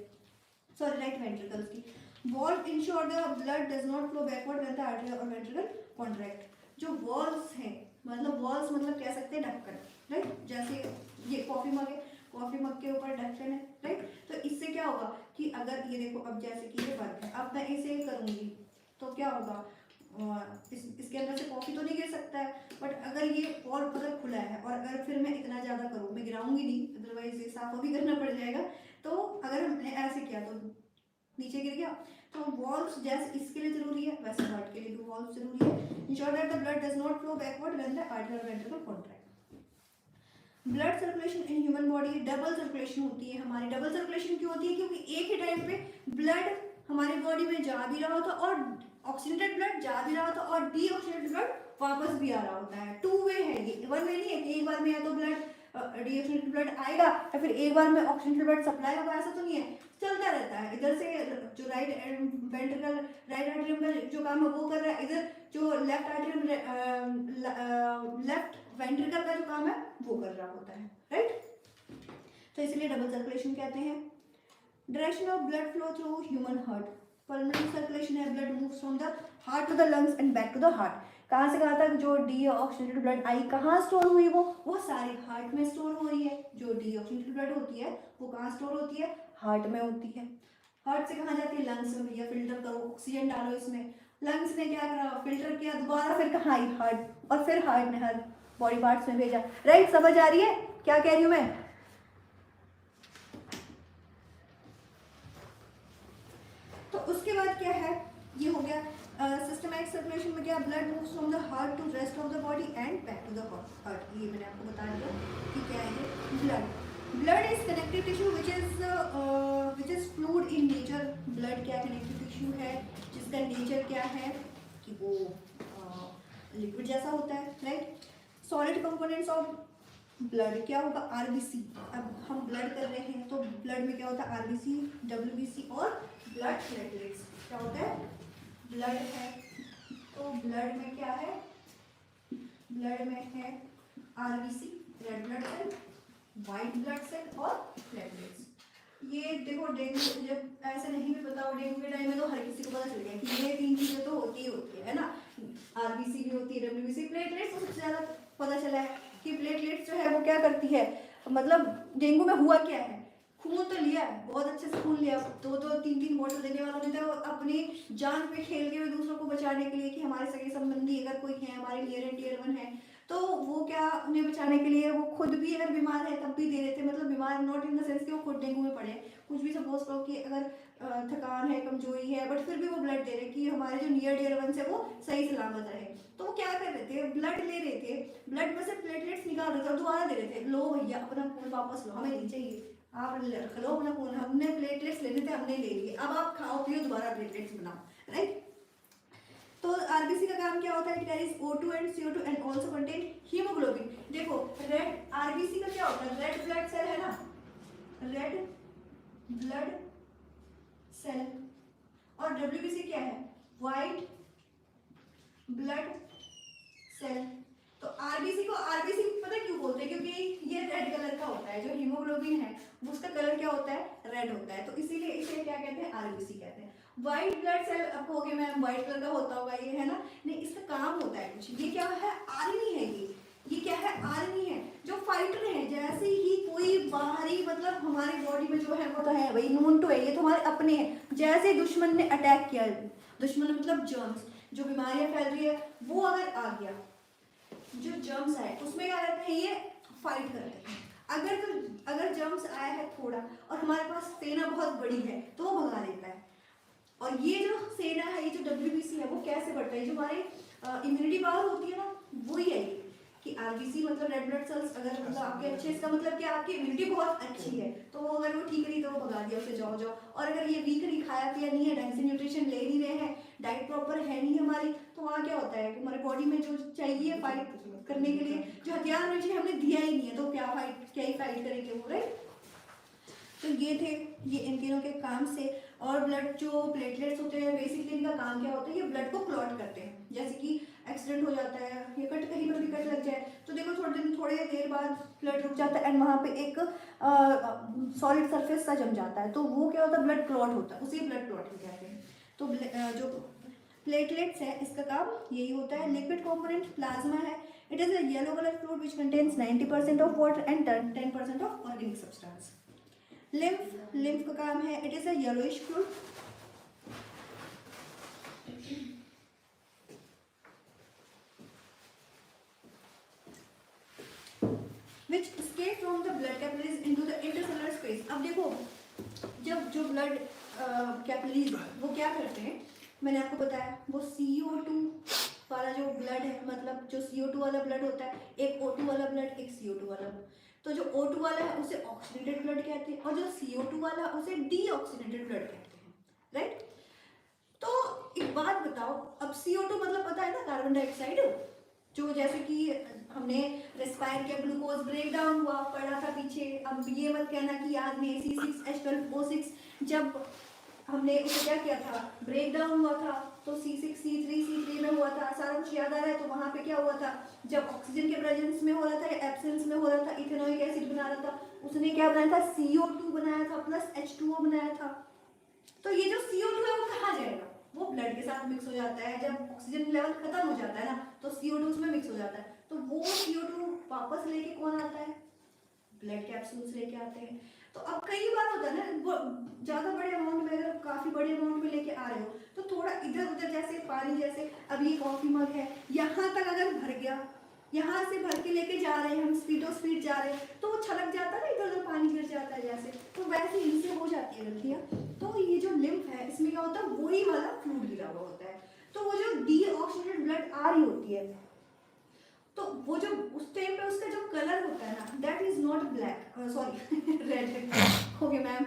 S1: सॉरी राइट वेंट्रिकल्स की wall ensure the blood does not flow backward when the artery और वेंट्रिकल कॉन्ट्रैक्ट. जो वॉल्स हैं, मतलब वॉल्स मतलब कह सकते हैं ढक्कन, राइट, जैसे ये कॉफी मग है, कॉफी मग के ऊपर ढक्कन है, राइट, तो इससे क्या होगा कि अगर ये देखो, अब जैसे कि ये बंद है, अब मैं इसे करूंगी तो क्या होगा, इसके अंदर से कॉफी तो नहीं गिर सकता है, बट अगर ये वॉल अगर खुला है और अगर फिर मैं इतना ज़्यादा करूँ, मैं गिराऊंगी नहीं, अदरवाइज ये साफ भी करना पड़ जाएगा, तो अगर हमने ऐसे किया तो नीचे गिर गया. तो वॉल्स जैसे इसके लिए जरूरी है वैसे हार्ट के लिए भी वॉल्स जरूरी है. Ensure that the blood does not flow backward when the artery और ventricle contract. Blood circulation in human body double circulation होती है हमारी. डबल सर्कुलेशन क्यों होती है, क्योंकि एक ही टाइम पे ब्लड हमारी बॉडी में जा भी रहा होता और ऑक्सीजनेटेड ब्लड जा भी रहा होता और डीऑक्सीजनेटेड ब्लड वापस भी आ रहा होता है. 2 वे है ये, 1 वे नहीं है कि एक बार में या तो ब्लड डीऑक्सीजनेटेड ब्लड आएगा या फिर एक बार में ऑक्सीजनेटेड ब्लड सप्लाई होगा, ऐसा तो नहीं है, चलता रहता है. इधर से जो राइट वेंट्रिकल, राइट एट्रियम का जो काम है वो कर रहा है, इधर जो लेफ्ट एट्रियम, लेफ्ट वेंट्रिकल का जो काम है वो कर रहा होता है, राइट. तो इसलिए डबल सर्कुलेशन कहते हैं. Direction of blood flow through human heart. Pulmonary circulation है, blood moves from the heart to the lungs and back to the heart. कहाँ से कहाँ तक जो डीऑक्सीजनेटेड ब्लड आई कहाँ स्टोर हुई, वो सारी हार्ट में स्टोर हो रही है. जो डीऑक्सीजनेटेड ब्लड होती है वो कहाँ स्टोर होती है, हार्ट में होती है. हार्ट से कहाँ जाती है, लंग्स में. भैया फिल्टर करो, ऑक्सीजन डालो इसमें, लंग्स ने क्या करा, फिल्टर किया, दोबारा फिर कहाँ आई, हार्ट, और फिर हार्ट ने हर बॉडी पार्ट्स में भेजा. राइट, समझ आ रही है क्या कह रही हूँ मैं. तो उसके बाद क्या है, ये हो गया सिस्टमैटिक सर्कुलेशन में क्या, blood moves from the heart to rest of the body and back to the heart. ये मैंने आपको बता दिया कि क्या है ये blood. Blood is connective tissue which is fluid in nature. Blood क्या कनेक्टिव टिश्यू है जिसका नेचर क्या है कि वो लिक्विड जैसा होता है, right. Solid components of blood क्या होगा, आरबीसी. अब हम ब्लड कर रहे हैं तो ब्लड में क्या होता है, आरबीसी, डब्ल्यूबीसी और ब्लड प्लेटलेट्स. क्या होता है, ब्लड है तो ब्लड में क्या है, ब्लड में है RBC, red blood cell, white blood cell और प्लेटलेट्स. ये देखो डेंगू, जब ऐसे नहीं भी पता हो डेंगू के टाइम में तो हर किसी को पता चल गया कि ये 3 चीजें तो होती ही होती है ना. आरबीसी भी होती है, डब्ल्यूबीसी, प्लेटलेट्स तो सबसे ज्यादा पता चला है कि प्लेटलेट्स जो है वो क्या करती है, मतलब डेंगू में हुआ क्या है, खून तो लिया है, बहुत अच्छे से खून लिया, 2-3 बॉटल देने वाला नहीं था, वो अपनी जान पे खेल के हुए दूसरों को बचाने के लिए कि हमारे सगे संबंधी अगर कोई है, हमारे नियर एंड डियर वन है, तो वो क्या उन्हें बचाने के लिए वो खुद भी अगर बीमार है तब भी दे रहे थे. मतलब बीमार नॉट इन द सेंस कि वो खुद डेंगू में पड़े, कुछ भी सपोज करो कि अगर थकान है, कमजोरी है, बट फिर भी वो ब्लड दे रहे कि हमारे जो नियर डियर वन है वो सही सलामत रहे. तो वो क्या कर रहे थे, ब्लड ले रहे थे, ब्लड में से प्लेटलेट्स निकाल रहे थे और दोबारा दे रहे थे. लो भैया अपना खून वापस लो, हमें नहीं चाहिए, आप रख लो अपना खून, हमने प्लेटलेट्स लेने थे, हमने ले लिए, अब आप खाओ पियो दोबारा प्लेटलेट्स बनाओ, राइट. तो आरबीसी का काम क्या होता है, it carries O2 and CO2 and also contain haemoglobin. देखो रेड आरबीसी का क्या होता है, रेड ब्लड सेल है ना, रेड ब्लड सेल, और WBC क्या है? White blood cell. तो RBC को RBC पता क्यों बोलते हैं? क्योंकि ये रेड कलर का होता है, जो हीमोग्लोबिन है उसका कलर क्या होता है? रेड होता है, तो इसीलिए इसे क्या कहते हैं? RBC कहते हैं। व्हाइट ब्लड सेल, अब कहोगे मैम व्हाइट कलर का होता होगा ये, है ना? नहीं, इसका काम होता है कुछ, ये क्या है? आर्मी है ये क्या है? आर्मी है, जो फाइटर है। जैसे ही कोई बाहरी मतलब हमारी बॉडी में जो है वो तो है भाई, नोन टू है, ये तो हमारे अपने हैं। जैसे दुश्मन ने अटैक किया, दुश्मन मतलब जर्म्स, जो बीमारियां फैल रही है वो अगर आ गया, जो जर्म्स आए उसमें क्या करते हैं? ये फाइट करते हैं। अगर जर्म्स आया है थोड़ा और हमारे पास सेना बहुत बड़ी है तो वो भगा देता है। और ये जो सेना है, ये जो WBC है, वो कैसे बढ़ता है? जो हमारे इम्यूनिटी पावर होती है ना, वही है ये कि RBC मतलब रेड ब्लड सेल्स अगर मतलब आपके अच्छे, इसका मतलब क्या? आपकी इम्यूनिटी बहुत अच्छी है, तो वो अगर वो ठीक रही तो वो भगा दिया उसे, जाओ जाओ। और अगर ये वीक रही, खाया पिया नहीं है, ढंग से न्यूट्रिशन ले नहीं रहे हैं, डाइट प्रॉपर है नहीं हमारी, तो वहाँ क्या होता है कि हमारी बॉडी में जो चाहिए फाइट करने के लिए, जो हथियार मुझे हमने दिया ही नहीं है, तो क्या ही फाइट करेंगे वो, राइट? तो ये थे ये इन तीनों के काम से। और ब्लड जो प्लेटलेट्स होते हैं, बेसिकली इनका काम क्या होता है? ये ब्लड को क्लॉट करते हैं। जैसे कि एक्सीडेंट हो जाता है, ये कट कहीं पर भी कट लग जाए तो देखो थोड़ी देर बाद ब्लड रुक जाता है एंड वहाँ पे एक सॉलिड सरफेस सा जम जाता है, तो वो क्या होता है? ब्लड क्लॉट होता है, उसी ब्लड क्लॉटिंग कहते हैं। तो जो प्लेटलेट्स है, इसका काम यही होता है। लिक्विड कॉम्पोनेंट प्लाज्मा है। It is a yellow colour fluid which contains 90% of water and 10% of organic substance. Lymph का काम है, it is a yellowish fluid which escape from the blood capillaries into the intercellular space। अब देखो, जब जो blood capillaries वो क्या करते हैं, मैंने आपको बताया, वो CO2 वाला जो ब्लड है, मतलब जो CO2 वाला ब्लड होता है, एक O2 वाला ब्लड, एक CO2 वाला। तो जो O2 वाला है उसे ऑक्सीडेटेड ब्लड कहते हैं, और जो CO2 वाला उसे डीऑक्सीडेटेड ब्लड कहते हैं, राइट? तो एक बात बताओ, अब CO2 मतलब पता है ना, कार्बन डाइऑक्साइड, जो जैसे कि हमने रेस्पायर किया, ग्लूकोज ब्रेक डाउन हुआ, पढ़ा था पीछे। अब ये मत कहना कि याद नहीं, C6H12O6 जब हमने उसे क्या किया था? ब्रेक डाउन हुआ था, तो C6C3 में हुआ था, सारा कुछ याद आ रहा है? तो वहां पे क्या हुआ था? जब ऑक्सीजन के प्रेजेंस में हो रहा था या एब्सेंस में हो रहा था, इथेनोइक एसिड बना रहा था, उसने क्या बनाया था? CO2 बनाया था प्लस H2O बनाया था। तो ये जो CO2 है वो कहाँ जाएगा? वो ब्लड के साथ मिक्स हो जाता है। जब ऑक्सीजन लेवल खत्म हो जाता है ना, तो CO2 उसमें मिक्स हो जाता है, तो वो CO2 वापस लेके कौन आता है? ब्लड कैप्सूल्स लेके आते हैं। तो अब कई बार होता है ना, ज्यादा बड़े अमाउंट में, अगर काफी बड़े अमाउंट में लेके आ रहे हो तो थोड़ा इधर उधर, जैसे पानी, जैसे अब ये कॉफी मग है, यहाँ तक अगर भर गया, यहाँ से भर के लेके जा रहे हैं हम, स्पीड जा रहे हैं, तो वो छलक जाता है ना, इधर उधर पानी गिर जाता है जैसे, तो वैसे इनसे हो जाती है गलतियाँ। तो ये जो लिम्फ है, इसमें क्या होता है? वही वाला फ्लूइड गिरा हुआ होता है। तो वो जो डीऑक्सीडेटेड ब्लड आ रही होती है, तो वो जो उस टाइम पे उसका जो कलर होता है ना, that is not black, sorry red हो गया मैम,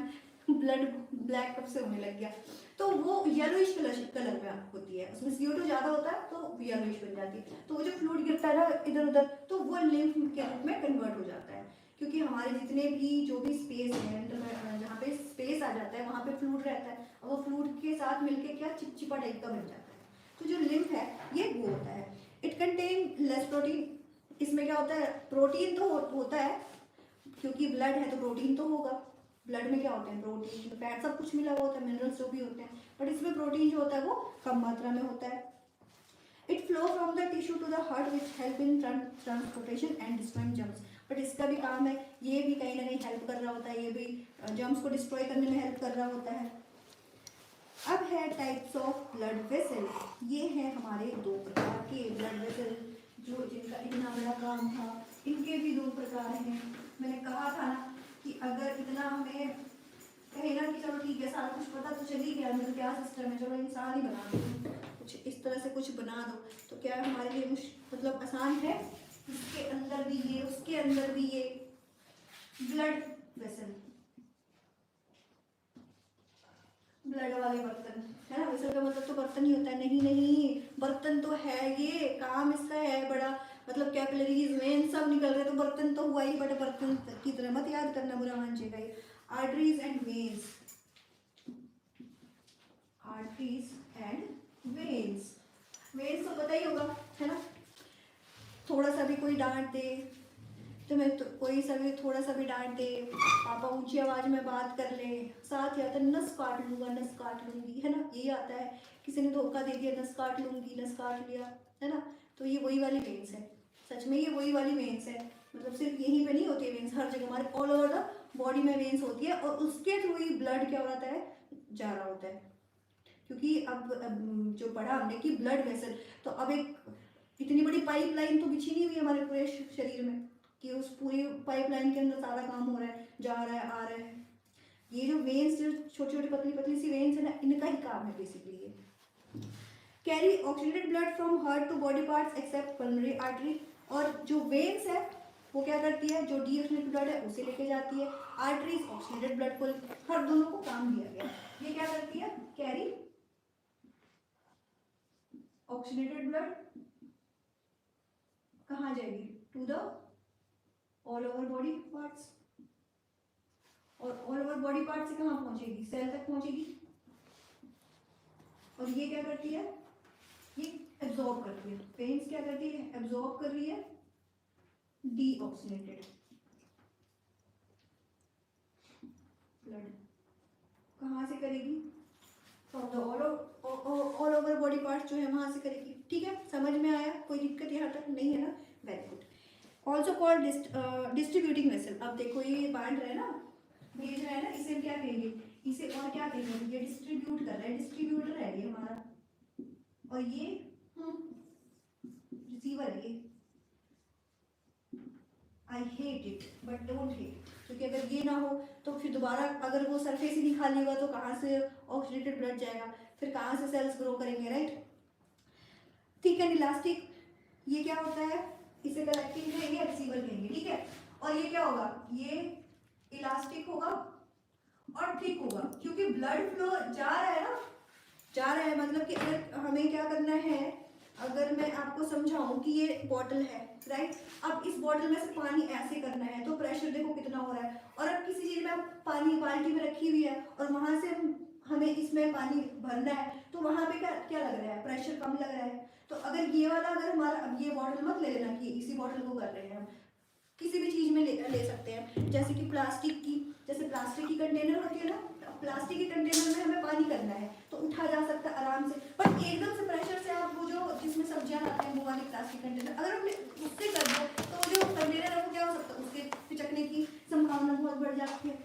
S1: ब्लड ब्लैक कब से होने लग गया। तो वो येलोइश कलर में होती है, उसमें CO2 ज्यादा होता है तो येलोइश बन जाती है। तो वो जो फ्लूइड गिरता है ना इधर उधर, तो वो लिम्फ के रूप में कन्वर्ट हो जाता है, क्योंकि हमारे जितने भी जो भी स्पेस है, जहाँ पे स्पेस आ जाता है वहाँ पे फ्लूइड रहता है, और वो फ्लूइड के साथ मिलके क्या चिपचिपा टाइप का बन जाता है। तो जो लिम्फ है ये वो होता है। It contain less protein. इसमें क्या होता है? प्रोटीन तो होता है, क्योंकि ब्लड है तो प्रोटीन तो होगा। ब्लड में क्या होते हैं? प्रोटीन, फैट, सब कुछ मिला हुआ होता है, मिनरल्स जो भी होते हैं, बट इसमें प्रोटीन जो होता है वो कम मात्रा में होता है। It flow from the tissue to the heart which help in transportation and destroying germs. But इसका भी काम है, ये भी कहीं ना कहीं हेल्प कर रहा होता है, ये भी जर्म्स को डिस्ट्रॉय करने में हेल्प कर रहा होता है। अब है टाइप्स ऑफ ब्लड वेसल। ये है हमारे दो प्रकार के ब्लड वेसल, जो जिनका इतना बड़ा काम था, इनके भी दो प्रकार हैं। मैंने कहा था ना कि अगर इतना हमें कहे ना कि चलो ठीक है सारा कुछ पता तो चल ही गया, मतलब क्या सिस्टम है, चलो इंसान ही बना दो, कुछ इस तरह से कुछ बना दो, तो क्या हमारे लिए मतलब आसान है? इसके अंदर भी ये, उसके अंदर भी ये ब्लड वेसल, ब्लड वाले बर्तन, है ना? वेसल का मतलब तो बर्तन ही होता है। नहीं, बर्तन तो है, ये काम इसका है बड़ा, मतलब कैपिलरीज में सब निकल रहे, तो बर्तन तो हुआ ही, बट बर्तन की तरह मत याद करना, बुरा मान जाएगा ये। Arteries and veins, arteries and veins. Veins तो पता ही होगा, है ना। थोड़ा सा भी कोई डांट दे तुम्हें, तो कोई सा भी थोड़ा सा भी डांट दे, पापा ऊंची आवाज में बात कर ले, साथ ही आता है नस काट लूंगा, नस काट लूंगी, है ना। ये आता है, किसी ने धोखा दे दिया, नस काट लूंगी, नस काट लिया, है ना। तो ये वही वाली वेन्स है, सच में ये वही वाली वेन्स है। मतलब सिर्फ यहीं पे नहीं होती है वेन्स, हर जगह हमारे ऑल ओवर द बॉडी में वेन्स होती है, और उसके थ्रू ही ब्लड क्या हो जाता है, जा रहा होता है। क्योंकि अब जो पढ़ा हमने कि ब्लड वेसल, तो अब एक इतनी बड़ी पाइपलाइन तो बिछी नहीं हुई हमारे पूरे शरीर में कि उस पूरी पाइपलाइन के अंदर सारा काम हो रहा है, जा रहा है, आ रहा है। ये जो वेन्स, जो छोटी छोटी पतली पतली सी वेन्स है ना, इनका ही काम है बेसिकली ये। Carry oxidated blood from heart to body parts except pulmonary artery. और जो वेन्स है वो क्या करती है, जो डीऑक्सीडेटेड ब्लड है उसे लेके जाती है, आर्टरीज ऑक्सीडेटेड ब्लड को, हर दोनों को काम दिया गया। ये क्या करती है, कैरी ऑक्सीडेटेड ब्लड कहाँ जाएगी, to the all over body parts, और ऑल ओवर बॉडी पार्ट से कहाँ पहुंचेगी, सेल तक पहुंचेगी। और ये क्या करती है, ये एब्जॉर्ब करती है, वेन्स क्या करती है, एब्जॉर्ब कर रही है डीऑक्सीनेटेड ब्लड। कहाँ से करेगी, from the all over body part जो है वहां से करेगी। ठीक है, समझ में आया, कोई दिक्कत यहाँ तक नहीं है ना, very good. Also called distributing vessel. अब देखो ये बांट रहे हैं ना, भेज रहे हैं ना, इसे हम क्या कहेंगे, इसे और क्या कहेंगे, ये डिस्ट्रीब्यूट कर रहा है, डिस्ट्रीब्यूटर है ये हमारा, और ये रिसीवर है ये। I hate it but don't hate, क्योंकि अगर ये ना हो तो फिर दोबारा अगर वो सरफेस ही नहीं खाली होगा तो कहाँ से ऑक्सीडेटेड ब्लड जाएगा, फिर कहाँ से सेल्स ग्रो करेंगे, राइट। थिक एंड इलास्टिक, ये क्या होता है, इसे कलेक्टिंग कहेंगे, रिसीवर कहेंगे, ठीक है। और ये क्या होगा, ये इलास्टिक होगा और थिक होगा, क्योंकि ब्लड फ्लो जा रहा है ना, जा रहा है। मतलब कि अगर हमें क्या करना है, अगर मैं आपको समझाऊं कि ये बॉटल है, राइट। अब इस बॉटल में से पानी ऐसे करना है तो प्रेशर देखो कितना हो रहा है, और अब किसी चीज में पानी बाल्टी में रखी हुई है और वहां से हमें इसमें पानी भरना है, तो वहां पे क्या क्या लग रहा है, प्रेशर कम लग रहा है। तो अगर ये वाला, अगर हमारा, अब ये बॉटल मत ले लेना कि इसी बॉटल को कर रहे हैं हम, किसी भी चीज में ले सकते हैं, जैसे कि प्लास्टिक की, जैसे प्लास्टिक की कंटेनर होती है ना, प्लास्टिक के कंटेनर में हमें पानी करना है तो उठा जा सकता है आराम से, पर एकदम से प्रेशर से आप वो जो जिसमें सब्जियां लाते हैं वो वाली प्लास्टिक कंटेनर अगर हमने उससे कर दो तो वो जो कंटेनर है वो क्या हो सकता है, उसके पिचकने की संभावना बहुत बढ़ जाती है,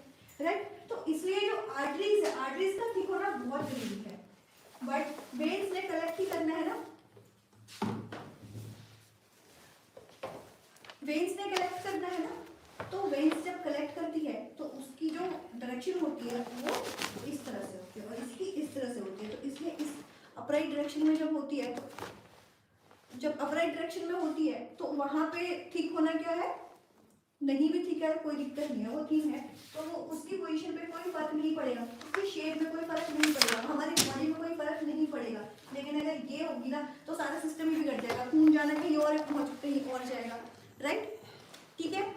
S1: राइट। तो इसलिए जो आर्टरीज है, आर्टरीज का थिक होना बहुत जरूरी है, बट वेन्स ने कलेक्ट ही करना है ना, वेन्स ने कलेक्ट करना है ना। तो वेन्स जब कलेक्ट करती है तो उसकी जो डायरेक्शन होती है वो इस तरह से होती है और इसकी इस तरह से होती है, तो इसलिए इस अपराइट डायरेक्शन में जब होती है, जब अपराइट डायरेक्शन में होती है तो वहां पे ठीक होना क्या है, नहीं भी ठीक है कोई दिक्कत नहीं है, वो ठीक है, तो वो उसकी पोजीशन पे कोई फर्क नहीं पड़ेगा, उसकी शेप में कोई फर्क नहीं पड़ेगा, हमारी बॉडी में कोई फर्क नहीं पड़ेगा। लेकिन अगर ये होगी ना तो सारा सिस्टम ही बिगड़ जाएगा, खून जाना कहीं और पहुंच कहीं और जाएगा, राइट। ठीक है,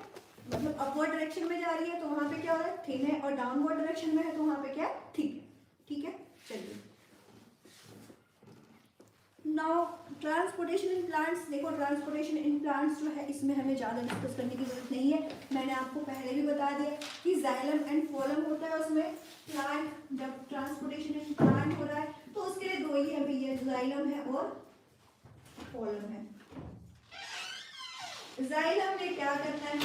S1: मतलब अपवर्ड डायरेक्शन में जा रही है तो वहां पे क्या हो रहा है, थिन है, और डाउनवर्ड डायरेक्शन में है तो वहां पे क्या है, थिक है। ठीक है, चलिए नाउ ट्रांसपोर्टेशन इन प्लांट्स। देखो ट्रांसपोर्टेशन इन प्लांट्स जो है इसमें हमें ज़्यादा डिस्कस करने की जरूरत नहीं है, मैंने आपको पहले भी बता दिया कि जाइलम एंड फोलम होता है उसमें। प्लांट जब ट्रांसपोर्टेशन इन प्लांट हो रहा है तो उसके लिए दो ही है भैया, जाइलम है और फोलम है। जाइलम में क्या करना है,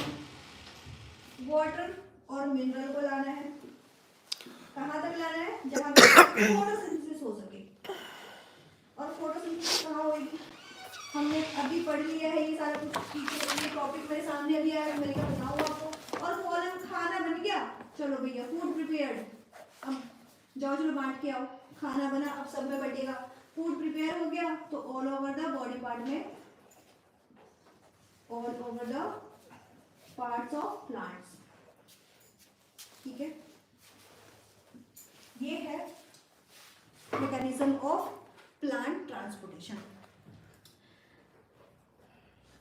S1: वाटर और मिनरल को लाना है, कहाँ तक लाना है, जहाँ पे फोटोसिंथेसिस हो सके। और फोटोसिंथेसिस कहाँ होगी, हमने अभी पढ़ लिया है ये सारा कुछ, पीछे ये टॉपिक मेरे सामने अभी आया, मैंने क्या बताऊँ आपको। और फॉलन खाना बन गया, चलो भैया फूड प्रिपेयर्ड, अब जाओ चलो बांट के आओ, खाना बना, अब सब में बटेगा। फूड प्रिपेयर हो गया तो all over the body part में, all over the parts of plants. ठीक है, ये है mechanism of plant transportation.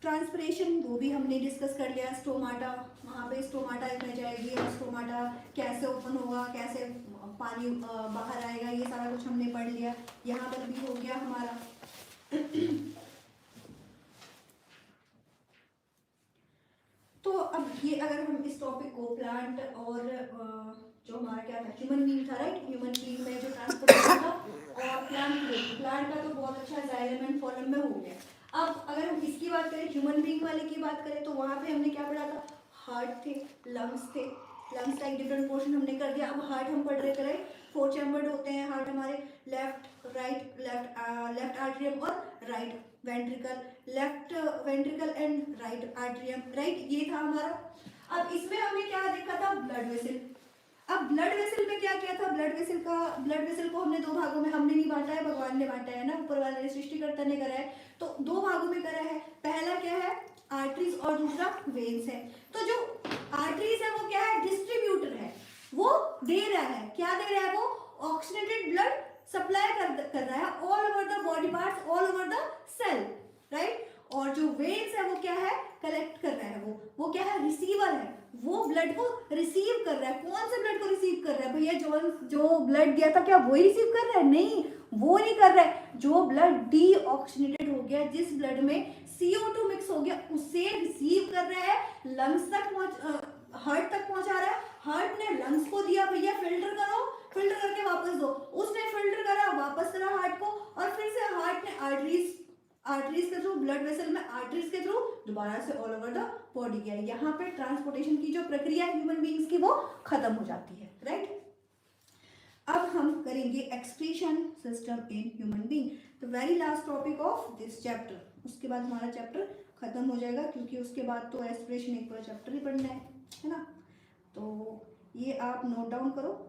S1: Transpiration वो भी हमने डिस्कस कर लिया, स्टोमाटा, वहाँ पे स्टोमाटा में जाएगी और स्टोमाटा कैसे ओपन होगा, कैसे पानी बाहर आएगा, ये सारा कुछ हमने पढ़ लिया। यहाँ पर भी हो गया हमारा। तो अब ये अगर हम इस टॉपिक को प्लांट और जो हमारा क्या था, ह्यूमन बीइंग था, राइट, ह्यूमन बीइंग में जो ट्रांसपोर्टेशन था, और प्लांट का तो बहुत अच्छा जाइलम एंड फॉलम में हो गया। अब अगर हम इसकी बात करें, ह्यूमन बीइंग वाले की बात करें, तो वहाँ पे हमने क्या पढ़ा था, हार्ट थे, लंग्स थे, लंग्स का एक डिफरेंट पोर्शन हमने कर दिया। अब हार्ट हम पढ़ रहे करें, 4 चैम्बर्ड होते हैं हार्ट हमारे, लेफ्ट राइट, लेफ्ट आर्टरियम और right ventricle, left ventricle and right atrium, right, ये था हमारा। अब इसमें हमने क्या देखा था, ब्लड वेसल। अब ब्लड वेसल में क्या किया था, ब्लड वेसल को हमने 2 भागों में, हमने नहीं बांटा है, भगवान ने बांटा है ना, ऊपर वाले ने, सृष्टिकर्ता ने करा है, तो 2 भागों में करा है। पहला क्या है, आर्टरीज, और दूसरा वेन्स है। तो जो आर्टरीज है वो क्या है, डिस्ट्रीब्यूटर है, वो दे रहा है, क्या दे रहा है, वो ऑक्सीडेटेड ब्लड सप्लाई कर रहा है all over the body parts, all over the cell, right. और जो वेन्स है वो क्या है, कलेक्ट कर रहा है, वो क्या है, रिसीवर है, वो ब्लड को रिसीव कर रहा है। कौन से ब्लड को रिसीव कर रहा है भैया, जो ब्लड दिया था क्या वही रिसीव कर रहा है, नहीं, वो नहीं कर रहा है। जो ब्लड डीऑक्सीनेटेड हो गया, जिस ब्लड में CO2 मिक्स हो गया, उसे रिसीव कर रहा है, लंग्स तक हार्ट तक पहुंचा रहा है, हार्ट ने लंग्स को दिया भैया फिल्टर करो, फिल्टर करके वापस दो, उसने फिल्टर करा, वापस करा हार्ट को, और फिर से हार्ट ने आर्टरीज के थ्रू, ब्लड वेसल में आर्टरीज के थ्रू दोबारा से ऑल ओवर द बॉडी गया। यहाँ पे ट्रांसपोर्टेशन की जो प्रक्रिया है ह्यूमन बीइंग्स की, वो खत्म हो जाती है, राइट। अब हम करेंगे excretion system in human being, the very last topic of this chapter. उसके बाद हमारा चैप्टर खत्म हो जाएगा, क्योंकि उसके बाद तो एस्पिरेशन एक पूरा चैप्टर ही पढ़ना है ना। तो ये आप नोट डाउन करो।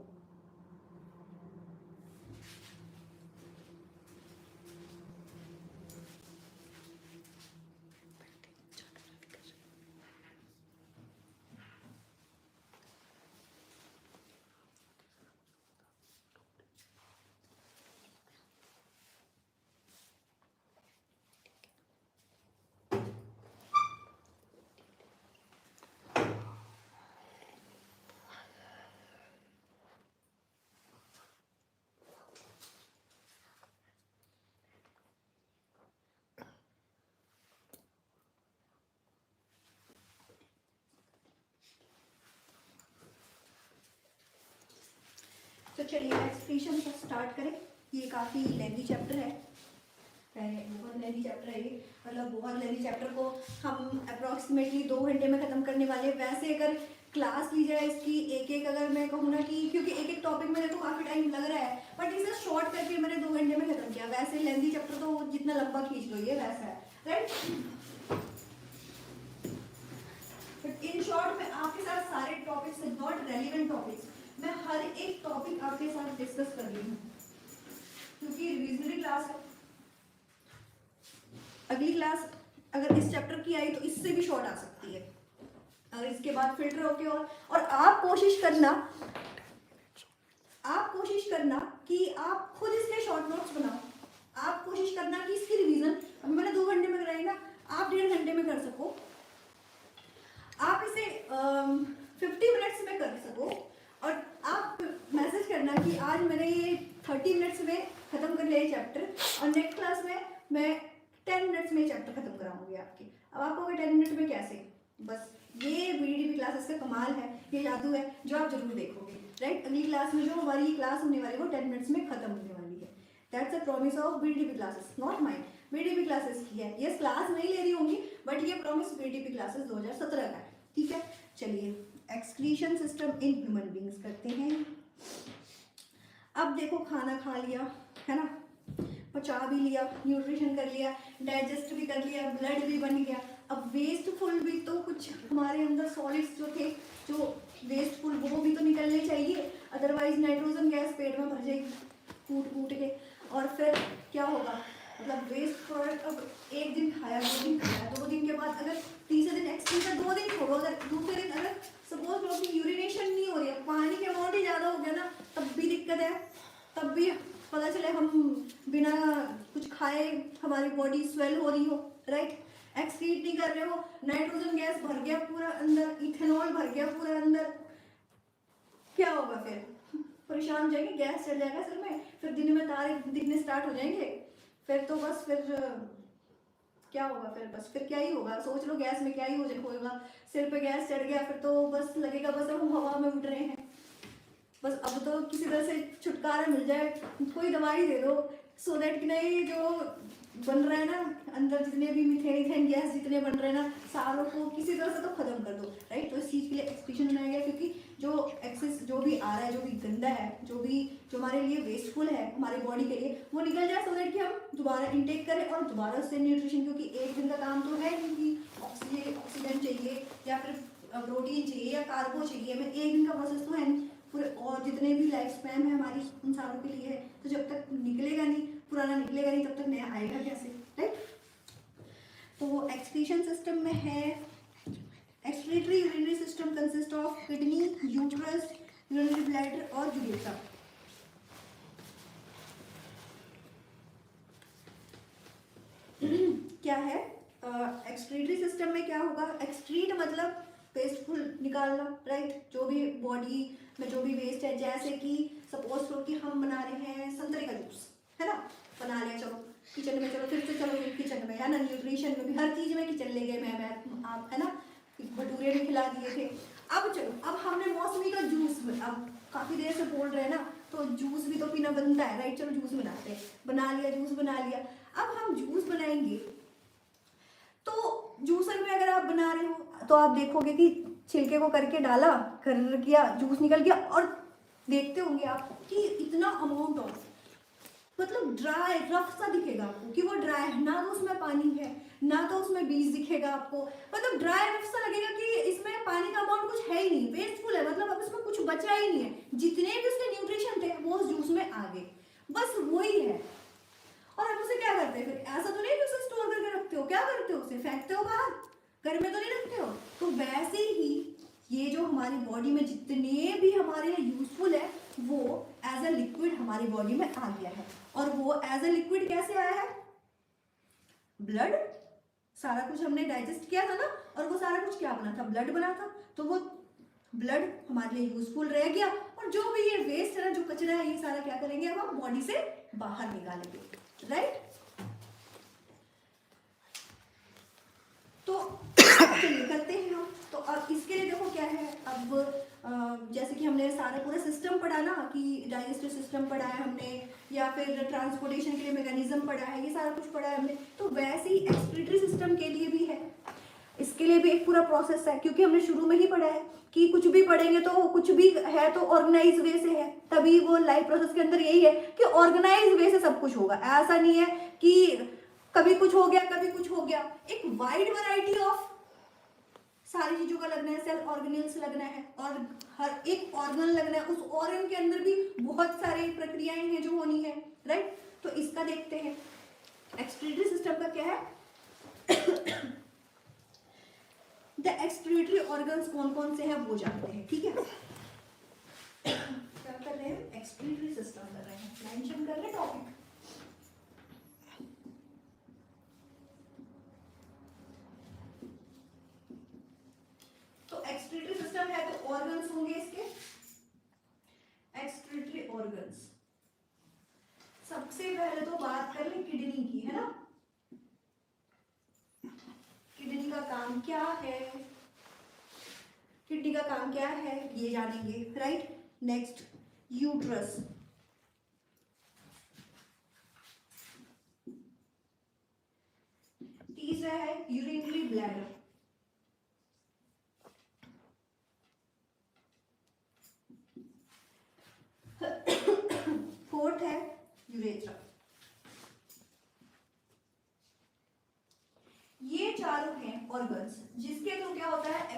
S1: तो चलिए एक्सक्रीशन का स्टार्ट करें। ये काफ़ी लेंथी चैप्टर है, बहुत लेंथी चैप्टर है ये, मतलब बहुत लेंथी चैप्टर को हम अप्रॉक्सीमेटली 2 घंटे में ख़त्म करने वाले हैं। वैसे अगर क्लास ली जाए इसकी एक अगर मैं कहूँ ना कि, क्योंकि एक टॉपिक में देखो काफ़ी टाइम लग रहा है, बट इसे शॉर्ट करके मैंने 2 घंटे में ख़त्म किया। वैसे लेंथी चैप्टर तो जितना लंबा खींच लो ये वैसा है, राइट। बट इन शॉर्ट में आपके साथ सारे टॉपिक्स, नॉट रेलिवेंट टॉपिक्स, मैं हर एक टॉपिक आपके साथ डिस्कस कर रही हूँ, क्योंकि रिविजनरी क्लास है। अगली क्लास अगर इस चैप्टर की आई तो इससे भी शॉर्ट आ सकती है, और इसके बाद फिल्टर होके, और आप कोशिश करना कि आप खुद इसके शॉर्ट नोट्स बनाओ। आप कोशिश करना कि इसकी रिवीजन, अभी मैंने 2 घंटे में कराई ना, आप 1.5 घंटे में कर सको, आप इसे 50 मिनट्स में कर सको, और आप मैसेज करना कि आज मैंने ये 30 मिनट्स में ख़त्म कर लिया ये चैप्टर, और नेक्स्ट क्लास में मैं 10 मिनट्स में चैप्टर खत्म कराऊंगी आपके। अब आप कहोगे 10 मिनट में कैसे, बस ये BDDP क्लासेस का कमाल है, ये जादू है जो आप जरूर देखोगे, राइट। अगली क्लास में जो हमारी क्लास होने वाली है वो 10 मिनट्स में खत्म होने वाली है। That's a promise of BDDP classes, not mind, BDDP classes की है। ये क्लास नहीं ले रही होंगी, बट ये प्रॉमिस BDDP क्लासेस 2017 का है, ठीक है। चलिए excretion system in human beings करते हैं। अब देखो, खाना खा लिया है ना, पचा भी लिया, न्यूट्रिशन कर लिया, डाइजेस्ट भी कर लिया, ब्लड भी बन गया। अब वेस्टफुल भी तो कुछ हमारे अंदर सॉलिड्स जो थे, जो वेस्टफुल, वो भी तो निकलने चाहिए, अदरवाइज नाइट्रोजन गैस पेट में भर जाएगी कूट के, और फिर क्या होगा, मतलब वेस्ट प्रोडक्ट। अब एक दिन खाया, 2 दिन खाया, 2 दिन के बाद अगर तीसरे दिन एक्सक्रीशन, 2 दिन छोड़ो, अगर दूसरे दिन अगर सपोज करो कि यूरिनेशन नहीं हो रही है, पानी की अमाउंट ही ज़्यादा हो गया ना, तब भी दिक्कत है, तब भी पता चले हम बिना कुछ खाए हमारी बॉडी स्वेल हो रही हो, राइट। एक्सक्रीट नहीं कर रहे हो, नाइट्रोजन गैस भर गया पूरा अंदर, इथेनॉल भर गया पूरा अंदर, क्या होगा फिर? परेशान हो जाएंगे, गैस चढ़ जाएगा सिर में, फिर दिन में तारे दिखने स्टार्ट हो जाएंगे, फिर तो बस फिर क्या होगा? फिर बस फिर क्या ही होगा, सोच लो गैस में क्या ही होगा, सिर पे गैस चढ़ गया फिर तो बस लगेगा बस हम हवा में उड़ रहे हैं, बस अब तो किसी तरह से छुटकारा मिल जाए, कोई दवाई दे दो सो दैट कि नहीं जो बन रहा है ना अंदर, जितने भी मीथेन गैस जितने बन रहे हैं ना, सारों को किसी तरह से तो खत्म कर दो, राइट। तो इस चीज़ के लिए एक्सक्रीशन बनाया गया, क्योंकि जो एक्सेस जो भी आ रहा है, जो भी गंदा है, जो हमारे लिए वेस्टफुल है हमारे बॉडी के लिए, वो निकल जाए सो दैट कि हम दोबारा इनटेक करें और दोबारा उससे न्यूट्रिशन, क्योंकि एक दिन का काम तो है नहीं कि ऑक्सीजन चाहिए या फिर प्रोटीन चाहिए या कार्बो चाहिए, हमें एक दिन का प्रोसेस तो है नहीं पूरे, और जितने भी लाइफ स्पैन है हमारी उन सारों के लिए है, तो जब तक निकलेगा नहीं, पुराना निकलेगा नहीं, तब तक नया आएगा कैसे, राइट। तो एक्सक्रीशन सिस्टम में है, excretory urinary system consist of kidney, uterus, urinary bladder और यूरेथ्रा। क्या है एक्सक्रीटरी सिस्टम में? क्या होगा? एक्सक्रीट मतलब वेस्टफुल निकालना, राइट। जो भी बॉडी में जो भी वेस्ट है, जैसे कि सपोज करो कि हम बना रहे हैं संतरे का जूस, है ना, बना लिया, चलो किचन में, चलो फिर से चलो किचन में, है ना, न्यूट्रिशन में भी हर चीज में किचन ले गए मैं आप, है ना, भटूरे भी खिला दिए थे। अब चलो, अब हमने मौसमी का जूस, अब काफी देर से बोल रहे हैं ना, तो जूस भी तो पीना बनता है, राइट। चलो जूस बनाते हैं, बना लिया, जूस बना लिया। अब हम जूस बनाएंगे, तो जूसर में अगर आप बना रहे हो तो आप देखोगे कि छिलके को करके डाला, कर किया, जूस निकल गया, और देखते होंगे आप कि इतना अमाउंट ऑफ, मतलब ड्राई रफ सा दिखेगा आपको कि वो ड्राई है, ना तो उसमें पानी है ना तो उसमें बीज दिखेगा आपको, मतलब ड्राई रफ सा लगेगा कि इसमें पानी का अमाउंट कुछ है ही नहीं, वेस्टफुल है, मतलब अब इसमें कुछ बचा ही नहीं है, जितने भी उसके न्यूट्रिशन थे वो उस जूस में आ गए, बस वही है। और आप उसे क्या करते हैं फिर? ऐसा तो नहीं कि उसे स्टोर करके रखते हो, क्या करते हो? उसे फेंकते हो बाहर, घर में तो नहीं रखते हो। तो वैसे ही ये जो हमारी बॉडी में जितने भी हमारे लिए यूजफुल है, वो एज अ लिक्विड हमारी बॉडी में आ गया है। और वो एज अ लिक्विड कैसे आया है? ब्लड, सारा कुछ हमने डाइजेस्ट किया था ना, और वो सारा कुछ क्या बना था? ब्लड बना था। तो वो ब्लड हमारे लिए यूजफुल रह गया, और जो भी ये वेस्ट है ना, जो कचरा है, ये सारा क्या करेंगे? अब हम बॉडी से बाहर निकालेंगे, राइट। तो चलिए करते हैं हम। तो अब इसके लिए देखो क्या है, अब जैसे कि हमने सारा पूरा सिस्टम पढ़ा ना, कि डाइजेस्टिव सिस्टम पढ़ा है हमने, या फिर ट्रांसपोर्टेशन के लिए मैकेनिज्म पढ़ा है, ये सारा कुछ पढ़ा है हमने। तो वैसे ही एक्सक्रीटरी सिस्टम के लिए भी है, इसके लिए भी एक पूरा प्रोसेस है, क्योंकि हमने शुरू में ही पढ़ा है कि कुछ भी पढ़ेंगे तो कुछ भी है तो ऑर्गेनाइज वे से है, तभी वो लाइफ प्रोसेस के अंदर यही है कि ऑर्गेनाइज वे से सब कुछ होगा। ऐसा नहीं है कि कभी कुछ हो गया कभी कुछ हो गया, एक वाइड वैरायटी ऑफ सारी चीजों का लगना है, सेल ऑर्गेनल्स लगना है, और हर एक ऑर्गन लगना है, उस ऑर्गन के अंदर भी बहुत सारी प्रक्रियाएं हैं जो होनी है, राइट। तो इसका देखते हैं एक्सक्रीटरी सिस्टम का क्या है। द एक्सक्रीटरी ऑर्गन्स कौन कौन से हैं वो जानते हैं, ठीक है। क्या कर रहे हैं? एक्सक्रीटरी सिस्टम कर रहे हैं, मेंशन कर रहे हैं टॉपिक। तो एक्सक्रीटरी सिस्टम है तो ऑर्गन्स होंगे इसके, एक्सक्रीटरी ऑर्गन्स। सबसे पहले तो बात कर ले किडनी की, है ना। किडनी का काम क्या है? किडनी का काम क्या है ये जानेंगे, राइट। नेक्स्ट यूट्रस, तीसरा है यूरिनरी ब्लैडर, फोर्थ है यूरेथ्रा। ये चारों हैं ऑर्गन्स, जिसके थ्रू क्या होता है?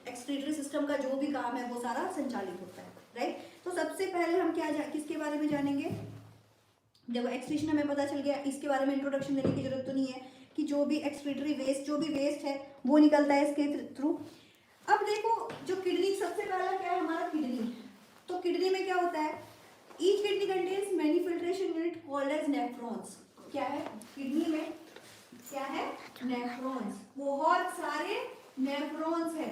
S1: एक्सक्रीटरी सिस्टम का जो भी काम है वो सारा संचालित होता है, राइट। तो सबसे पहले हम किसके बारे में जानेंगे? देखो एक्सक्रीशन हमें पता चल गया, इसके बारे में इंट्रोडक्शन देने की जरूरत तो नहीं है कि जो भी एक्सक्रीटरी वेस्ट, जो भी वेस्ट है वो निकलता है इसके थ्रू। अब देखो जो किडनी, सबसे पहला क्या है हमारा? किडनी। तो किडनी में क्या होता है? Each kidney contains many filtration unit called as nephrons. क्या है किडनी में? क्या है? नेफ्रॉन्स, बहुत सारे नेफ्रॉन्स है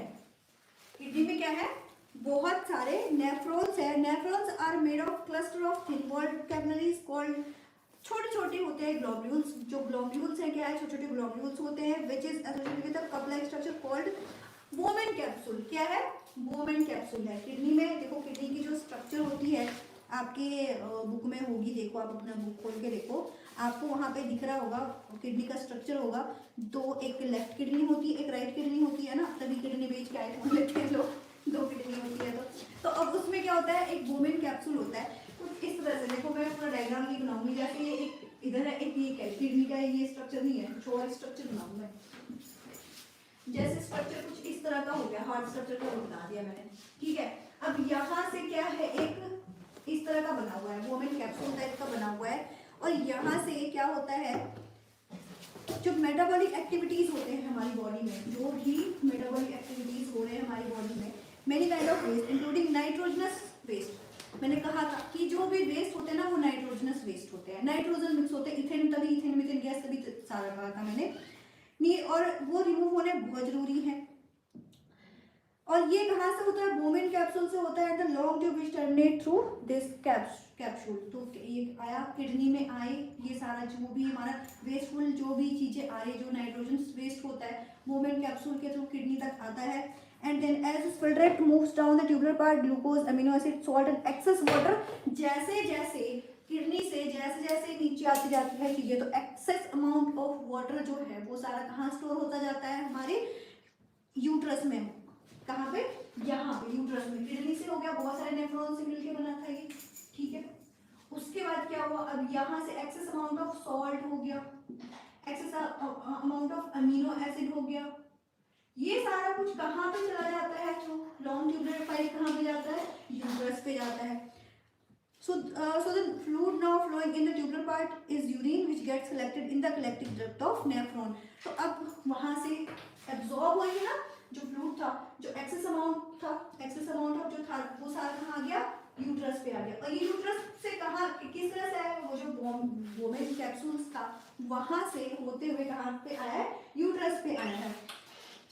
S1: किडनी में। क्या है? बहुत सारे नेफ्रॉन्स है। Nephrons are made of cluster of thin walled capillaries called, छोटे छोटे होते हैं ग्लोब्यूल्स। जो ग्लोब्यूल्स हैं क्या है? छोटे छोटे ग्लोब्यूल्स होते हैं which is associated with a cup like structure called women capsule. क्या है? वोमेन कैप्सूल है किडनी में। देखो किडनी की जो स्ट्रक्चर होती है आपके बुक में होगी, देखो आप अपना बुक खोल के देखो, आपको वहाँ पे दिख रहा होगा किडनी का स्ट्रक्चर होगा। दो, एक लेफ्ट किडनी होती है, एक राइट किडनी होती है ना, तभी किडनी बेच के आए बोल लेते हैं लोग, दो किडनी होती है तो अब उसमें क्या होता है? एक वोमेन कैप्सूल होता है कुछ इस तरह से। देखो मैं पूरा डायग्राम नहीं बनाऊंगी, जैसे ये एक इधर है, एक ये है किडनी का, ये स्ट्रक्चर नहीं है, कुछ और स्ट्रक्चर बनाऊंगा। जैसे स्ट्रक्चर कुछ इस तरह का हो गया, हार्ट स्ट्रक्चर का बना दिया मैंने, ठीक है। अब यहाँ से क्या है? एक इस तरह का बना हुआ है, वोमेन कैप्सूल टाइप का बना हुआ है। और यहाँ से क्या होता है? जो मेटाबॉलिक एक्टिविटीज होते हैं हमारी बॉडी में, जो भी मेटाबॉलिक एक्टिविटीज हो रहे हैं हमारी बॉडी में, many kind of waste including nitrogenous waste. मैंने कहा था कि जो भी वेस्ट होते हैं ना वो नाइट्रोजनस वेस्ट होते हैं, नाइट्रोजन मिक्स होते हैं, इथेन, तभी इथेन मीथेन गैस, तभी सारा कहा था मैंने नहीं, और वो रिमूव होने बहुत जरूरी है। और ये कहाँ से होता है? वोमेन कैप्सूल से होता है। The long tube which terminate through this capsule. तो ये आया किडनी में, आए ये सारा जो भी हमारा वेस्टफुल जो भी चीजें आ रही है, जो नाइट्रोजन वेस्ट होता है, वोमेन कैप्सूल के थ्रू किडनी तक आता है। And then as this filtrate moves down the tubular part, glucose, amino acid, salt and excess water, जैसे जैसे किडनी से जैसे जैसे नीचे आती जाती है चीजें, तो एक्सेस अमाउंट ऑफ वाटर जो है वो सारा कहाँ स्टोर होता जाता है? हमारे यूट्रस में। कहाँ पे? यहाँ पे यूट्रस में। किडनी से हो गया, बहुत सारे नेफ्रॉन से मिलके बना था ये, ठीक है। उसके बाद क्या हुआ? अब यहाँ से एक्सेस अमाउंट ऑफ सॉल्ट हो गया, excess amount of amino acid हो गया, ये सारा कुछ कहाँ पे चला जाता है? तो लॉन्ग ट्यूबुलर पाइप कहाँ पे जाता है? यूट्रस पे जाता है। So the fluid now flowing in the tubular part is urine which gets collected in the collecting duct of nephron. तो अब वहाँ से absorb होगी ना जो फ्लूइड था, जो एक्सेस अमाउंट था, एक्सेस अमाउंट ऑफ जो था वो सारा कहाँ आ गया? यूट्रस पे आ गया। और ये यूट्रस से कहाँ, किस तरह से आया? वो जो वोमेन कैप्सूल्स था वहाँ से होते हुए कहाँ पे आया है? यूट्रस पे आया है।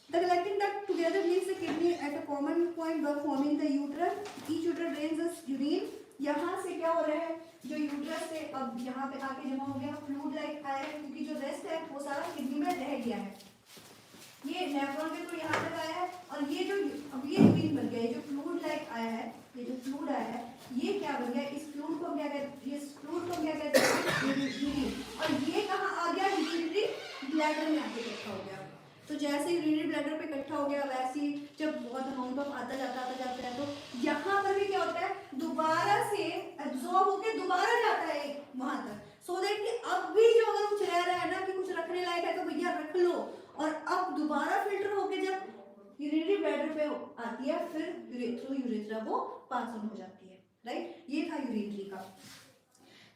S1: The collecting duct together leaves the kidney at a common point by forming the uterus. Each uterus drains its urine. यहाँ से क्या हो रहा है? जो यूट्रस से अब यहाँ पे आके जमा हो गया, फ्लूइड लाइक आया है, क्योंकि जो रेस्ट है वो सारा किडनी में रह गया है। ये नेफ्रॉन के थ्रू यहाँ तक आया है, और ये जो अब ये यूरिन बन गया है, जो फ्लूइड लाइक आया है, ये जो फ्लूइड आया है, ये क्या बन गया? इस फ्लूइड को क्या कहते हैं? इस फ्लूइड को क्या कहते हैं? यूरिन। और ये कहाँ आ गया? यूरिनरी ब्लैडर में आके इकट्ठा हो गया। तो जैसे यूरिनरी ब्लैडर पे इकट्ठा हो गया, वैसे ही जब बहुत अमाउंट ऑफ आता जाता है तो यहाँ पर भी क्या होता है? दोबारा से एब्जॉर्ब होकर दोबारा जाता है वहां तक, सो दैट कि अब भी जो अगर कुछ रह रहा है ना कि कुछ रखने लायक है तो भैया रख लो, और अब दोबारा फिल्टर होके जब यूरिनरी ब्लैडर पे आती है फिर थ्रू यूरेथ्रा वो पास ऑन हो जाती है, राइट। ये था यूरिनरी का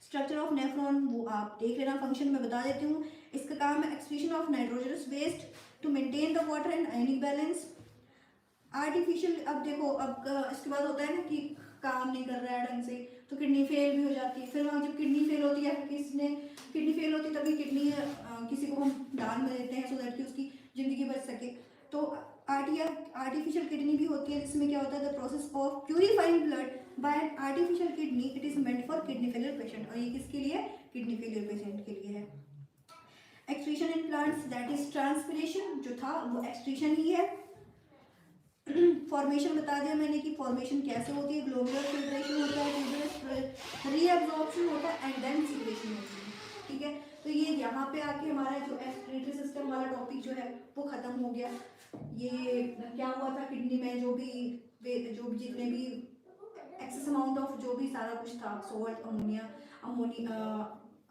S1: स्ट्रक्चर ऑफ नेफ्रॉन, वो आप देख लेना, फंक्शन में बता देती हूँ। इसका काम है excretion of nitrogenous waste to maintain the water and ionic balance. Artificial, अब देखो अब इसके बाद होता है ना कि काम नहीं कर रहा है ढंग से तो किडनी फेल भी हो जाती है। फिर वहाँ जब किडनी फेल होती है, किसी ने किडनी फेल होती है तभी किडनी किसी को हम दान में देते हैं सो दैट कि उसकी ज़िंदगी बच सके। तो आर्टिफिशियल किडनी भी होती है, जिसमें क्या होता है? The process of purifying blood bye an artificial kidney, it is meant for kidney failure patient. और ये किसके लिए? किडनी फेलियर पेशेंट के लिए है। Excretion in plants, that is transpiration, जो था वो एक्सक्रीशन ही है। फॉर्मेशन बता दिया मैंने कि फॉर्मेशन कैसे होती है, ग्लोबुलर फिल्ट्रेशन होता है, रीअब्जॉर्प्शन होता है एंड देन सीक्रेशन होती है, ठीक है। तो ये यहाँ पे आके हमारा जो एक्सक्रीटरी सिस्टम वाला टॉपिक जो है वो खत्म हो गया। ये क्या हुआ था किडनी में, जो भी जितने भी एक्सेस अमाउंट ऑफ जो भी सारा कुछ था, सॉल्ट,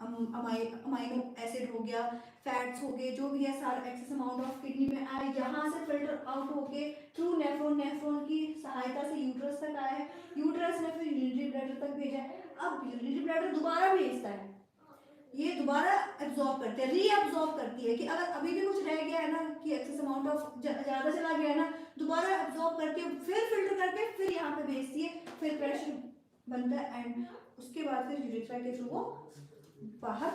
S1: अमाइनो एसिड हो गया, फैट्स हो गए, जो भी है सारा एक्सेस अमाउंट ऑफ किडनी में आए, यहाँ से फिल्टर आउट होके थ्रू नेफ्रॉन की सहायता से यूट्रस तक आया है, यूट्रस ने फिर यूरिनरी ब्लैडर तक भेजा है। अब यूरिनरी ब्लैडर दोबारा भेजता है, ये दोबारा एब्जॉर्ब करते हैं, रीअब्जॉर्ब करती है कि अगर अभी भी कुछ रह गया है ना कि एक्सेस अमाउंट ऑफ ज़्यादा चला गया है ना, दोबारा एब्जॉर्ब करके फिर फिल्टर करके फिर यहाँ पे भेजती है, फिर प्रेशर बनता है एंड उसके बाद फिर यूरेथ्रा के थ्रू वो बाहर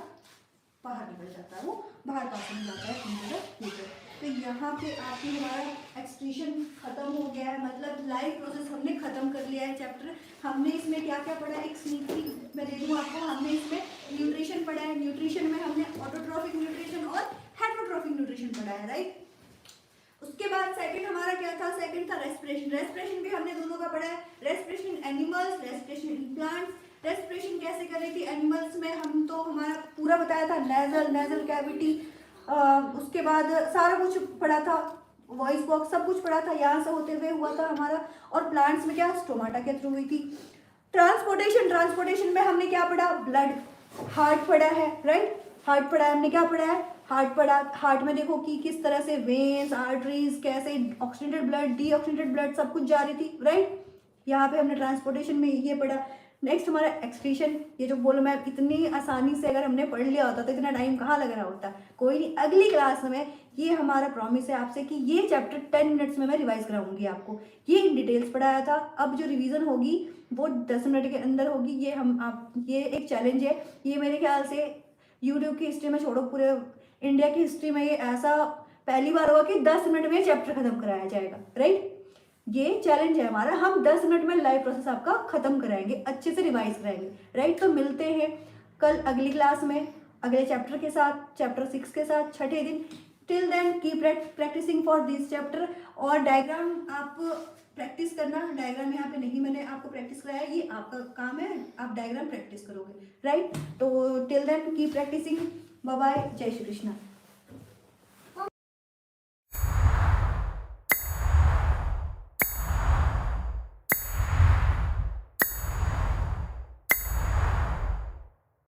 S1: बाहर निकल जाता है, वो बाहर पास में जाता है इन हीटर। तो यहाँ पे आपकी हमारा एक्सप्रेशन खत्म हो गया है, मतलब लाइव प्रोसेस हमने खत्म कर लिया है चैप्टर। हमने इसमें क्या क्या पढ़ा है, एक स्नीकी मैं दे दूँ आपको। हमने इसमें न्यूट्रिशन पढ़ा है, न्यूट्रिशन में हमने ऑटोट्रॉफिक न्यूट्रिशन और हेटरोट्रॉफिक न्यूट्रिशन पढ़ा है, राइट। उसके बाद सेकंड हमारा क्या था, सेकंड था रेस्पिरेशन। रेस्पिरेशन भी हमने दोनों का पढ़ा है, respiration in animals, respiration in plants. Respiration कैसे कर रही थी एनिमल्स में, हम तो हमारा पूरा बताया था, नेजल कैविटी, उसके बाद सारा कुछ पढ़ा था, वॉइस बॉक्स सब कुछ पढ़ा था, यहाँ से होते हुए हुआ था हमारा। और प्लांट्स में क्या, स्टोमाटा के थ्रू हुई थी। ट्रांसपोर्टेशन में हमने क्या पढ़ा, ब्लड, हार्ट पढ़ा है, राइट। हार्ट पढ़ा है हमने, क्या पढ़ा है, हार्ट पढ़ा। हार्ट में देखो कि किस तरह से वेन्स, आर्टरीज, कैसे ऑक्सीडेटेड ब्लड, डीऑक्सीडेटेड ब्लड सब कुछ जा रही थी, राइट। यहाँ पे हमने ट्रांसपोर्टेशन में ये पढ़ा। नेक्स्ट हमारा एक्सक्रीशन, ये जो बोलो मैं इतनी आसानी से अगर हमने पढ़ लिया होता तो इतना टाइम कहाँ लग रहा होता। कोई नहीं, अगली क्लास में ये हमारा प्रॉमिस है आपसे कि ये चैप्टर 10 मिनट्स में मैं रिवाइज कराऊंगी आपको। ये इन डिटेल्स पढ़ाया था, अब जो रिवीजन होगी वो 10 मिनट के अंदर होगी। ये एक चैलेंज है, ये मेरे ख्याल से यूट्यूब की हिस्ट्री में छोड़ो, पूरे इंडिया की हिस्ट्री में ये ऐसा पहली बार होगा कि 10 मिनट में चैप्टर खत्म कराया जाएगा, राइट। ये चैलेंज है हमारा, हम 10 मिनट में लाइव प्रोसेस आपका खत्म कराएंगे, अच्छे से रिवाइज कराएंगे, राइट। तो मिलते हैं कल अगली क्लास में अगले चैप्टर के साथ, चैप्टर 6 के साथ, छठे दिन। Till then keep practicing for this chapter. और डायग्राम आप प्रैक्टिस करना, डायग्राम यहाँ पे नहीं मैंने आपको प्रैक्टिस कराया, ये आपका काम है, आप डायग्राम प्रैक्टिस करोगे, राइट। तो till then keep practicing, bye bye, जय श्री कृष्णा।